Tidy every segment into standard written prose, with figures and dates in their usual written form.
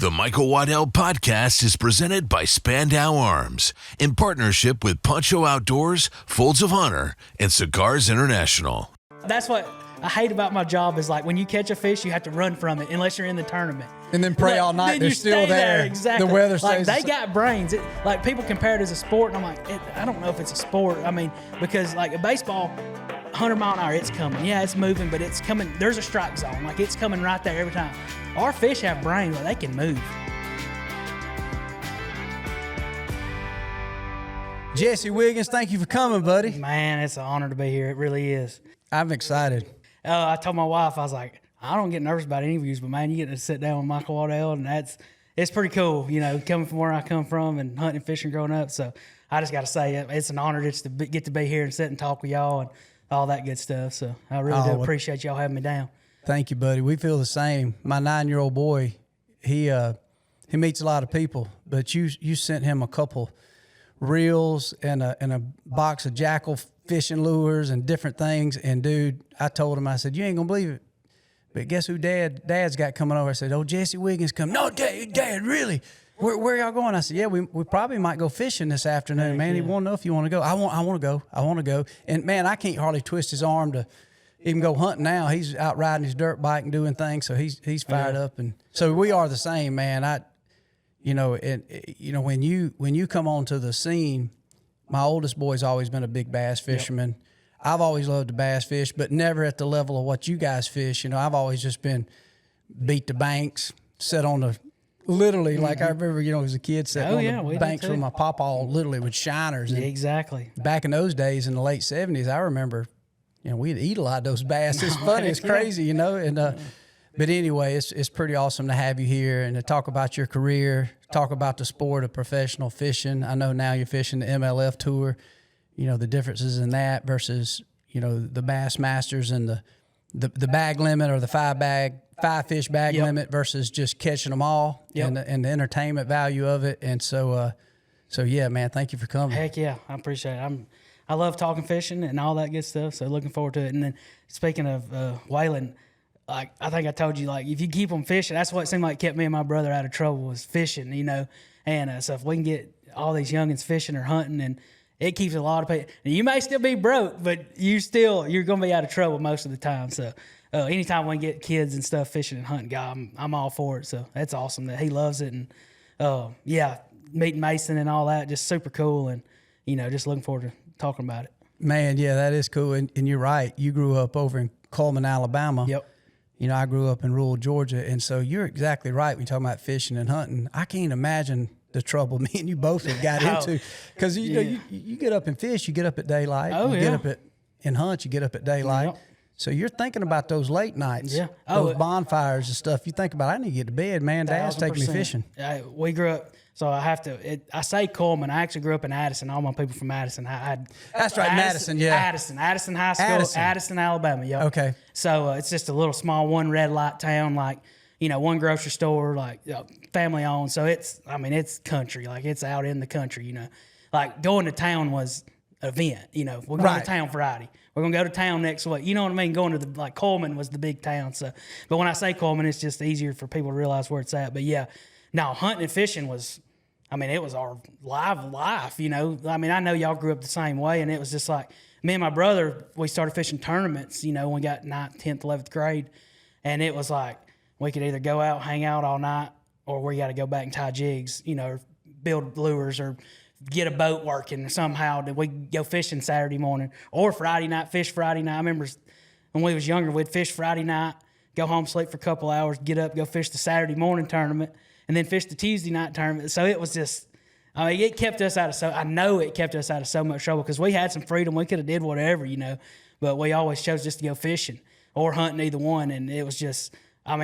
The Michael Waddell Podcast is presented by Spandau Arms in partnership with Poncho Outdoors, Folds of Honor, and Cigars International. That's what I hate about my job is like when you catch a fish, you have to run from it unless you're in the tournament. And then pray all night they're still there. Exactly. The weather like stays. They got brains. Like people compare it as a sport, and I'm like, I don't know if it's a sport. I mean, because like a baseball, 100 mile an hour, it's coming. Yeah, it's moving, but it's coming. There's a strike zone. Like it's coming right there every time. Our fish have brains, but they can move. Jesse Wiggins, thank you for coming, buddy. Man, it's an honor to be here. It really is. I'm excited. I told my wife, I was like, I don't get nervous about interviews, but man, you get to sit down with Michael Waddell, and it's pretty cool, you know, coming from where I come from and hunting and fishing growing up. So I just got to say, it's an honor just to get to be here and sit and talk with y'all and all that good stuff. So I really do appreciate y'all having me down. Thank you, buddy. We feel the same. My 9-year-old boy, he meets a lot of people, but you sent him a couple reels and a box of jackal fishing lures and different things. And dude, I told him, I said, you ain't gonna believe it, but guess who Dad's got coming over? I said, oh, Jesse Wiggins come. No, Dad, really? Where y'all going? I said, yeah, we probably might go fishing this afternoon, man. Yeah. He want to know if you want to go. I want to go. And man, I can't hardly twist his arm to even go hunting now. He's out riding his dirt bike and doing things, so he's fired up. And so we are the same, man. When you come onto the scene, my oldest boy's always been a big bass fisherman. Yep. I've always loved to bass fish, but never at the level of what you guys fish. You know, I've always just been beat the banks, sit on the literally like I remember, as a kid sitting on the banks with my pawpaw literally with shiners. Yeah, exactly. Back in those days in the late 70s, I remember, we'd eat a lot of those bass. It's funny, it's crazy, and but anyway, it's pretty awesome to have you here and to talk about your career, talk about the sport of professional fishing. I know now you're fishing the MLF tour, the differences in that versus, the Bass Masters and the bag limit or the five fish bag limit versus just catching them all and the entertainment value of it. And so yeah, man, thank you for coming. Heck yeah, I appreciate it. I love talking fishing and all that good stuff, so looking forward to it. And then speaking of whaling, like I think I told you, like if you keep them fishing, that's what seemed like kept me and my brother out of trouble was fishing, And so if we can get all these youngins fishing or hunting, and it keeps a lot of people. And you may still be broke, but you're going to be out of trouble most of the time. So anytime we can get kids and stuff fishing and hunting, God, I'm all for it. So that's awesome that he loves it. And meeting Mason and all that, just super cool. And just looking forward to talking about it. Man, yeah, that is cool. And you're right. You grew up over in Coleman, Alabama. Yep. I grew up in rural Georgia, and so you're exactly right when you're talking about fishing and hunting. I can't imagine the trouble me and you both have got into, because you get up and fish, you get up at daylight. Get up and hunt, you get up at daylight. Yep. So you're thinking about those late nights, those bonfires and stuff. You think about, I need to get to bed, man. Dad's taking me fishing. We grew up. So I say Coleman. I actually grew up in Addison. All my people from Addison. That's right, Madison, yeah. Addison High School, Addison, Alabama. Yep. Okay. So it's just a little small one red light town, like one grocery store, like family owned. So it's country, like it's out in the country. Like going to town was an event. We're going to town Friday. We're gonna go to town next week. You know what I mean? Going to Coleman was the big town. So, but when I say Coleman, it's just easier for people to realize where it's at. But yeah. Now, hunting and fishing was, it was our life, I know y'all grew up the same way, and it was just like, me and my brother, we started fishing tournaments, when we got 9th, 10th, 11th grade, and it was like, we could either go out, hang out all night, or we got to go back and tie jigs, or build lures, or get a boat working, or somehow did we go fishing Saturday morning, or Friday night, fish Friday night. I remember when we was younger, we'd fish Friday night, go home, sleep for a couple hours, get up, go fish the Saturday morning tournament, and then fish the Tuesday night tournament. So it was just, it kept us out of so much trouble because we had some freedom. We could have did whatever, but we always chose just to go fishing or hunting, either one. And it was just, I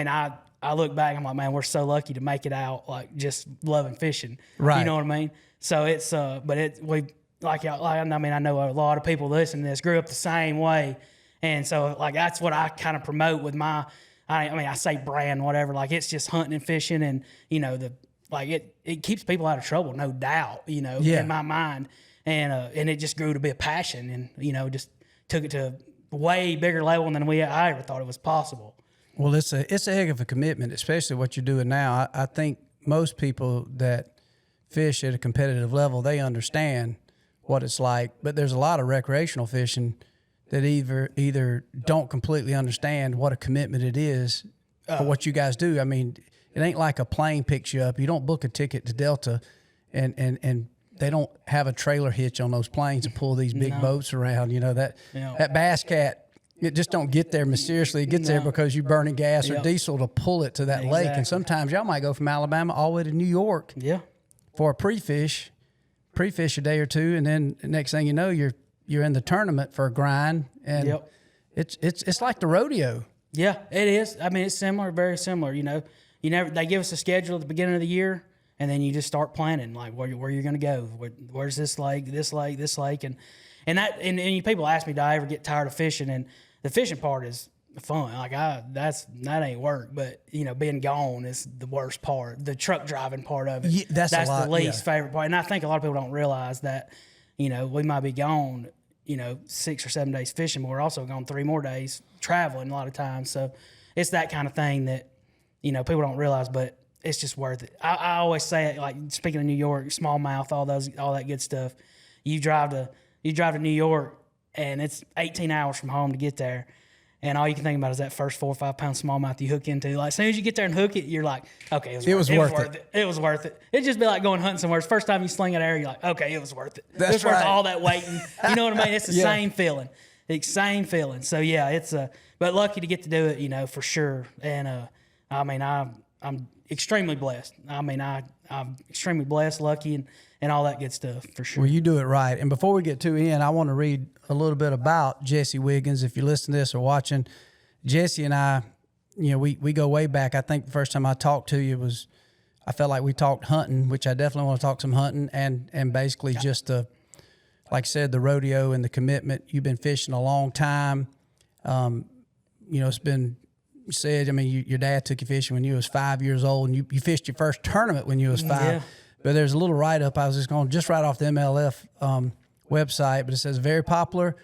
look back, I'm like, man, we're so lucky to make it out, like just loving fishing. Right. You know what I mean? So it's, I know a lot of people listening to this grew up the same way. And so like, that's what I kind of promote with my, I say brand, whatever, like it's just hunting and fishing, and it keeps people out of trouble, no doubt, in my mind, and it just grew to be a passion, and just took it to a way bigger level than I ever thought it was possible. Well, it's a heck of a commitment, especially what you're doing now. I think most people that fish at a competitive level, they understand what it's like. But there's a lot of recreational fishing that either don't completely understand what a commitment it is for what you guys do. I mean, it ain't like a plane picks you up. You don't book a ticket to Delta and they don't have a trailer hitch on those planes to pull these big boats around. You know, that Bass Cat, it just don't get there mysteriously. It gets there because you're burning gas or diesel to pull it to that lake. And sometimes y'all might go from Alabama all the way to New York for a pre-fish a day or two, and then the next thing you know, you're in the tournament for a grind, and it's like the rodeo. Yeah, it is. I mean, it's similar, very similar. You know, they give us a schedule at the beginning of the year, and then you just start planning like where you're going to go. Where's this lake, and people ask me, do I ever get tired of fishing? And the fishing part is fun. Like that ain't work, but you know, being gone is the worst part. The truck driving part of it. That's the least favorite part. And I think a lot of people don't realize that, you know, we might be gone, you know, 6 or 7 days fishing, but we're also gone 3 more days traveling a lot of times. So it's that kind of thing that, you know, people don't realize, but it's just worth it. I always say it, like, speaking of New York, smallmouth, all that good stuff. You drive to New York and it's 18 hours from home to get there. And all you can think about is that first 4 or 5 pound smallmouth you hook into. Like, as soon as you get there and hook it, you're like, okay, it was worth it. It was worth it. It'd just be like going hunting somewhere. It's the first time you sling it air, you're like, okay, it was worth it. That's it was worth right. all that waiting. You know what I mean? It's the same feeling. It's same feeling. So yeah, it's but lucky to get to do it, you know, for sure. And I mean, I'm extremely blessed. I mean, I'm extremely blessed, lucky, and all that good stuff, for sure. Well, you do it right. And before we get too in, I want to read a little bit about Jesse Wiggins. If you're listening to this or watching, Jesse and I, you know, we go way back. I think the first time I talked to you I felt like we talked hunting, which I definitely want to talk some hunting, and basically just like I said, the rodeo and the commitment. You've been fishing a long time. You know, it's been said, I mean, your dad took you fishing when you was 5 years old, and you fished your first tournament when you was 5. Yeah. But there's a little write-up I was just going just right off the MLF website, but it says, very popular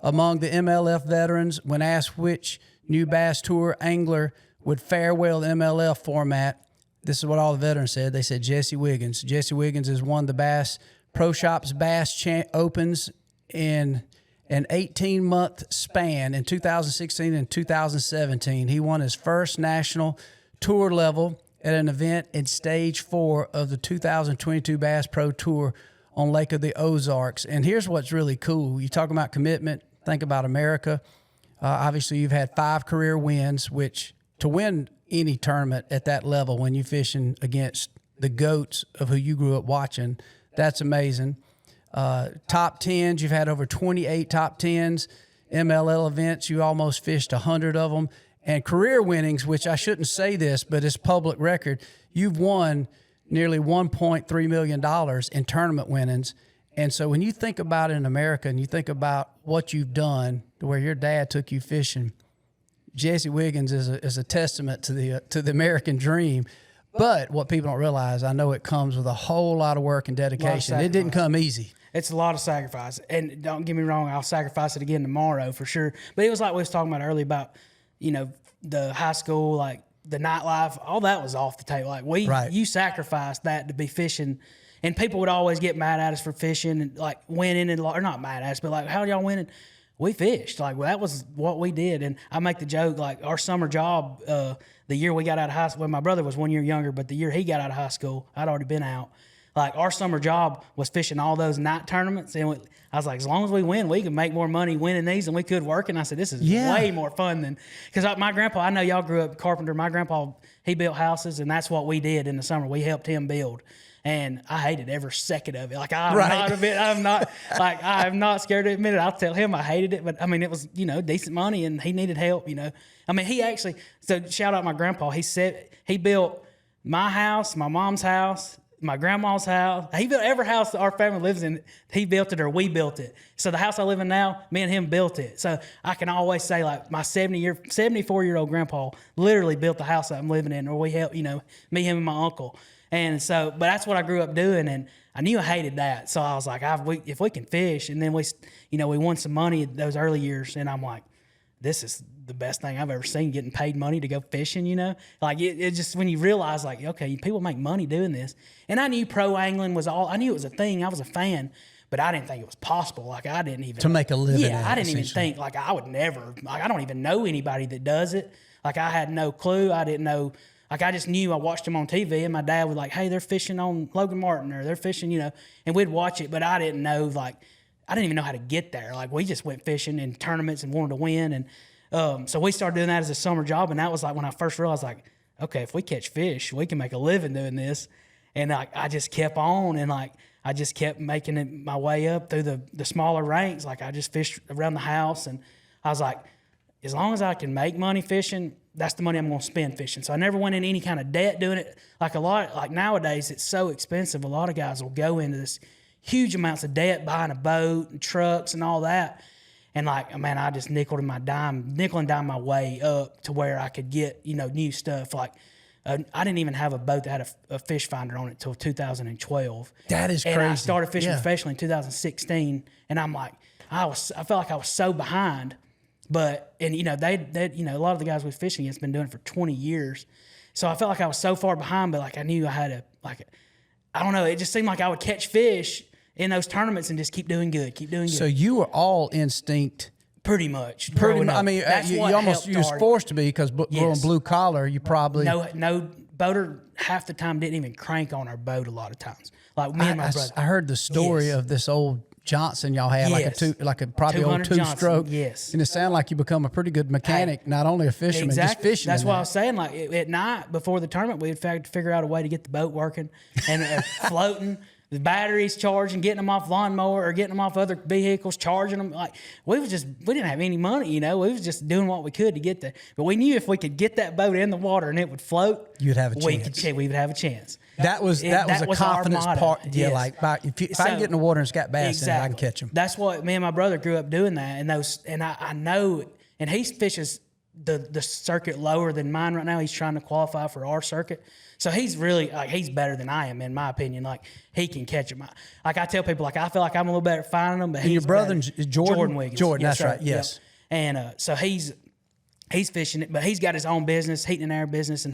among the MLF veterans. When asked which new Bass Tour angler would fare well in the MLF format, this is what all the veterans said. They said Jesse Wiggins. Jesse Wiggins has won the Bass Pro Shops Bass Opens in an 18-month span in 2016 and 2017. He won his first national tour level at an event in Stage 4 of the 2022 Bass Pro Tour on Lake of the Ozarks. And here's what's really cool. You talk about commitment, think about America. Obviously, you've had 5 career wins, which to win any tournament at that level when you're fishing against the GOATs of who you grew up watching, that's amazing. Top 10s, you've had over 28 top 10s. MLL events, you almost fished 100 of them. And career winnings, which I shouldn't say this, but it's public record, you've won nearly $1.3 million in tournament winnings. And so when you think about it in America and you think about what you've done to where your dad took you fishing, Jesse Wiggins is a testament to the American dream. But what people don't realize, I know it comes with a whole lot of work and dedication. It didn't come easy. It's a lot of sacrifice. And don't get me wrong, I'll sacrifice it again tomorrow for sure. But it was like we was talking about earlier about, you know, the high school, like the nightlife, all that was off the table. Like you sacrificed that to be fishing. And people would always get mad at us for fishing and like winning or not mad at us, but like, how y'all winning? We fished. Like, well, that was what we did. And I make the joke, like our summer job, the year we got out of high school, well, my brother was 1 year younger, but the year he got out of high school, I'd already been out. Like our summer job was fishing all those night tournaments. And I was like, as long as we win, we can make more money winning these than we could working. I said, this is way more fun than, because my grandpa, I know y'all grew up carpenter. My grandpa, he built houses, and that's what we did in the summer. We helped him build. And I hated every second of it. Like I'm not scared to admit it. I'll tell him I hated it, but I mean, it was, you know, decent money and he needed help, you know. I mean, so shout out my grandpa. He built my house, my mom's house, my grandma's house. He built every house that our family lives in. He built it or we built it. So the house I live in now, me and him built it. So I can always say like my 74-year-old grandpa literally built the house that I'm living in, or we helped, you know, me, him, and my uncle. And so, but that's what I grew up doing, and I knew I hated that. So I was like, if we can fish, and then we won some money those early years, and I'm like, this is the best thing I've ever seen, getting paid money to go fishing, you know? Like, it just, when you realize, like, okay, people make money doing this. And I knew pro angling I knew it was a thing. I was a fan, but I didn't think it was possible. Like, I didn't even. To make a living. Yeah, I didn't even think, like, I would never, like, I don't even know anybody that does it. Like, I had no clue. I didn't know. Like, I just knew I watched them on TV, and my dad was like, hey, they're fishing on Logan Martin, or they're fishing, you know, and we'd watch it, but I didn't know, like, I didn't even know how to get there. Like, we just went fishing in tournaments and wanted to win. And so we started doing that as a summer job. And that was like when I first realized, like, okay, if we catch fish, we can make a living doing this. And I just kept on, and like, I just kept making it my way up through the smaller ranks. Like, I just fished around the house, and I was like, as long as I can make money fishing, that's the money I'm going to spend fishing. So I never went in any kind of debt doing it. Like nowadays, it's so expensive. A lot of guys will go into this huge amounts of debt, buying a boat and trucks and all that. And like, man, I just nickel and dime my way up to where I could get, you know, new stuff. Like, I didn't even have a boat that had a fish finder on it until 2012. That is crazy. And I started fishing professionally in 2016. And I'm like, I felt like I was so behind. But, and you know, they you know, a lot of the guys we fishing against been doing it for 20 years. So I felt like I was so far behind, but like I knew I had to, like, I don't know, it just seemed like I would catch fish in those tournaments and just keep doing good. So you were all instinct. Pretty much. I mean, you was forced to be, because growing blue collar, you probably. No boater half the time didn't even crank on our boat a lot of times. Like me and my brother. I heard the story of this old Johnson y'all had, like a probably old two-stroke. Yes. And it sounded like you become a pretty good mechanic, not only a fisherman, just fishing. That's what I was saying. Like at night before the tournament, we'd figure out a way to get the boat working and floating. The batteries charging, getting them off lawnmower or getting them off other vehicles, charging them. Like we didn't have any money, you know. We was just doing what we could to get there. But we knew if we could get that boat in the water and it would float, you'd have a chance. We would have a chance. That was a confidence part. Yeah, like if I can get in the water and it's got bass in it, I can catch them. That's what me and my brother grew up doing that, and I know, and he fishes the circuit lower than mine right now. He's trying to qualify for our circuit. So he's really, like, he's better than I am, in my opinion. Like, he can catch them. Like, I tell people, like, I feel like I'm a little better at finding them, but and your brother is Jordan Wiggins. Jordan, that's right, yes. Yep. And so he's fishing it, but he's got his own business, heating and air business, and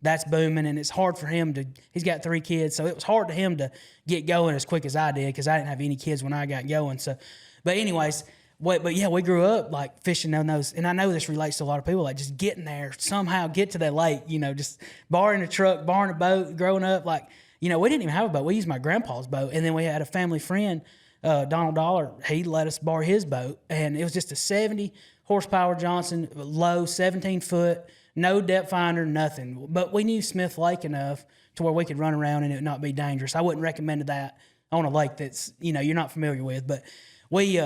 that's booming, and it's hard for him he's got 3 kids, so it was hard to him to get going as quick as I did, because I didn't have any kids when I got going. So, but anyways, but yeah, we grew up like fishing on those, and I know this relates to a lot of people, like just getting there, somehow get to that lake, you know, just borrowing a truck, borrowing a boat, growing up. Like, you know, we didn't even have a boat. We used my grandpa's boat, and then we had a family friend, Donald Dollar. He let us borrow his boat, and it was just a 70 horsepower Johnson, low, 17 foot, no depth finder, nothing. But we knew Smith Lake enough to where we could run around and it would not be dangerous. I wouldn't recommend that on a lake that's, you know, you're not familiar with, but we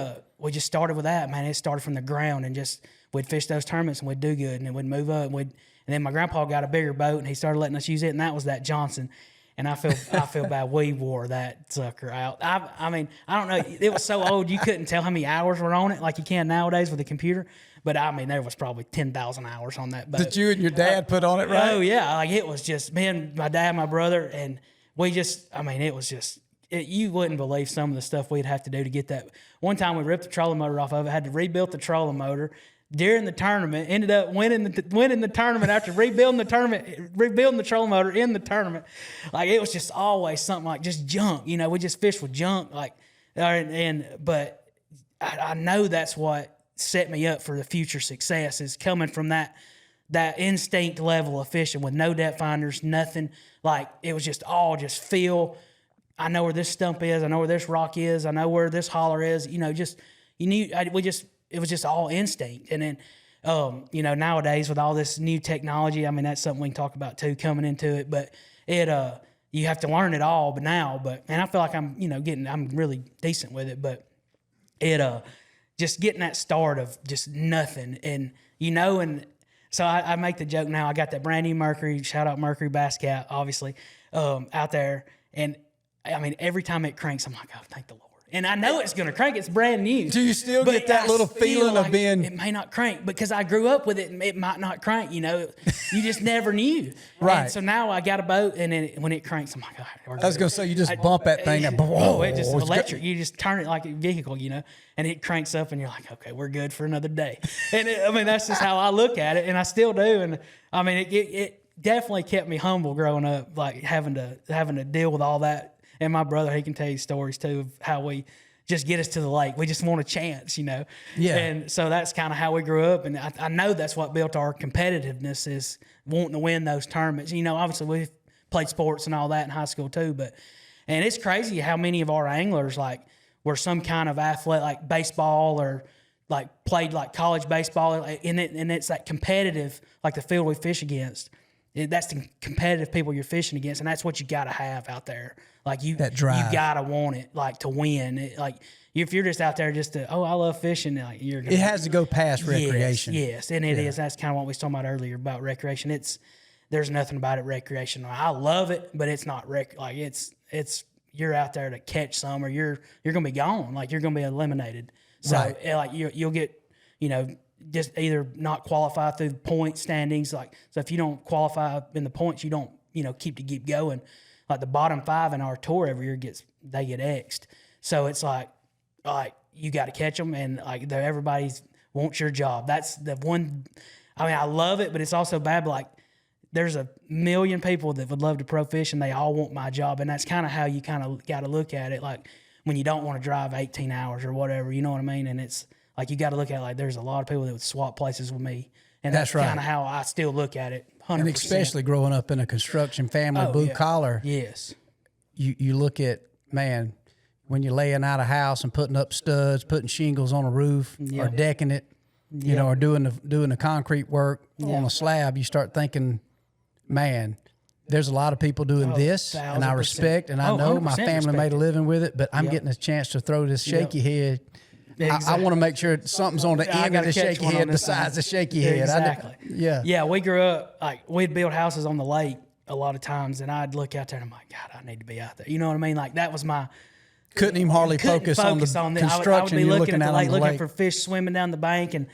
just started with that, man. It started from the ground, and just we'd fish those tournaments and we'd do good, and then we'd move up, and then my grandpa got a bigger boat and he started letting us use it, and that was that Johnson. And I feel bad we wore that sucker out. I mean, I don't know. It was so old you couldn't tell how many hours were on it like you can nowadays with a computer. But I mean, there was probably 10,000 hours on that boat. That you and your dad put on it, right? Oh yeah, like it was just me and my dad, my brother, and we just. I mean, it was just. You wouldn't believe some of the stuff we'd have to do to get that. One time we ripped the trolling motor off of it, had to rebuild the trolling motor during the tournament, ended up winning the tournament after rebuilding the trolling motor in the tournament. Like, it was just always something like just junk. You know, we just fished with junk. Like, but I know that's what set me up for the future success, is coming from that instinct level of fishing with no depth finders, nothing. Like, it was just all just feel. I know where this stump is. I know where this rock is. I know where this holler is. You know, it was just all instinct. And then, you know, nowadays with all this new technology, I mean, that's something we can talk about too, coming into it. But you have to learn it all. And I feel like I'm, you know, I'm really decent with it. But just getting that start of just nothing, and you know, and so I make the joke now. I got that brand new Mercury. Shout out Mercury Bass Cat, obviously, out there, and I mean, every time it cranks, I'm like, oh, thank the Lord. And I know it's going to crank. It's brand new. Do you still get that little feeling of being... It may not crank because I grew up with it and it might not crank, you know. You just never knew. Right. And so now I got a boat and then when it cranks, I'm like, all right. I was going to say, you just bump that thing. And it just electric. You just turn it like a vehicle, you know, and it cranks up and you're like, okay, we're good for another day. And that's just how I look at it. And I still do. And I mean, it definitely kept me humble growing up, like having to deal with all that. And my brother, he can tell you stories too of how we just get us to the lake. We just want a chance, you know? Yeah. And so that's kind of how we grew up. And I know that's what built our competitiveness is wanting to win those tournaments. You know, obviously we've played sports and all that in high school too, and it's crazy how many of our anglers like were some kind of athlete, like baseball or like played like college baseball and it's that competitive, like the field we fish against. That's the competitive people you're fishing against, and that's what you got to have out there. Like that drive. You got to want it, like to win. Like if you're just out there just to, I love fishing, like you're gonna, it has to go past recreation. Yes, and it is. That's kind of what we was talking about earlier about recreation. There's nothing about it recreational. I love it, but it's not like it's you're out there to catch some, or you're gonna be gone. Like you're gonna be eliminated. So right. Like you'll get, you know, just either not qualify through the point standings. Like, so if you don't qualify in the points, you don't, you know, keep going. Like the bottom 5 in our tour every year they get X'd. So it's like you got to catch them, and like everybody's wants your job. That's the one. I mean, I love it, but it's also bad. But like, there's a million people that would love to pro fish, and they all want my job, and that's kind of how you kind of got to look at it. Like when you don't want to drive 18 hours or whatever, you know what I mean? And it's like you got to look at it like there's a lot of people that would swap places with me, and that's right. kind of how I still look at it. 100%. And especially growing up in a construction family, blue collar. Yes. You look at, man, when you're laying out a house and putting up studs, putting shingles on a roof, or decking it, you know, or doing the concrete work on a slab, you start thinking, man, there's a lot of people doing this, and I respect, and I know my family made a living with it, but I'm getting a chance to throw this shaky head. Exactly. I want to make sure something's on the end of the shaky head besides the shaky head. Exactly. Yeah, we grew up, like, we'd build houses on the lake a lot of times, and I'd look out there and I'm like, God, I need to be out there. You know what I mean? Like, that was my... Couldn't even hardly focus on the construction. I would be looking at the lake, looking for fish swimming down the bank, and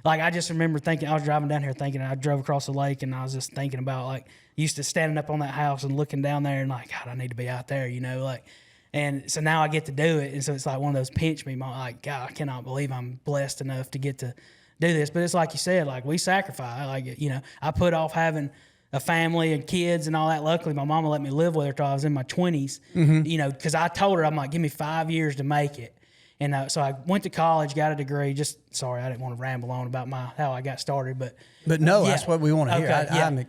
like I just remember thinking, I was driving down here thinking, I drove across the lake, and I was just thinking about, like, used to standing up on that house and looking down there and like, God, I need to be out there, you know, like... And so now I get to do it, and so it's like one of those pinch me moments. Like, God, I cannot believe I'm blessed enough to get to do this. But it's like you said, like we sacrifice. Like, you know, I put off having a family and kids and all that. Luckily, my mama let me live with her till I was in my 20s. Mm-hmm. You know, because I told her, I'm like, give me 5 years to make it. And so I went to college, got a degree. Sorry, I didn't want to ramble on about how I got started, but no, that's what we want to hear.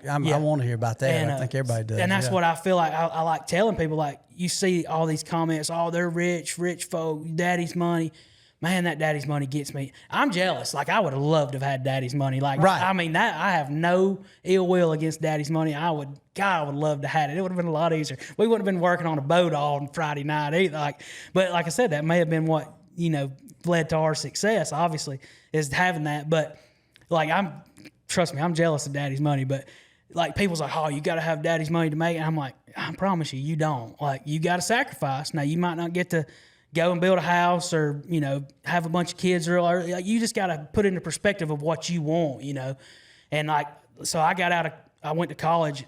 I want to hear about that. And, I think everybody does. And that's what I feel like. I like telling people, like, you see all these comments, oh, they're rich folk, daddy's money. Man, that daddy's money gets me. I'm jealous. Like, I would have loved to have had daddy's money. Like, right. I mean, I have no ill will against daddy's money. I would love to have it. It would have been a lot easier. We wouldn't have been working on a boat all Friday night either. But like I said, that may have been what, you know, led to our success, obviously, is having that. But like, trust me, I'm jealous of daddy's money. But like, people's like, oh, you got to have daddy's money to make it. And I'm like, I promise you, you don't. Like, you got to sacrifice. Now, you might not get to go and build a house or, you know, have a bunch of kids real early. Like, you just got to put into perspective of what you want, you know. And like, so I went to college,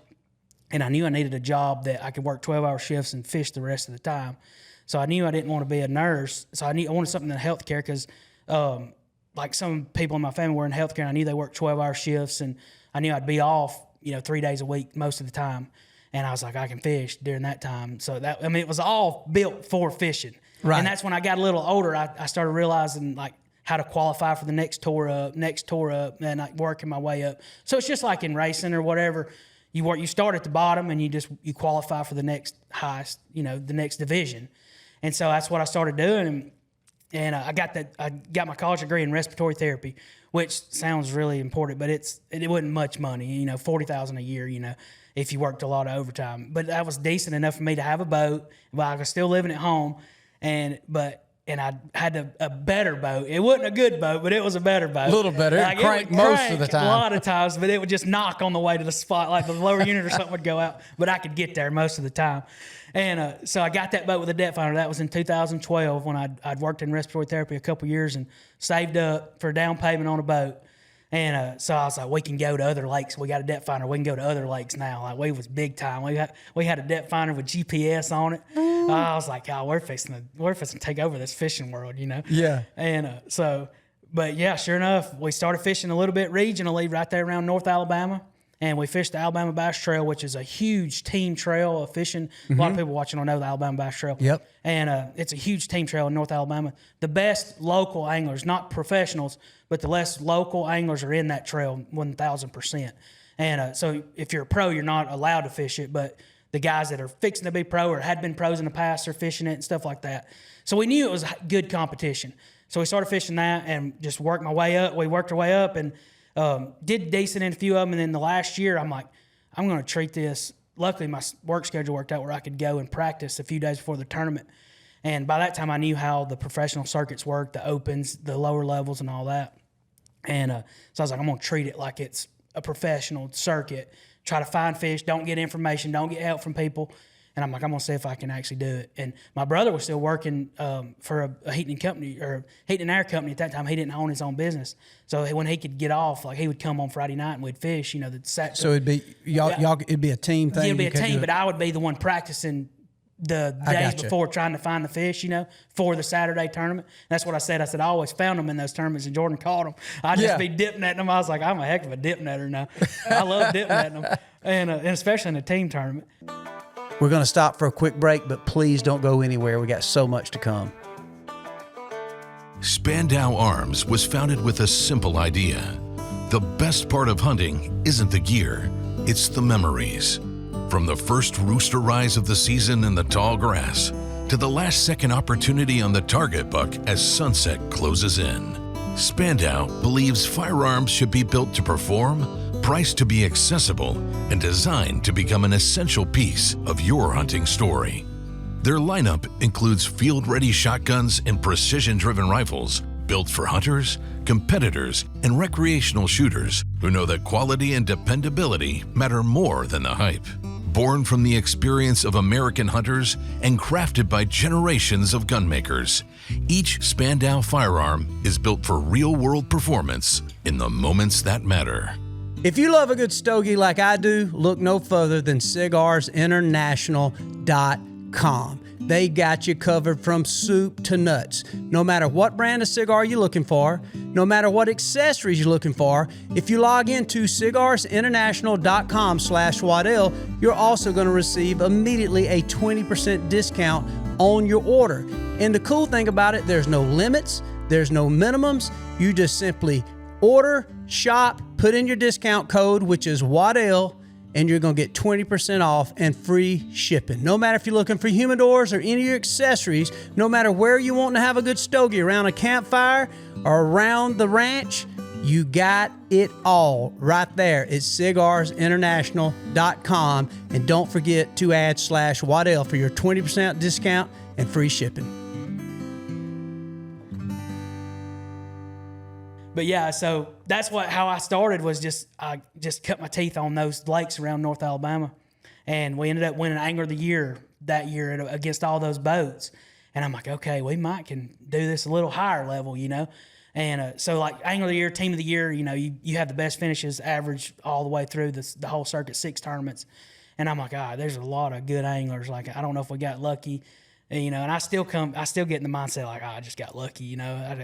and I knew I needed a job that I could work 12-hour shifts and fish the rest of the time. So I knew I didn't want to be a nurse. So I wanted something in healthcare because, like, some people in my family were in healthcare, and I knew they worked 12-hour shifts, and I knew I'd be off, you know, 3 days a week most of the time. And I was like, I can fish during that time. So it was all built for fishing. Right. And that's when I got a little older, I started realizing, like, how to qualify for the next tour up, and like working my way up. So it's just like in racing or whatever. You start at the bottom, and you qualify for the next highest, you know, the next division. And so that's what I started doing. And I got my college degree in respiratory therapy, which sounds really important, but it wasn't much money, you know, $40,000 a year, you know, if you worked a lot of overtime. But that was decent enough for me to have a boat while I was still living at home. But and I had a better boat. It wasn't a good boat, but it was a better boat. A little better. It cranked most of the time. A lot of times, but it would just knock on the way to the spot. Like the lower unit or something would go out, but I could get there most of the time. And so I got that boat with a depth finder. That was in 2012 when I'd worked in respiratory therapy a couple years and saved up for a down payment on a boat. And so I was like, we can go to other lakes. We got a depth finder. We can go to other lakes now. Like we was big time. We had a depth finder with GPS on it. I was like, oh, we're fixing to take over this fishing world, you know? Yeah. And but yeah, sure enough, we started fishing a little bit regionally right there around North Alabama. And we fished the Alabama Bass Trail, which is a huge team trail of fishing. A lot of people watching will know the Alabama Bass Trail. Yep. And it's a huge team trail in North Alabama. The best local anglers, not professionals, but the less local anglers are in that trail 1,000%. And so if you're a pro, you're not allowed to fish it, but the guys that are fixing to be pro or had been pros in the past are fishing it and stuff like that. So we knew it was good competition. So we started fishing that and just worked my way up. We worked our way up and did decent in a few of them. And then the last year, I'm like, I'm going to treat this. Luckily, my work schedule worked out where I could go and practice a few days before the tournament. And by that time, I knew how the professional circuits work, the opens, the lower levels, and all that. And so I was like, I'm going to treat it like it's a professional circuit. Try to find fish, don't get information, don't get help from people. And I'm like, I'm going to see if I can actually do it. And my brother was still working for a heating and air company at that time. He didn't own his own business. So when he could get off, like he would come on Friday night and we'd fish, you know. So it'd be it'd be a team thing? It'd be a team, but I would be the one practicing the days before trying to find the fish, you know, for the Saturday tournament. That's what I said. I said, I always found them in those tournaments and Jordan caught them. I'd just be dip netting them. I was like, I'm a heck of a dip netter now. I love dip netting them, and especially in a team tournament. We're going to stop for a quick break, but please don't go anywhere. We got so much to come. Spandau Arms was founded with a simple idea. The best part of hunting isn't the gear, it's the memories. From the first rooster rise of the season in the tall grass to the last second opportunity on the target buck as sunset closes in. Spandau believes firearms should be built to perform, priced to be accessible, and designed to become an essential piece of your hunting story. Their lineup includes field-ready shotguns and precision-driven rifles built for hunters, competitors, and recreational shooters who know that quality and dependability matter more than the hype. Born from the experience of American hunters and crafted by generations of gunmakers, each Spandau firearm is built for real-world performance in the moments that matter. If you love a good stogie like I do, look no further than cigarsinternational.com. They got you covered from soup to nuts. No matter what brand of cigar you're looking for, no matter what accessories you're looking for, if you log into cigarsinternational.com/Waddell, you're also going to receive immediately a 20% discount on your order. And the cool thing about it, there's no limits, there's no minimums. You just simply order, shop, put in your discount code, which is Waddell, and you're going to get 20% off and free shipping. No matter if you're looking for humidors or any of your accessories, no matter where you want to have a good stogie, around a campfire or around the ranch, you got it all right there at cigarsinternational.com. And don't forget to add /Waddell for your 20% discount and free shipping. But yeah, so that's how I started was I just cut my teeth on those lakes around North Alabama. And we ended up winning Angler of the Year that year against all those boats. And I'm like, okay, we can do this a little higher level, you know. And so like Angler of the Year, Team of the Year, you know, you have the best finishes average all the way through the whole circuit, 6 tournaments. And I'm like, there's a lot of good anglers. Like, I don't know if we got lucky, you know. And I still get in the mindset like, I just got lucky, you know.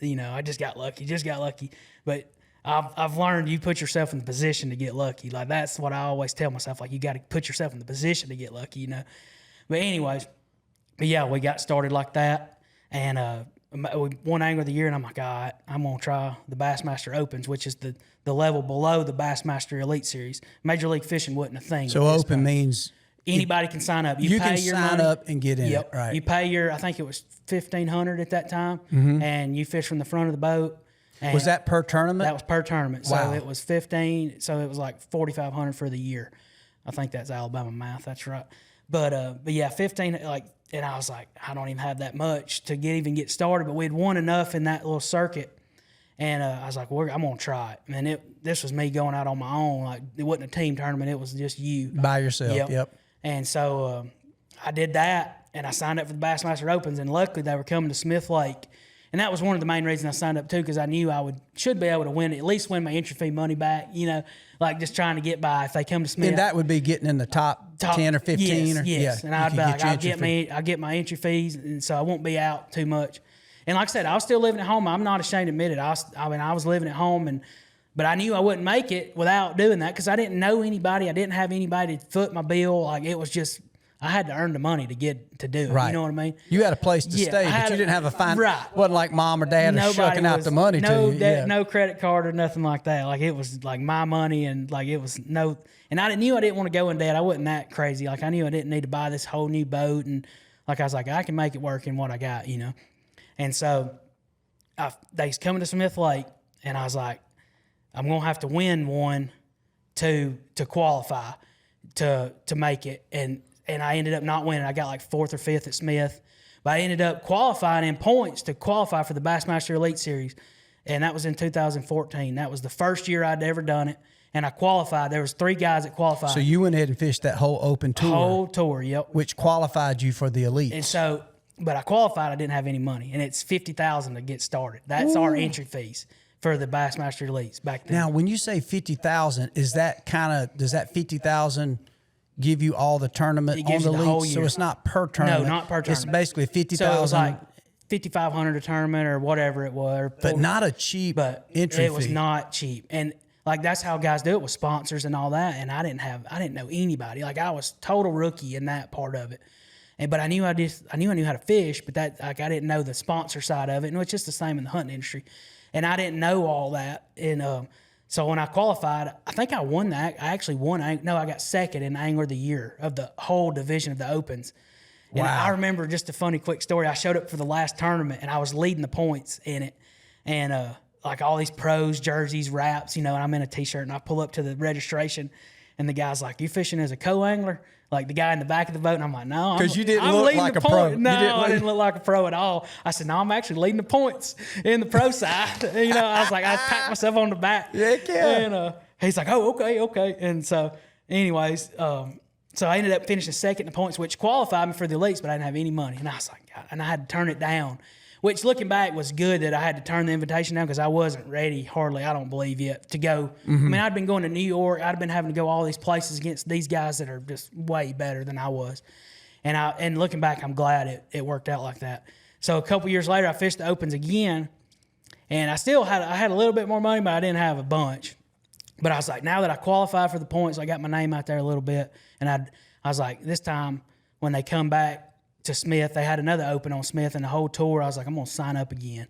I just got lucky. But I've learned you put yourself in the position to get lucky. Like, that's what I always tell myself. Like, you got to put yourself in the position to get lucky, you know. But anyways, yeah, we got started like that. And we won Angler of the Year. And I'm like, all right, I'm going to try the Bassmaster Opens, which is the level below the Bassmaster Elite Series. Major League Fishing wasn't a thing. So open means anybody can sign up. You pay your money up and get in. Yep. It. Right. You pay I think it was $1,500 at that time, and you fish from the front of the boat. And was that per tournament? That was per tournament. Wow. So it was 15. So it was like $4,500 for the year. I think that's Alabama math. That's right. But yeah, 15, like, and I was like, I don't even have that much to even get started, but we'd won enough in that little circuit. And I was like, well, I'm going to try it. And this was me going out on my own. Like, it wasn't a team tournament. It was just you. By yourself, yep. And so I did that, and I signed up for the Bassmaster Opens, and luckily they were coming to Smith Lake. And that was one of the main reasons I signed up, too, because I knew I should be able to at least win my entry fee money back, like just trying to get by if they come to Smith. And that would be getting in the top 10 or 15? Yes. And I'd be like, I'll get my entry fees, and so I won't be out too much. And like I said, I was still living at home. I'm not ashamed to admit it. I was living at home, but I knew I wouldn't make it without doing that because I didn't know anybody. I didn't have anybody to foot my bill. Like, it was just, I had to earn the money to do it. Right. You know what I mean? You had a place to stay, but you didn't have a fine. Right. Wasn't like mom or dad are shucking out the money to you. No credit card or nothing like that. Like, it was like my money, and like it was no. And I knew I didn't want to go in debt. I wasn't that crazy. Like, I knew I didn't need to buy this whole new boat, and like I was like, I can make it work in what I got, And so they was coming to Smith Lake, and I was like, I'm gonna have to win one to qualify to make it, and I ended up not winning. I got like 4th or 5th at Smith, but I ended up qualifying in points to qualify for the Bassmaster Elite Series, and that was in 2014. That was the first year I'd ever done it, and I qualified. There was 3 guys that qualified. So you went ahead and fished that whole open tour. Whole tour, yep. Which qualified you for the Elite. And so, but I qualified. I didn't have any money, and it's $50,000 to get started. That's our entry fees for the Bassmaster Elites back then. Now, when you say $50,000, does that $50,000 give you all the tournament on the whole league? year. So it's not per tournament. No, not per tournament. It's basically $50,000. So it was like $5,500 a tournament or whatever it was. But not a cheap entry fee. It was not cheap. And like, that's how guys do it with sponsors and all that. And I didn't know anybody. Like, I was total rookie in that part of it. But I knew I knew how to fish, but I didn't know the sponsor side of it. And it's just the same in the hunting industry. And I didn't know all that. And so when I qualified, I think I won that. I actually won. I got second in Angler of the Year of the whole division of the Opens. And wow. I remember just a funny quick story. I showed up for the last tournament, and I was leading the points in it. And like all these pros, jerseys, wraps, and I'm in a T-shirt, and I pull up to the registration, and the guy's like, "You fishing as a co-angler?" Like the guy in the back of the boat, and I'm like, "No." Because you didn't look like a pro. No, I didn't look like a pro at all. I said, "No, I'm actually leading the points in the pro side." I was like, I pat myself on the back. Yeah. And he's like, "Oh, okay." And so, anyways, so I ended up finishing second in the points, which qualified me for the elites, but I didn't have any money. And I was like, God, and I had to turn it down, which looking back was good that I had to turn the invitation down because I wasn't ready hardly, I don't believe yet, to go. Mm-hmm. I mean, I'd been going to New York. I'd been having to go all these places against these guys that are just way better than I was. And looking back, I'm glad it worked out like that. So a couple years later, I fished the Opens again, and I had a little bit more money, but I didn't have a bunch. But I was like, now that I qualified for the points, I got my name out there a little bit. And I was like, this time when they come back to Smith, they had another Open on Smith, and the whole tour, I was like, I'm going to sign up again.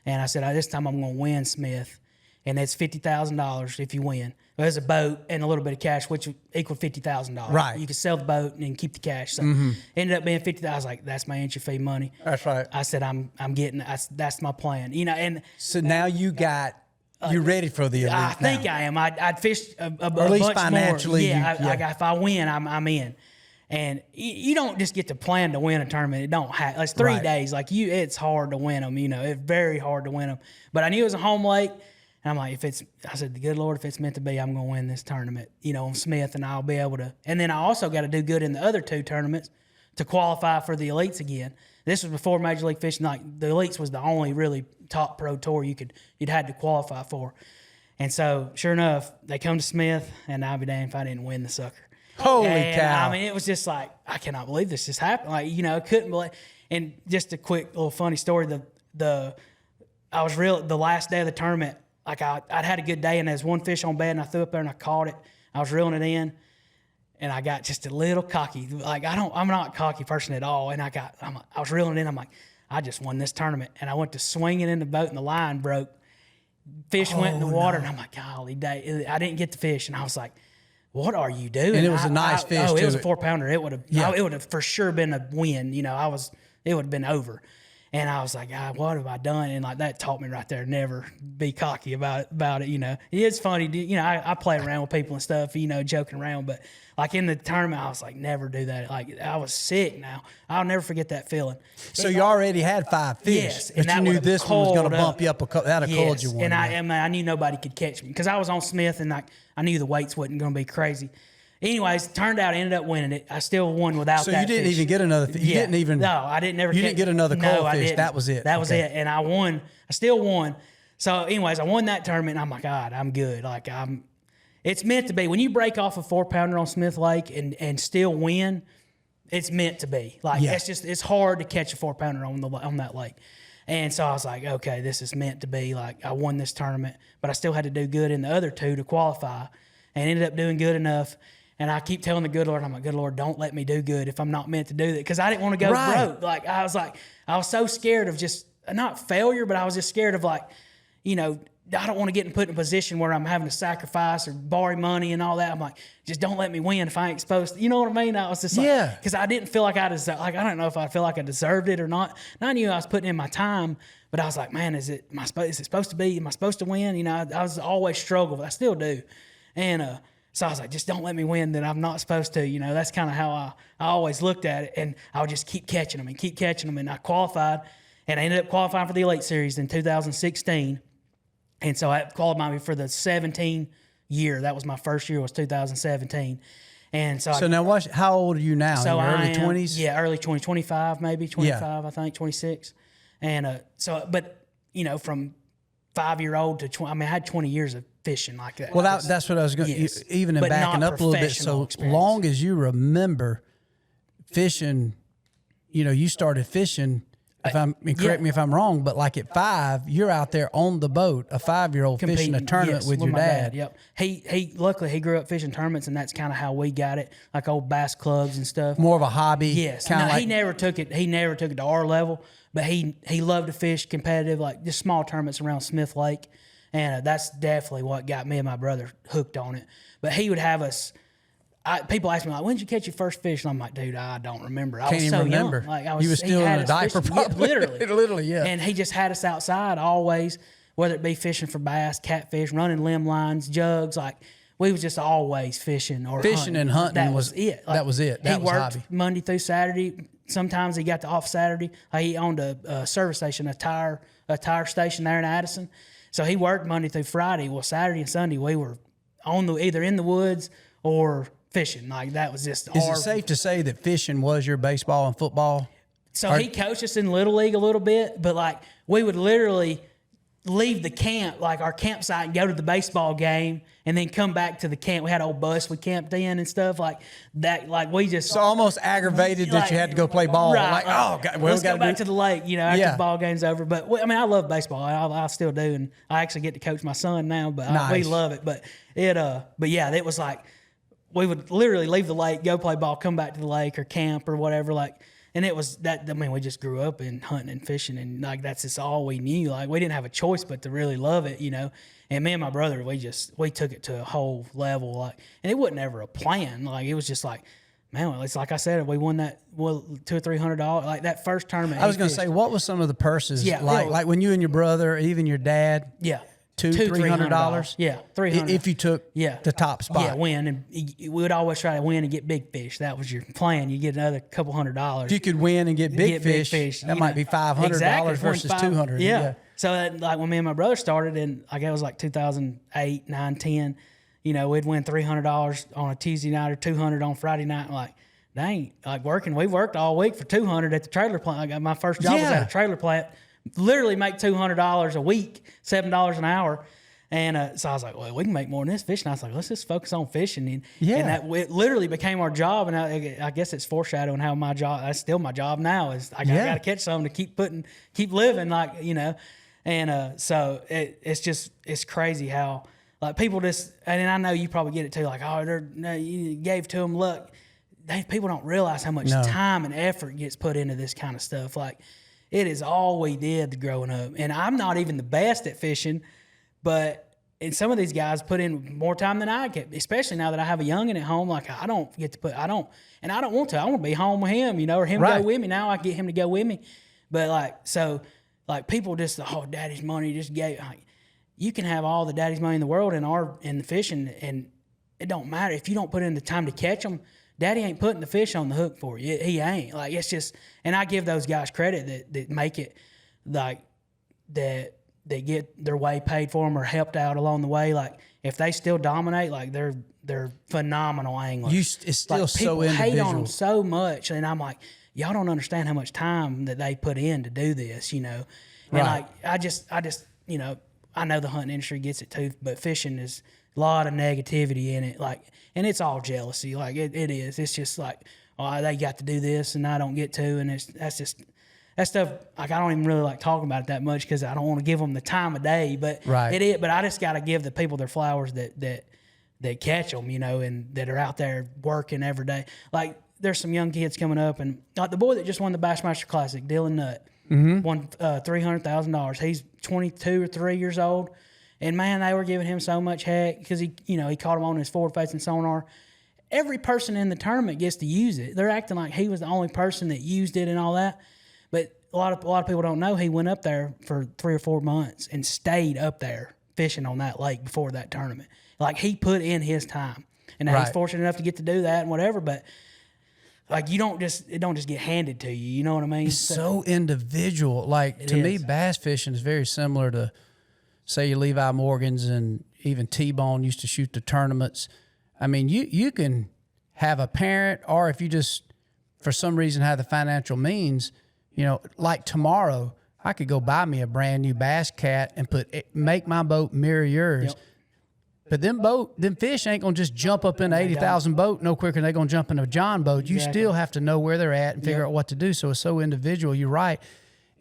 And I said, this time I'm going to win Smith. And it's $50,000 if you win. There's a boat and a little bit of cash, which equaled $50,000. Right. You could sell the boat and keep the cash. So ended up being $50,000. I was like, that's my entry fee money. That's right. I said, I'm getting that's my plan. And so now you're ready for the elite. I think I am. I'd fished a or at least bunch financially. More. If I win, I'm in. And you don't just get to plan to win a tournament. It don't have. It's 3 days. Like it's hard to win them. It's very hard to win them. But I knew it was a home lake, and I'm like, I said, good Lord, if it's meant to be, I'm going to win this tournament. On Smith, and I'll be able to. And then I also got to do good in the other 2 tournaments to qualify for the elites again. This was before Major League Fishing. Like the elites was the only really top pro tour you'd had to qualify for. And so, sure enough, they come to Smith, and I'll be damned if I didn't win the sucker. Holy cow. I mean, it was just like, I cannot believe this just happened. Like, couldn't believe. And just a quick little funny story. The last day of the tournament, like I'd had a good day, and there's one fish on bed, and I threw up there and I caught it. I was reeling it in, and I got just a little cocky. Like I'm not a cocky person at all. And I was reeling it in. I'm like, I just won this tournament. And I went to swing it in the boat, and the line broke. Fish went in the water, and I'm like, golly day. I didn't get the fish, and I was like, what are you doing? And it was a nice fish, too. It was a 4-pounder. It would have for sure been a win. It would have been over. And I was like, God, what have I done? And like that taught me right there, never be cocky about it. You know, it's funny. You know, I play around with people and stuff, you know, joking around. But like in the tournament, I was like, never do that. Like I was sick now. I'll never forget that feeling. So you already had 5 fish, yes, but you knew this one was going to bump you up. That'd have called you one. And I knew nobody could catch me because I was on Smith and like I knew the weights wasn't going to be crazy. Anyways, turned out I ended up winning it. I still won without that. So you didn't even get another fish. You didn't even. No, I didn't ever. You didn't get another cold fish. That was it. That was it. And I won. I still won. So, anyways, I won that tournament. And I'm like, God, I'm good. Like it's meant to be. When you break off a 4-pounder on Smith Lake and still win, it's meant to be. Like it's hard to catch a 4-pounder on that lake. And so I was like, okay, this is meant to be. Like I won this tournament, but I still had to do good in the other 2 to qualify, and ended up doing good enough. And I keep telling the good Lord, I'm like, good Lord, don't let me do good if I'm not meant to do that. Because I didn't want to go broke. Like, I was so scared of just, not failure, but I was just scared of like, you know, I don't want to get put in a position where I'm having to sacrifice or borrow money and all that. I'm like, just don't let me win if I ain't supposed to. You know what I mean? I was just like, because I didn't feel like I deserved, like, I don't know if I feel like I deserved it or not. And I knew I was putting in my time, but I was like, man, is it supposed to be? Am I supposed to win? You know, I was always struggled. I still do. And, so I was like, just don't let me win that I'm not supposed to. You know, that's kind of how I always looked at it. And I would just keep catching them. And I qualified. And I ended up qualifying for the Elite Series in 2016. And so I qualified me for the 17 year. That was my first year, was 2017. And so now how old are you now? So in your early 20s? Yeah, early 20, 25 maybe, 25 I think, 26. And but, you know, from 5-year-old to 20, I mean, I had 20 years of fishing like that. Well, that's what I was going to, even in but backing up a little bit. So experience. Long as you remember fishing, you know, you started fishing, correct me if I'm wrong, but like at 5, you're out there on the boat, a 5-year-old fishing a tournament with your dad. Yep. He luckily he grew up fishing tournaments, and that's kind of how we got it, like old bass clubs and stuff. More of a hobby. Yes. Kind of like, he never took it to our level, but he loved to fish competitive, like just small tournaments around Smith Lake. And that's definitely what got me and my brother hooked on it. But he would have us. People ask me, like, when did you catch your first fish? And I'm like, dude, I don't remember. I was so remember. Young. Like, You were still in a diaper, probably. Yeah, literally. Literally, yeah. And he just had us outside always, whether it be fishing for bass, catfish, running limb lines, jugs. Like, we was just always fishing or fishing hunting. and hunting. That was it. Like, that was it. That he was worked hobby. Monday through Saturday. Sometimes he got the off Saturday. He owned a service station, a tire station there in Addison. So he worked Monday through Friday. Well, Saturday and Sunday we were either in the woods or fishing. Like that was just. Is it safe to say that fishing was your baseball and football? So he coached us in Little League a little bit, but like we would literally leave the camp, like our campsite, and go to the baseball game, and then come back to the camp. We had an old bus we camped in and stuff like that. Like we just so almost aggravated that you had to go play ball. Right, like, oh, God, let's go back to the lake, you know, after the ball game's over. But I mean, I love baseball. I still do, and I actually get to coach my son now. But we love it. But yeah, it was like we would literally leave the lake, go play ball, come back to the lake or camp or whatever, like. And it was that, I mean, we just grew up in hunting and fishing, and like that's just all we knew. Like we didn't have a choice but to really love it, you know. And me and my brother, we took it to a whole level, like, and it wasn't ever a plan. Like it was just like, man, it's like I said, we won that $200 or $300, like that first tournament. I was going to say, what was some of the purses? Yeah, like when you and your brother, even your dad. Yeah. $200-$300. Yeah, $300 if you took the top spot. Yeah, win, and we would always try to win and get big fish. That was your plan. You get another couple $100. If you could win and get big fish, that might be $500 versus $200. Yeah. So like when me and my brother started, and like it was like 2008, 9, 10. You know, we'd win $300 on a Tuesday night or $200 on Friday night. And like, dang, like we worked all week for $200 at the trailer plant. Like my first job was at a trailer plant. Literally make $200 a week, $7 an hour. And so I was like, well, we can make more than this fishing. I was like, let's just focus on fishing. And that it literally became our job. And I guess it's foreshadowing how my job, that's still my job now, is I got to catch something to keep living, like, you know. And so it's crazy how, like, people just, and I know you probably get it too, like, you gave to them luck. People don't realize how much time and effort gets put into this kind of stuff. Like, it is all we did growing up. And I'm not even the best at fishing, and some of these guys put in more time than I get, especially now that I have a youngin' at home. Like, I don't want to. I want to be home with him, you know, or him go with me. Now I get him to go with me. But like people just, daddy's money just gave. Like, you can have all the daddy's money in the world in the fishing, and it don't matter if you don't put in the time to catch them. Daddy ain't putting the fish on the hook for you. He ain't. Like, it's just, and I give those guys credit that make it, like, that they get their way paid for them or helped out along the way. Like, if they still dominate, like, they're phenomenal anglers. It's still like, so people individual. hate on them so much, and I'm like, y'all don't understand how much time that they put in to do this, you know. And Right. like, I just, you know, I know the hunting industry gets it too, but fishing is a lot of negativity in it. Like, and it's all jealousy. Like, it is. It's just like, oh, they got to do this and I don't get to, and that stuff. Like, I don't even really like talking about it that much because I don't want to give them the time of day. But Right. But I just got to give the people their flowers that catch them, you know, and that are out there working every day. Like, there's some young kids coming up, and like the boy that just won the Bassmaster Classic, Dylan Nutt, won $300,000. He's 22 or 3 years old, and man, they were giving him so much heck because he caught him on his forward-facing sonar. Every person in the tournament gets to use it. They're acting like he was the only person that used it and all that, but a lot of people don't know he went up there for 3 or 4 months and stayed up there fishing on that lake before that tournament. Like, he put in his time, and now he's fortunate enough to get to do that and whatever, but like, it don't just get handed to you. You know what I mean? It's so individual. Like, to me, bass fishing is very similar to, say, Levi Morgan's and even T-Bone used to shoot the tournaments. I mean, you can have a parent, or if you just, for some reason, have the financial means, you know, like tomorrow, I could go buy me a brand new Bass Cat and make my boat mirror yours. Yep. But them fish ain't gonna just jump up in an 80,000 boat no quicker than they're gonna jump in a John boat. You still have to know where they're at and figure out what to do. So it's so individual. You're right,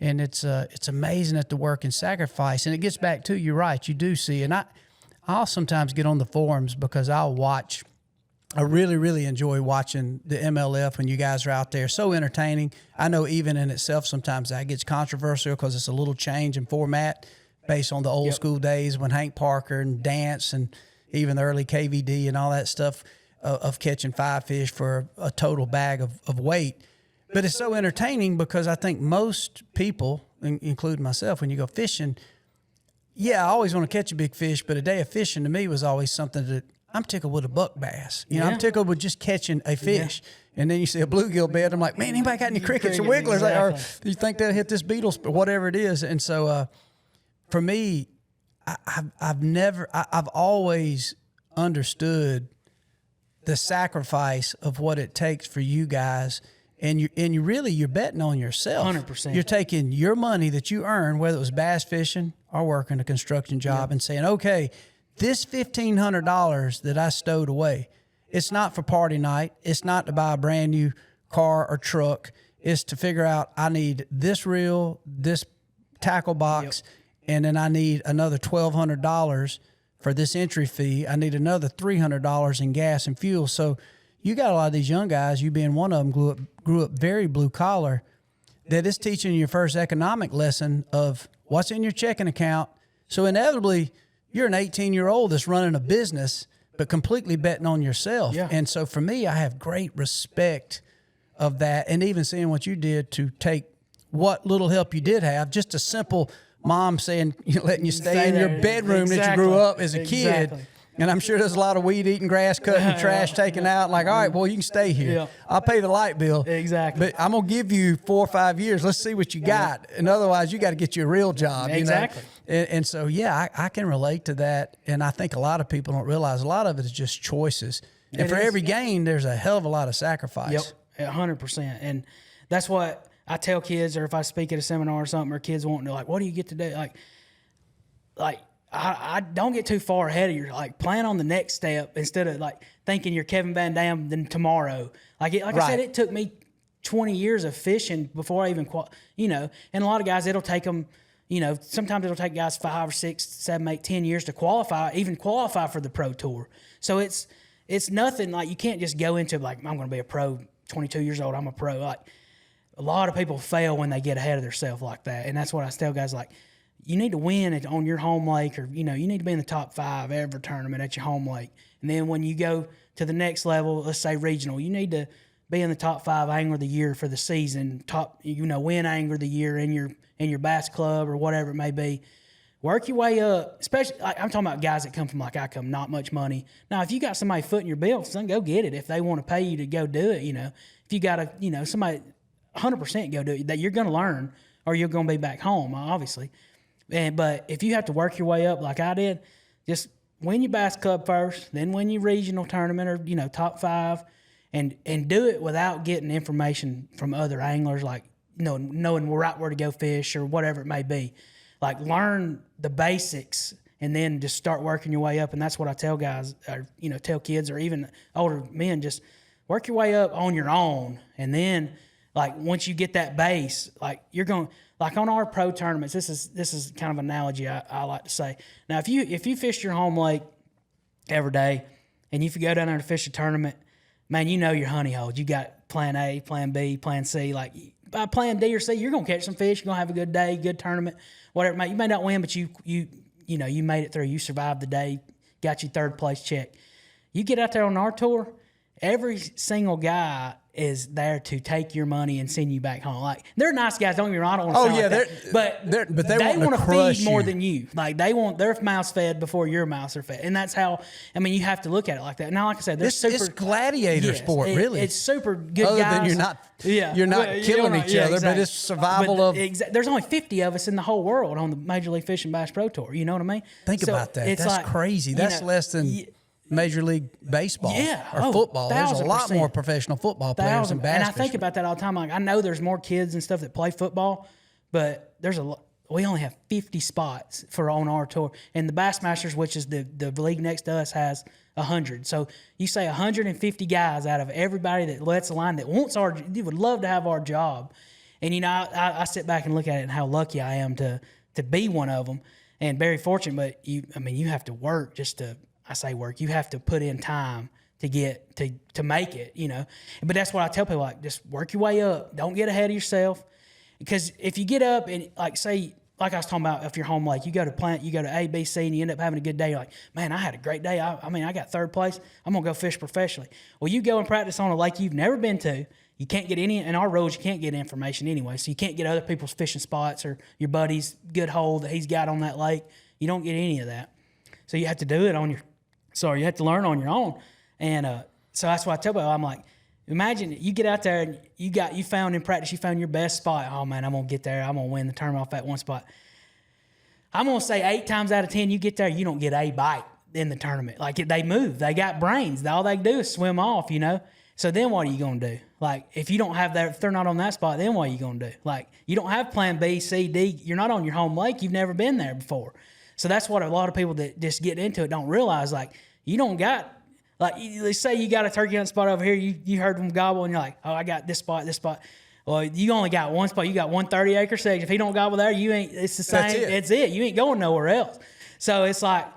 and it's amazing at the work and sacrifice. And it gets back to, you're right. You do see, and I'll sometimes get on the forums because I'll watch. I really, really enjoy watching the MLF when you guys are out there. So entertaining. I know even in itself sometimes that gets controversial because it's a little change in format based on the old school days when Hank Parker and Dance and even the early KVD and all that stuff of catching 5 fish for a total bag of weight. But it's so entertaining because I think most people, including myself, when you go fishing, I always want to catch a big fish, but a day of fishing to me was always something that I'm tickled with a buck bass. You know, I'm tickled with just catching a fish. And then you see a bluegill bed, I'm like, man, anybody got any crickets or wigglers? Exactly. Or you think they'll hit this beetle or whatever it is. And so, for me, I've always understood the sacrifice of what it takes for you guys, and you're betting on yourself. 100%. You're taking your money that you earn, whether it was bass fishing or working a construction job, and saying, okay, this $1,500 that I stowed away, it's not for party night. It's not to buy a brand new car or truck. It's to figure out I need this reel, this tackle box. And then I need another $1,200 for this entry fee. I need another $300 in gas and fuel. So you got a lot of these young guys, you being one of them, grew up very blue collar, that is teaching your first economic lesson of what's in your checking account. So inevitably, you're an 18-year-old that's running a business, but completely betting on yourself. Yeah. And so for me, I have great respect of that. And even seeing what you did to take what little help you did have, just a simple mom saying, letting you stay in your bedroom that you grew up as a kid. And I'm sure there's a lot of weed eating, grass cutting, trash taken out. Like, all right, well, you can stay here. Yeah. I'll pay the light bill. Exactly. But I'm going to give you 4 or 5 years. Let's see what you got. And otherwise, you got to get you a real job. Exactly. You know? And so, I can relate to that. And I think a lot of people don't realize a lot of it is just choices. And for every gain, there's a hell of a lot of sacrifice. Yep, 100%. And that's what I tell kids, or if I speak at a seminar or something, or kids wanting to, like, what do you get to do? Like I don't get too far ahead of you. Like, plan on the next step instead of like thinking you're Kevin Van Dam then tomorrow. Like I said, it took me 20 years of fishing before I even, and a lot of guys, it'll take them, sometimes it'll take guys 5 or 6, 7, 8, 10 years to qualify for the pro tour. So it's nothing like you can't just go into like, I'm going to be a pro, 22 years old, I'm a pro. Like, a lot of people fail when they get ahead of themselves like that. And that's what I tell guys, like, you need to win on your home lake, or, you need to be in the top 5 every tournament at your home lake. And then when you go to the next level, let's say regional, you need to being the top 5 angler of the year for the season, top, win angler of the year in your bass club or whatever it may be. Work your way up, especially, I'm talking about guys that come from like I come, not much money. Now, if you got somebody footing your bill, son, go get it. If they want to pay you to go do it, if you got somebody 100% go do it, that you're going to learn or you're going to be back home, obviously. But if you have to work your way up like I did, just win your bass club first, then win your regional tournament or, top 5 and do it without getting information from other anglers, like, knowing where to go fish or whatever it may be. Like, learn the basics and then just start working your way up. And that's what I tell guys, or, tell kids or even older men, just work your way up on your own. And then, like, once you get that base, like, you're going, like on our pro tournaments, this is kind of an analogy I like to say. Now, if you fish your home lake every day and if you go down there to fish a tournament, man, your honey holes. You got plan A, plan B, plan C. Like, by plan D or C, you're going to catch some fish. You're going to have a good day, good tournament, whatever. You may not win, but you made it through. You survived the day, got your 3rd place check. You get out there on our tour, every single guy is there to take your money and send you back home. Like, they're nice guys. Don't get me wrong. I don't want to sound like that. But they want to feed more than you. Like, they want their mouths fed before your mouths are fed. And that's how, you have to look at it like that. Now, like I said, it's gladiator sport, really. It's super good Other guys. Than you're not killing each other, exactly. But it's survival of. There's only 50 of us in the whole world on the Major League Fishing Bass Pro Tour. You know what I mean? Think about that. That's crazy. That's less than Major League Baseball or football. There's a lot more professional football players than bass. And I think about that all the time. Like, I know there's more kids and stuff that play football, but we only have 50 spots on our tour. And the Bassmasters, which is the league next to us, has 100. So you say 150 guys out of everybody that lets a line that wants would love to have our job. And, I sit back and look at it and how lucky I am to be one of them and very fortunate. But you have to work just to, I say work, you have to put in time to get to make it, But that's what I tell people, like, just work your way up. Don't get ahead of yourself. Because if you get up and, like, say, like I was talking about, if you're home lake, you go to A, B, C, and you end up having a good day, you're like, man, I had a great day. I got 3rd place. I'm going to go fish professionally. Well, you go and practice on a lake you've never been to. You can't get in our rules, you can't get information anyway. So you can't get other people's fishing spots or your buddy's good hole that he's got on that lake. You don't get any of that. So you have to do it you have to learn on your own. And so that's why I tell people, I'm like, imagine you get out there and you found in practice, you found your best spot. Oh, man, I'm going to get there. I'm going to win the tournament off that one spot. I'm going to say 8 times out of 10, you get there, you don't get a bite in the tournament. Like, they move. They got brains. All they do is swim off, So then what are you going to do? Like, if you don't have that, if they're not on that spot, then what are you going to do? Like, you don't have plan B, C, D. You're not on your home lake. You've never been there before. So that's what a lot of people that just get into it don't realize. Like, you don't got, like, let's say you got a turkey hunt spot over here. You heard them gobble, and you're like, oh, I got this spot. Well, you only got one spot. You got one 30-acre section. If he don't gobble there, you ain't. It's the same. It's it. You ain't going nowhere else. So it's like,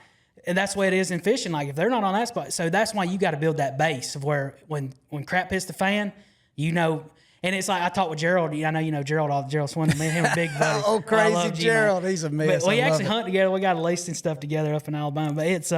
and that's the way it is in fishing. Like, if they're not on that spot, so that's why you got to build that base of where when crap hits the fan, And it's like, I talked with Gerald. I know you know Gerald Swindle. Me and him a big buddy. Oh, crazy Gerald. He's a mess. But we actually hunt together. We got a leasing stuff together up in Alabama. But it's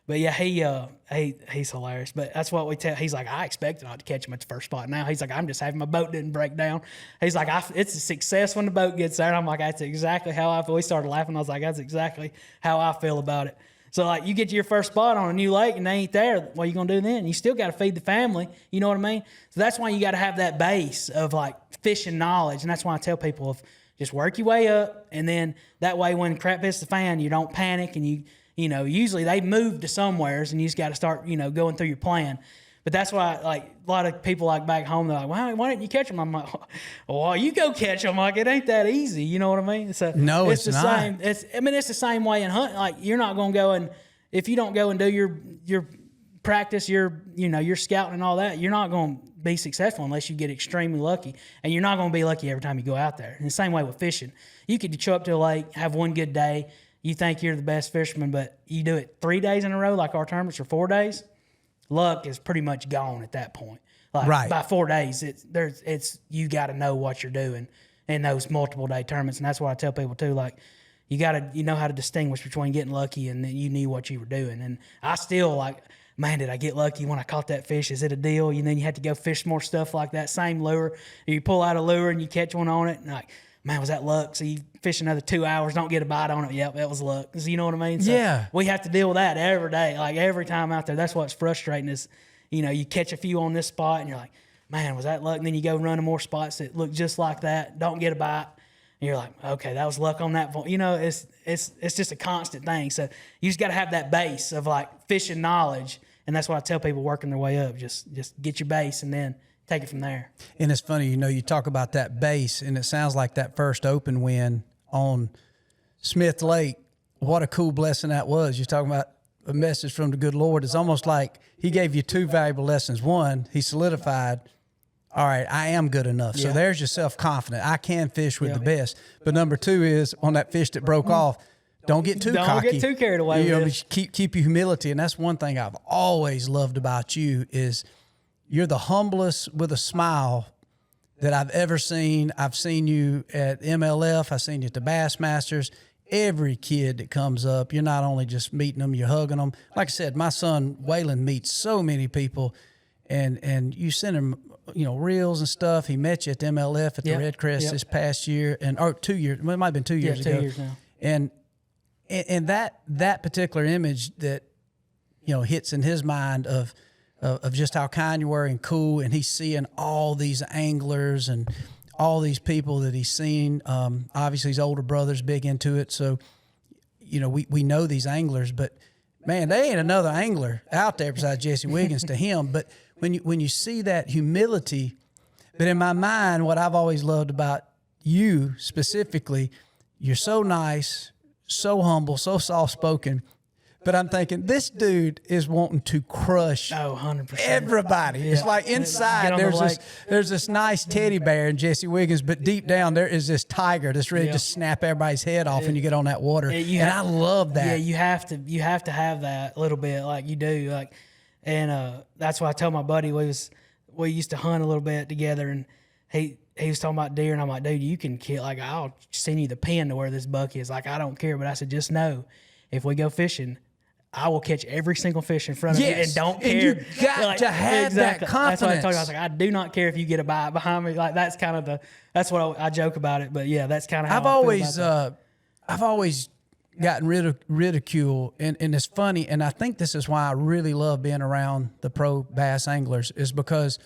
but yeah, he's hilarious. But that's what we tell. He's like, I expected not to catch him at the first spot. Now he's like, I'm just having my boat didn't break down. He's like, it's a success when the boat gets there. And I'm like, that's exactly how I feel. We started laughing. I was like, that's exactly how I feel about it. So, like, you get to your first spot on a new lake and they ain't there, what are you going to do then? You still got to feed the family. You know what I mean? So that's why you got to have that base of, like, fishing knowledge. And that's why I tell people, just work your way up. And then that way when crap hits the fan, you don't panic. And, you know, usually they move to somewheres and you just got to start, going through your plan. But that's why, like, a lot of people, like, back home, they're like, why didn't you catch them? I'm like, well, you go catch them. Like, it ain't that easy. You know what I mean? So no, it's the not. Same. It's the same way in hunting. Like, you're not going to go and, if you don't go and do your practice, your scouting and all that, you're not going to be successful unless you get extremely lucky. And you're not going to be lucky every time you go out there. And the same way with fishing. You could show up to a lake, have one good day, you think you're the best fisherman, but you do it 3 days in a row, like our tournaments, or 4 days, luck is pretty much gone at that point. Like, right. By 4 days, it's you got to know what you're doing in those multiple day tournaments, and that's what I tell people too. Like, you know how to distinguish between getting lucky and then you knew what you were doing. And I still, like, man, did I get lucky when I caught that fish? Is it a deal? And then you had to go fish more stuff like that same lure. You pull out a lure and you catch one on it, and like, man, was that luck? So you fish another 2 hours, don't get a bite on it. Yep, that was luck. So you know what I mean? So yeah. we have to deal with that every day, like every time out there. That's what's frustrating is, you catch a few on this spot and you're like, man, was that luck? And then you go running more spots that look just like that, don't get a bite. And you're like, okay, that was luck on that point. It's just a constant thing. So you just got to have that base of like fishing knowledge. And that's what I tell people working their way up. Just get your base and then take it from there. And it's funny, you talk about that base, and it sounds like that first open win on Smith Lake. What a cool blessing that was. You're talking about a message from the good Lord. It's almost like he gave you two valuable lessons. One, he solidified, all right, I am good enough. So there's your self-confidence. I can fish with the best. But number two is on that fish that broke off, don't get too cocky. Don't get too carried away with it. Keep your humility. And that's one thing I've always loved about you is you're the humblest with a smile that I've ever seen. I've seen you at MLF. I've seen you at the Bassmasters. Every kid that comes up, you're not only just meeting them, you're hugging them. Like I said, my son Waylon meets so many people, and you send him, reels and stuff. He met you at the MLF at the Red Crest this past year, or 2 years. Well, it might have been 2 years ago. 2 years now. And that particular image that hits in his mind of just how kind you were and cool, and he's seeing all these anglers and all these people that he's seen. Obviously, his older brother's big into it, so we know these anglers. But man, there ain't another angler out there besides Jesse Wiggins to him. But when you see that humility, but in my mind, what I've always loved about you specifically, you're so nice, so humble, so soft-spoken. But I'm thinking, this dude is wanting to crush 100%. everybody. Yeah. It's like inside there's this nice teddy bear in Jesse Wiggins, but deep down there is this tiger that's ready to snap everybody's head off when you get on that water. I love that. Yeah, you have to have that a little bit, like you do. And that's why I told my buddy we used to hunt a little bit together, and he was talking about deer, and I'm like, dude, you can kill. Like, I'll send you the pin to where this buck is. Like, I don't care. But I said, just know, if we go fishing, I will catch every single fish in front of you and don't care. And you got to have that confidence. That's what I told you. I was like, I do not care if you get a bite behind me. Like, that's kind of that's what I joke about it. But yeah, that's kind of how I've always gotten rid of ridicule, and it's funny. And I think this is why I really love being around the pro bass anglers, is because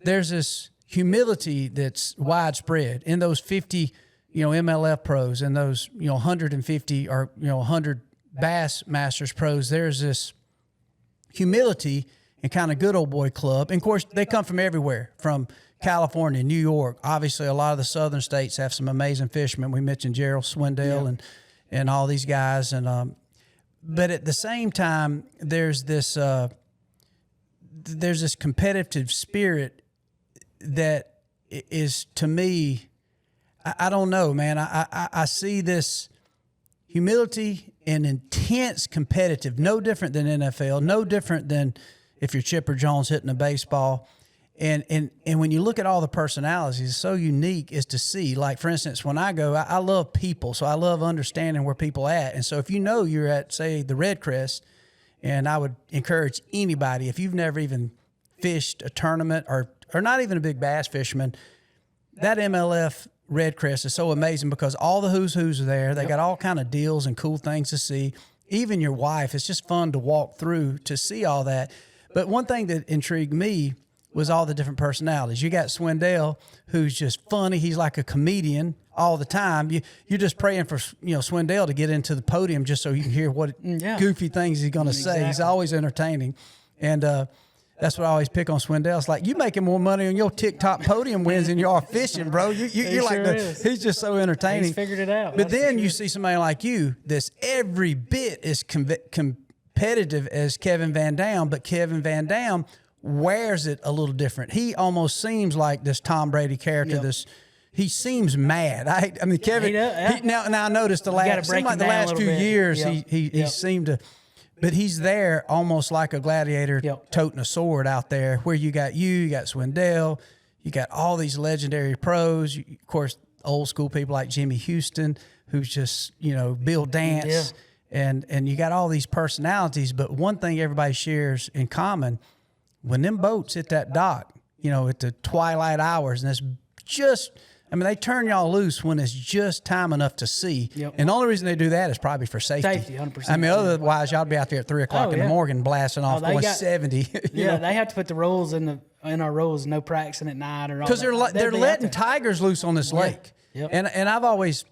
there's this humility that's widespread in those 50, MLF pros, and those, 150 or, 100 Bassmasters pros. There's this humility and kind of good old boy club. And of course, they come from everywhere, from California, New York. Obviously, a lot of the southern states have some amazing fishermen. We mentioned Gerald Swindell and all these guys. And but at the same time, there's this competitive spirit that is, to me, I don't know, man. I see this humility and intense competitive, no different than NFL, no different than if you're Chipper Jones hitting a baseball. And when you look at all the personalities, it's so unique is to see. Like, for instance, when I go, I love people, so I love understanding where people at. And so if you're at, say, the Red Crest, and I would encourage anybody, if you've never even fished a tournament or not even a big bass fisherman, that MLF Red Crest is so amazing because all the who's are there. They got all kind of deals and cool things to see. Even your wife, it's just fun to walk through to see all that. But one thing that intrigued me was all the different personalities. You got Swindell, who's just funny. He's like a comedian all the time. You're just praying for Swindell to get into the podium just so you can hear what goofy things he's going to say. He's always entertaining. And that's what I always pick on Swindell. It's like, you making more money on your TikTok podium wins than you are fishing, bro. You're like, he's just so entertaining. He's figured it out. But then you see somebody like you that's every bit as competitive as Kevin Van Dam, but Kevin Van Dam wears it a little different. He almost seems like this Tom Brady character. He seems mad. I mean, Kevin. Now I noticed the last few years he seemed to. But he's there almost like a gladiator toting a sword out there, where you got Swindell, you got all these legendary pros, of course, old school people like Jimmy Houston, who's just, Bill Dance, and you got all these personalities, but one thing everybody shares in common, when them boats hit that dock, you know, at the twilight hours, and it's just, I mean, they turn y'all loose when it's just time enough to see. Yep. And the only reason they do that is probably for safety. Safety, 100%. I mean, otherwise, y'all be out there at 3 o'clock in the morning blasting off going 70. Yeah, they have to put the rules in our rules, no practicing at night or all because that. they're letting tigers loose on this lake. Yep. And I've always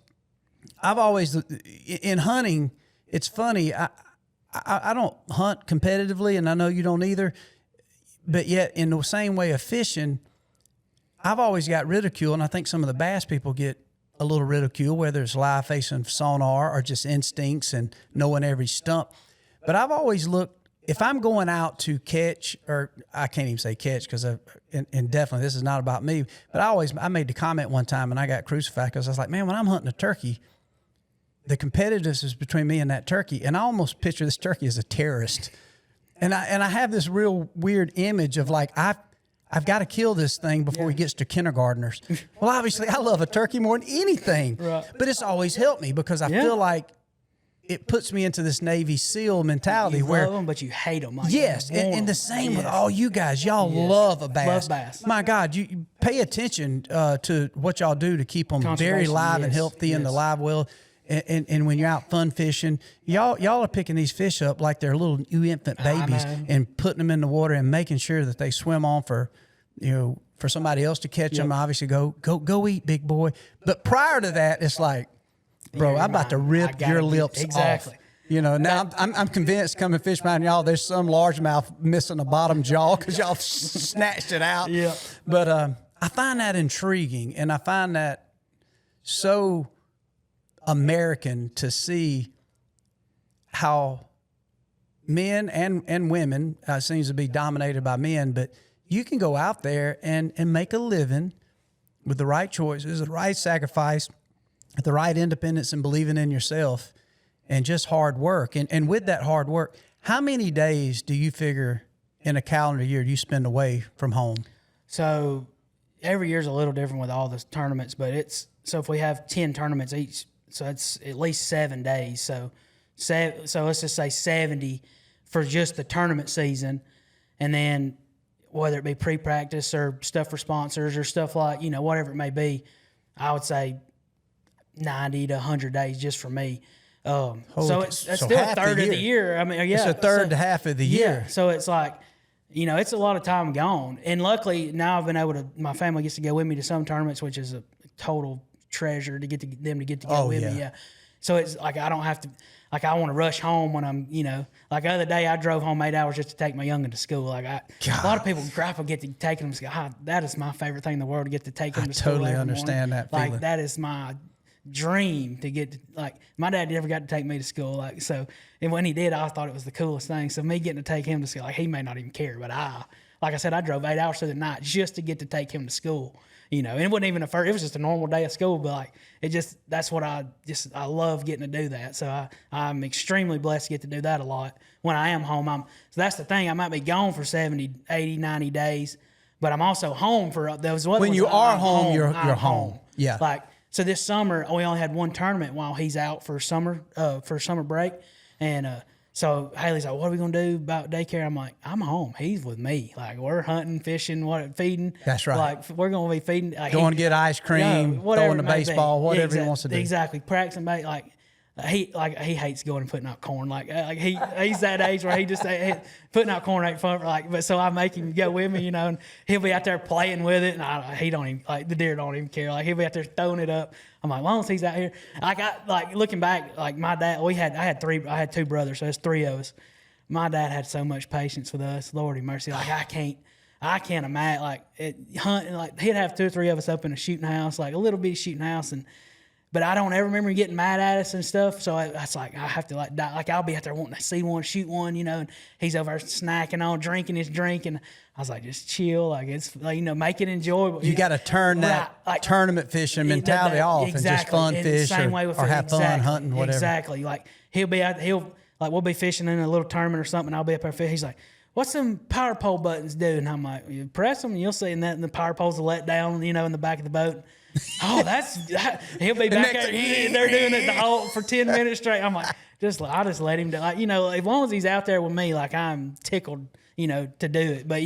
in hunting, it's funny. I don't hunt competitively, and I know you don't either. But yet, in the same way of fishing, I've always got ridicule, and I think some of the bass people get a little ridicule, whether it's live facing sonar or just instincts and knowing every stump. But I've always looked, if I'm going out to catch, or I can't even say catch because, and definitely this is not about me, but I made the comment one time and I got crucified because I was like, man, when I'm hunting a turkey, the competitiveness is between me and that turkey. And I almost picture this turkey as a terrorist. And I have this real weird image of like, I've got to kill this thing before he gets to kindergartners. Well, obviously, I love a turkey more than anything. Right. But it's always helped me because I feel like it puts me into this Navy SEAL mentality you where love them, but you hate them. Like yes, and the same with all you guys. Y'all love a bass. Love bass. My God, you pay attention to what y'all do to keep them very live and healthy in the live well. And when you're out fun fishing, y'all are picking these fish up like they're little infant babies and putting them in the water and making sure that they swim on for somebody else to catch them. Obviously, go eat, big boy. But prior to that, it's like, bro, I'm about to rip your lips off. You know, now I'm convinced coming fish behind y'all, there's some largemouth missing a bottom jaw because y'all snatched it out. Yeah. But I find that intriguing, and I find that so American to see how men and women seems to be dominated by men, but you can go out there and make a living with the right choices, the right sacrifice, the right independence and believing in yourself and just hard work. And with that hard work, how many days do you figure in a calendar year do you spend away from home? So every year's a little different with all the tournaments, but so if we have 10 tournaments each, so it's at least 7 days. So let's just say 70 for just the tournament season. And then whether it be pre-practice or stuff for sponsors or stuff like, whatever it may be, I would say 90 to 100 days just for me. So it's still a third of the year. I mean, yeah. It's a third to half of the year. Yeah. So it's like, it's a lot of time gone. And luckily now I've been able to, my family gets to go with me to some tournaments, which is a total treasure to get them to get to go with me. Yeah. So it's like, I don't have to, like, I want to rush home when I'm, like the other day I drove home 8 hours just to take my youngin to school. Like a lot of people gripe with getting them to school. That is my favorite thing in the world, to get to take them to school. I totally understand that feeling. Like that is my dream to get to, like, my dad never got to take me to school. Like, so, and when he did, I thought it was the coolest thing. So me getting to take him to school, like, he may not even care, but like I said, I drove 8 hours through the night just to get to take him to school. And it wasn't even it was just a normal day of school, but like, that's what I love getting to do that. So I'm extremely blessed to get to do that a lot when I am home. So that's the thing. I might be gone for 70, 80, 90 days, but I'm also home for those. When you are home, you're home. Yeah. Like, so this summer we only had one tournament while he's out for summer break. And, so Haley's like, what are we going to do about daycare? I'm like, I'm home. He's with me. Like, we're hunting, fishing, feeding. That's right. Like, we're going to be feeding. Like, going to get ice cream, throwing the baseball, whatever he wants to do. Exactly. Practicing, like, he hates going and putting out corn. Like he's that age where he just putting out corn ain't fun. But so I make him go with me, and he'll be out there playing with it, and he don't even, like, the deer don't even care. Like, he'll be out there throwing it up. I'm like, well, once he's out here, looking back, like my dad, I had 2 brothers, so there's 3 of us. My dad had so much patience with us, Lordy mercy. Like, I can't imagine, like, hunting, like, he'd have 2 or 3 of us up in a shooting house, like a little bitty shooting house, but I don't ever remember getting mad at us and stuff. So that's like, I have to die. Like, I'll be out there wanting to see one, shoot one, and he's over there snacking on, drinking his drink. And I was like, just chill. Like, it's like, make it enjoyable. You got to turn that tournament fishing mentality off and just fun fish or have fun hunting, whatever. Exactly. Like, we'll be fishing in a little tournament or something. I'll be up there fishing. He's like, what's them power pole buttons do? And I'm like, you press them and you'll see, and the power poles will let down, in the back of the boat. Oh, he'll be back there. They're doing it for 10 minutes straight. I'm like, I just let him do, as long as he's out there with me, I'm tickled, to do it. But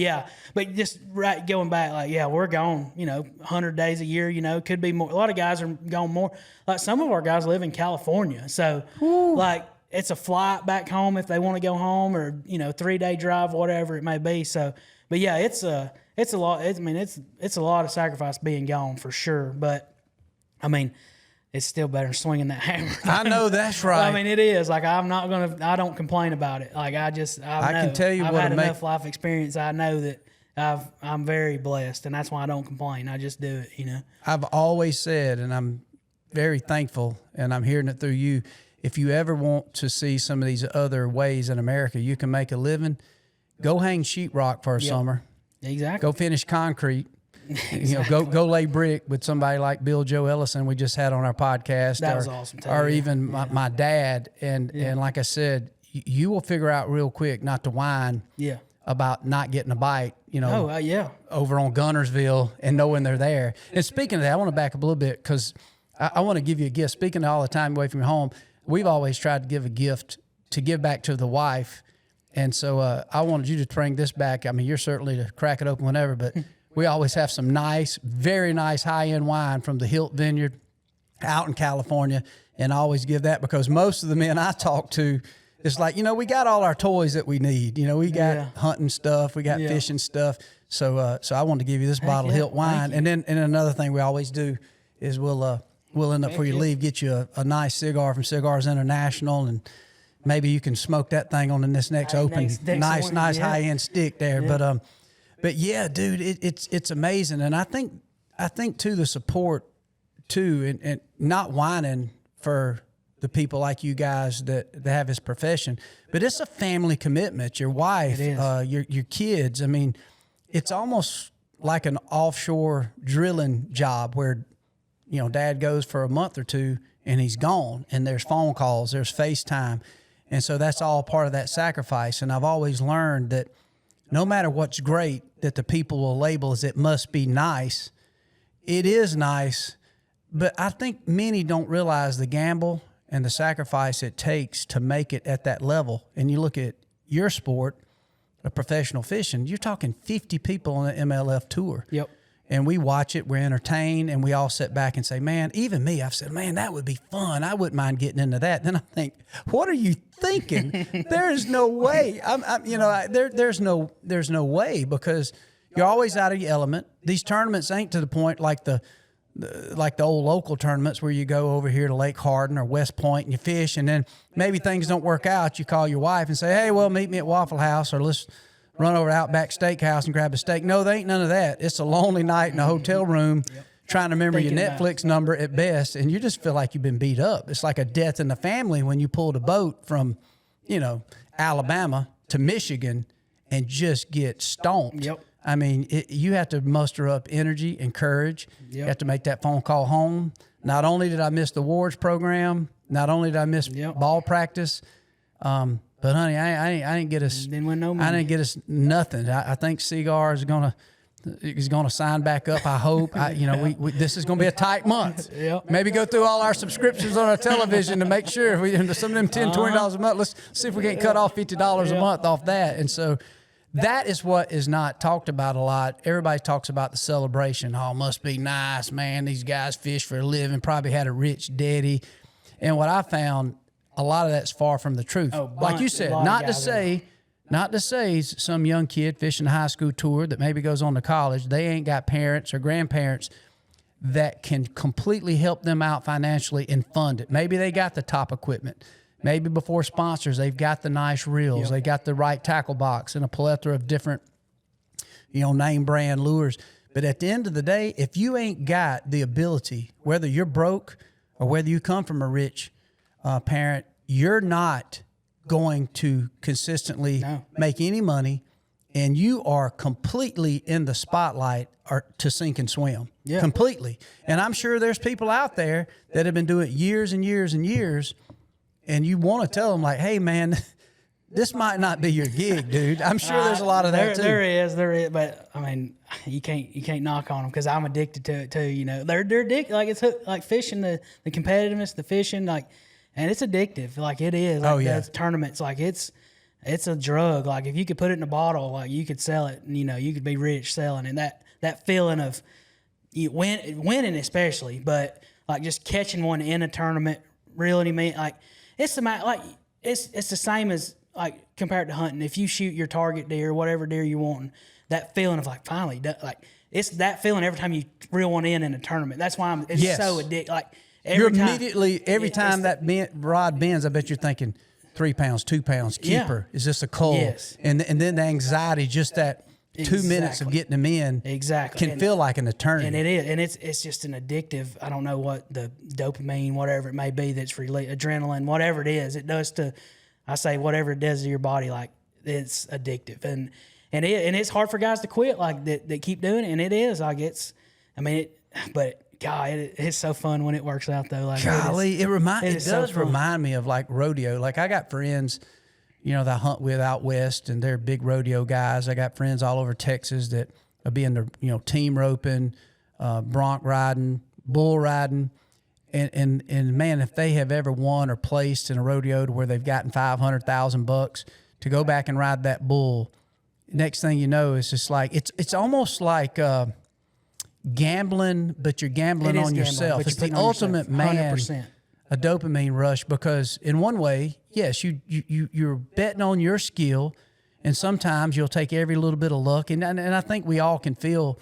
but just going back, we're gone, 100 days a year, could be more. A lot of guys are gone more. Like some of our guys live in California. So it's a flight back home if they want to go home, or, 3-day drive, whatever it may be. So, but yeah, it's a lot. It's a lot of sacrifice being gone for sure. But it's still better than swinging that hammer. I know that's right. It is. I don't complain about it. I can tell you I've what had enough life experience. I know that I'm very blessed, and that's why I don't complain. I just do it, I've always said, and I'm very thankful, and I'm hearing it through you, if you ever want to see some of these other ways in America you can make a living, go hang sheetrock for a summer. Exactly. Go finish concrete. Exactly. Go lay brick with somebody like Bill Joe Ellison we just had on our podcast. That was awesome. Or even my dad. And like I said, you will figure out real quick not to whine about not getting a bite, over on Gunnersville and knowing they're there. And speaking of that, I want to back up a little bit because I want to give you a gift. Speaking of all the time away from your home, we've always tried to give a gift to give back to the wife. And so I wanted you to bring this back. You're certainly to crack it open whenever, but we always have some nice, very nice high-end wine from the Hilt Vineyard out in California, and I always give that because most of the men I talk to, it's like, we got all our toys that we need. We got hunting stuff, we got fishing stuff. So I wanted to give you this bottle of Hilt wine. And then another thing we always do is we'll end up before you leave, get you a nice cigar from Cigars International, and maybe you can smoke that thing on this next open, nice high-end stick there. Yeah. But yeah, dude, it's amazing. And I think too, the support too, and not whining for the people like you guys that have this profession, but it's a family commitment. Your wife, your kids. It's almost like an offshore drilling job where, dad goes for a month or two and he's gone, and there's phone calls, there's FaceTime. And so that's all part of that sacrifice. And I've always learned that no matter what's great that the people will label as it must be nice, it is nice. But I think many don't realize the gamble and the sacrifice it takes to make it at that level. And you look at your sport, a professional fishing, you're talking 50 people on the MLF tour. Yep. And we watch it, we're entertained, and we all sit back and say, man, even me, I've said, man, that would be fun. I wouldn't mind getting into that. Then I think, what are you thinking? There is no way. There's no way, because you're always out of your element. These tournaments ain't to the point like the old local tournaments where you go over here to Lake Hardin or West Point and you fish, and then maybe things don't work out. You call your wife and say, hey, well, meet me at Waffle House, or let's run over to Outback Steakhouse and grab a steak. No, there ain't none of that. It's a lonely night in a hotel room trying to remember your Netflix number at best, and you just feel like you've been beat up. It's like a death in the family when you pulled a boat from, Alabama to Michigan and just get stomped. Yep. You have to muster up energy and courage. Yep. You have to make that phone call home. Not only did I miss the awards program, not only did I miss ball practice, but honey, I didn't get us. Didn't win no money. I didn't get us nothing. I think Cigar is gonna sign back up. I hope. This is gonna be a tight month. Yep. Maybe go through all our subscriptions on our television to make sure if we some of them $10-$20 a month. Let's see if we can't cut off $50 a month off that. And so that is what is not talked about a lot. Everybody talks about the celebration. Oh, must be nice, man. These guys fish for a living. Probably had a rich daddy. And what I found, a lot of that's far from the truth. Like you said, not to say some young kid fishing a high school tour that maybe goes on to college, they ain't got parents or grandparents that can completely help them out financially and fund it. Maybe they got the top equipment. Maybe before sponsors, they've got the nice reels. They got the right tackle box and a plethora of different, name brand lures. But at the end of the day, if you ain't got the ability, whether you're broke or whether you come from a rich parent, you're not going to consistently make any money, and you are completely in the spotlight or to sink and swim. Completely. And I'm sure there's people out there that have been doing it years and years and years, and you want to tell them like, hey man, this might not be your gig, dude. I'm sure there's a lot of that too. There is, but I mean, you can't knock on them because I'm addicted to it too. You know, they're addicted. Like it's like fishing, the competitiveness, the fishing, like, and it's addictive. Like it is. Like, those tournaments, like it's a drug. Like if you could put it in a bottle, like you could sell it. And, you know, you could be rich selling, and that feeling of winning especially, but like just catching one in a tournament, really mean like it's the same as like compared to hunting. If you shoot your target deer, whatever deer you want, that feeling of like finally, like it's that feeling every time you reel one in a tournament. That's why it's so addictive. Like every time that rod bends, I bet you're thinking 3 pounds, 2 pounds, keeper. Is this a cull? Yes. And then the anxiety, just that 2 minutes of getting them in, can feel like an eternity. And it is, and it's just an addictive. I don't know what the dopamine, whatever it may be, that's adrenaline, whatever it is, it does to. I say whatever it does to your body, like it's addictive, and it's hard for guys to quit, like that keep doing it, and it is like but God, it's so fun when it works out though. Like golly, it does remind me of like rodeo. Like I got friends, you know, that I hunt with out west, and they're big rodeo guys. I got friends all over Texas that are being the team roping, bronc riding, bull riding. And man, if they have ever won or placed in a rodeo to where they've gotten $500,000 to go back and ride that bull, next thing you know, it's just like it's almost like gambling, but you're gambling on yourself. It's the ultimate 100%. A dopamine rush, because in one way, yes, you're betting on your skill, and sometimes you'll take every little bit of luck, and I think we all can feel.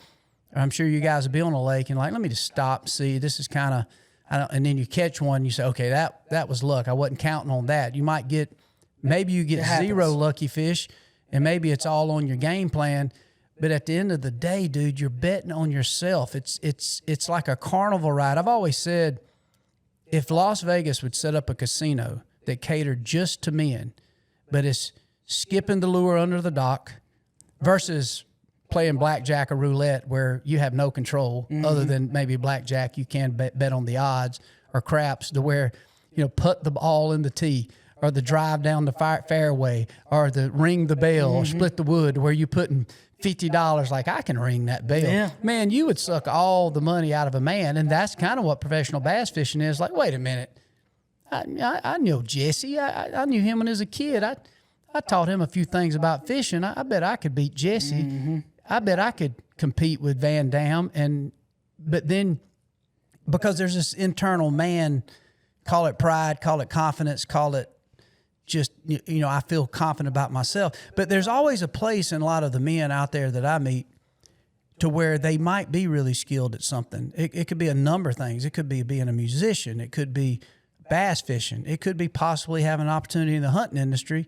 I'm sure you guys will be on a lake and like, let me just stop and see. This is kind of. And then you catch one, you say, okay, that was luck. I wasn't counting on that. Maybe you get 0 lucky fish, and maybe it's all on your game plan. But at the end of the day, dude, you're betting on yourself. It's like a carnival ride. I've always said, if Las Vegas would set up a casino that catered just to men, but it's skipping the lure under the dock versus playing blackjack or roulette where you have no control other than maybe blackjack, you can bet on the odds, or craps to where, put the ball in the tee, or the drive down the fairway, or the ring the bell, or split the wood, where you putting $50 like, I can ring that bell. Yeah. Man, you would suck all the money out of a man, and that's kind of what professional bass fishing is. Like, wait a minute, I know Jesse. I knew him when he was a kid. I taught him a few things about fishing. I bet I could beat Jesse. I bet I could compete with Van Dam. But then, because there's this internal man, call it pride, call it confidence, call it just, I feel confident about myself. But there's always a place in a lot of the men out there that I meet to where they might be really skilled at something. It could be a number of things. It could be being a musician. It could be bass fishing. It could be possibly having an opportunity in the hunting industry.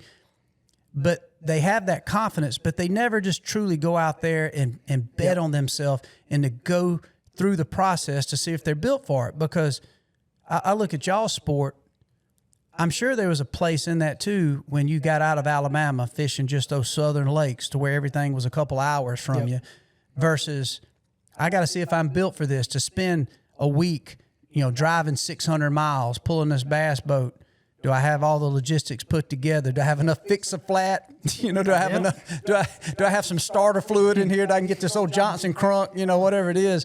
But they have that confidence, but they never just truly go out there and bet on themselves and to go through the process to see if they're built for it. Because I look at y'all's sport, I'm sure there was a place in that too when you got out of Alabama fishing just those southern lakes to where everything was a couple hours from you, versus I got to see if I'm built for this, to spend a week, driving 600 miles, pulling this bass boat. Do I have all the logistics put together? Do I have enough fix-a-flat? Do I have enough? Do I have some starter fluid in here that I can get this old Johnson crunk? Whatever it is,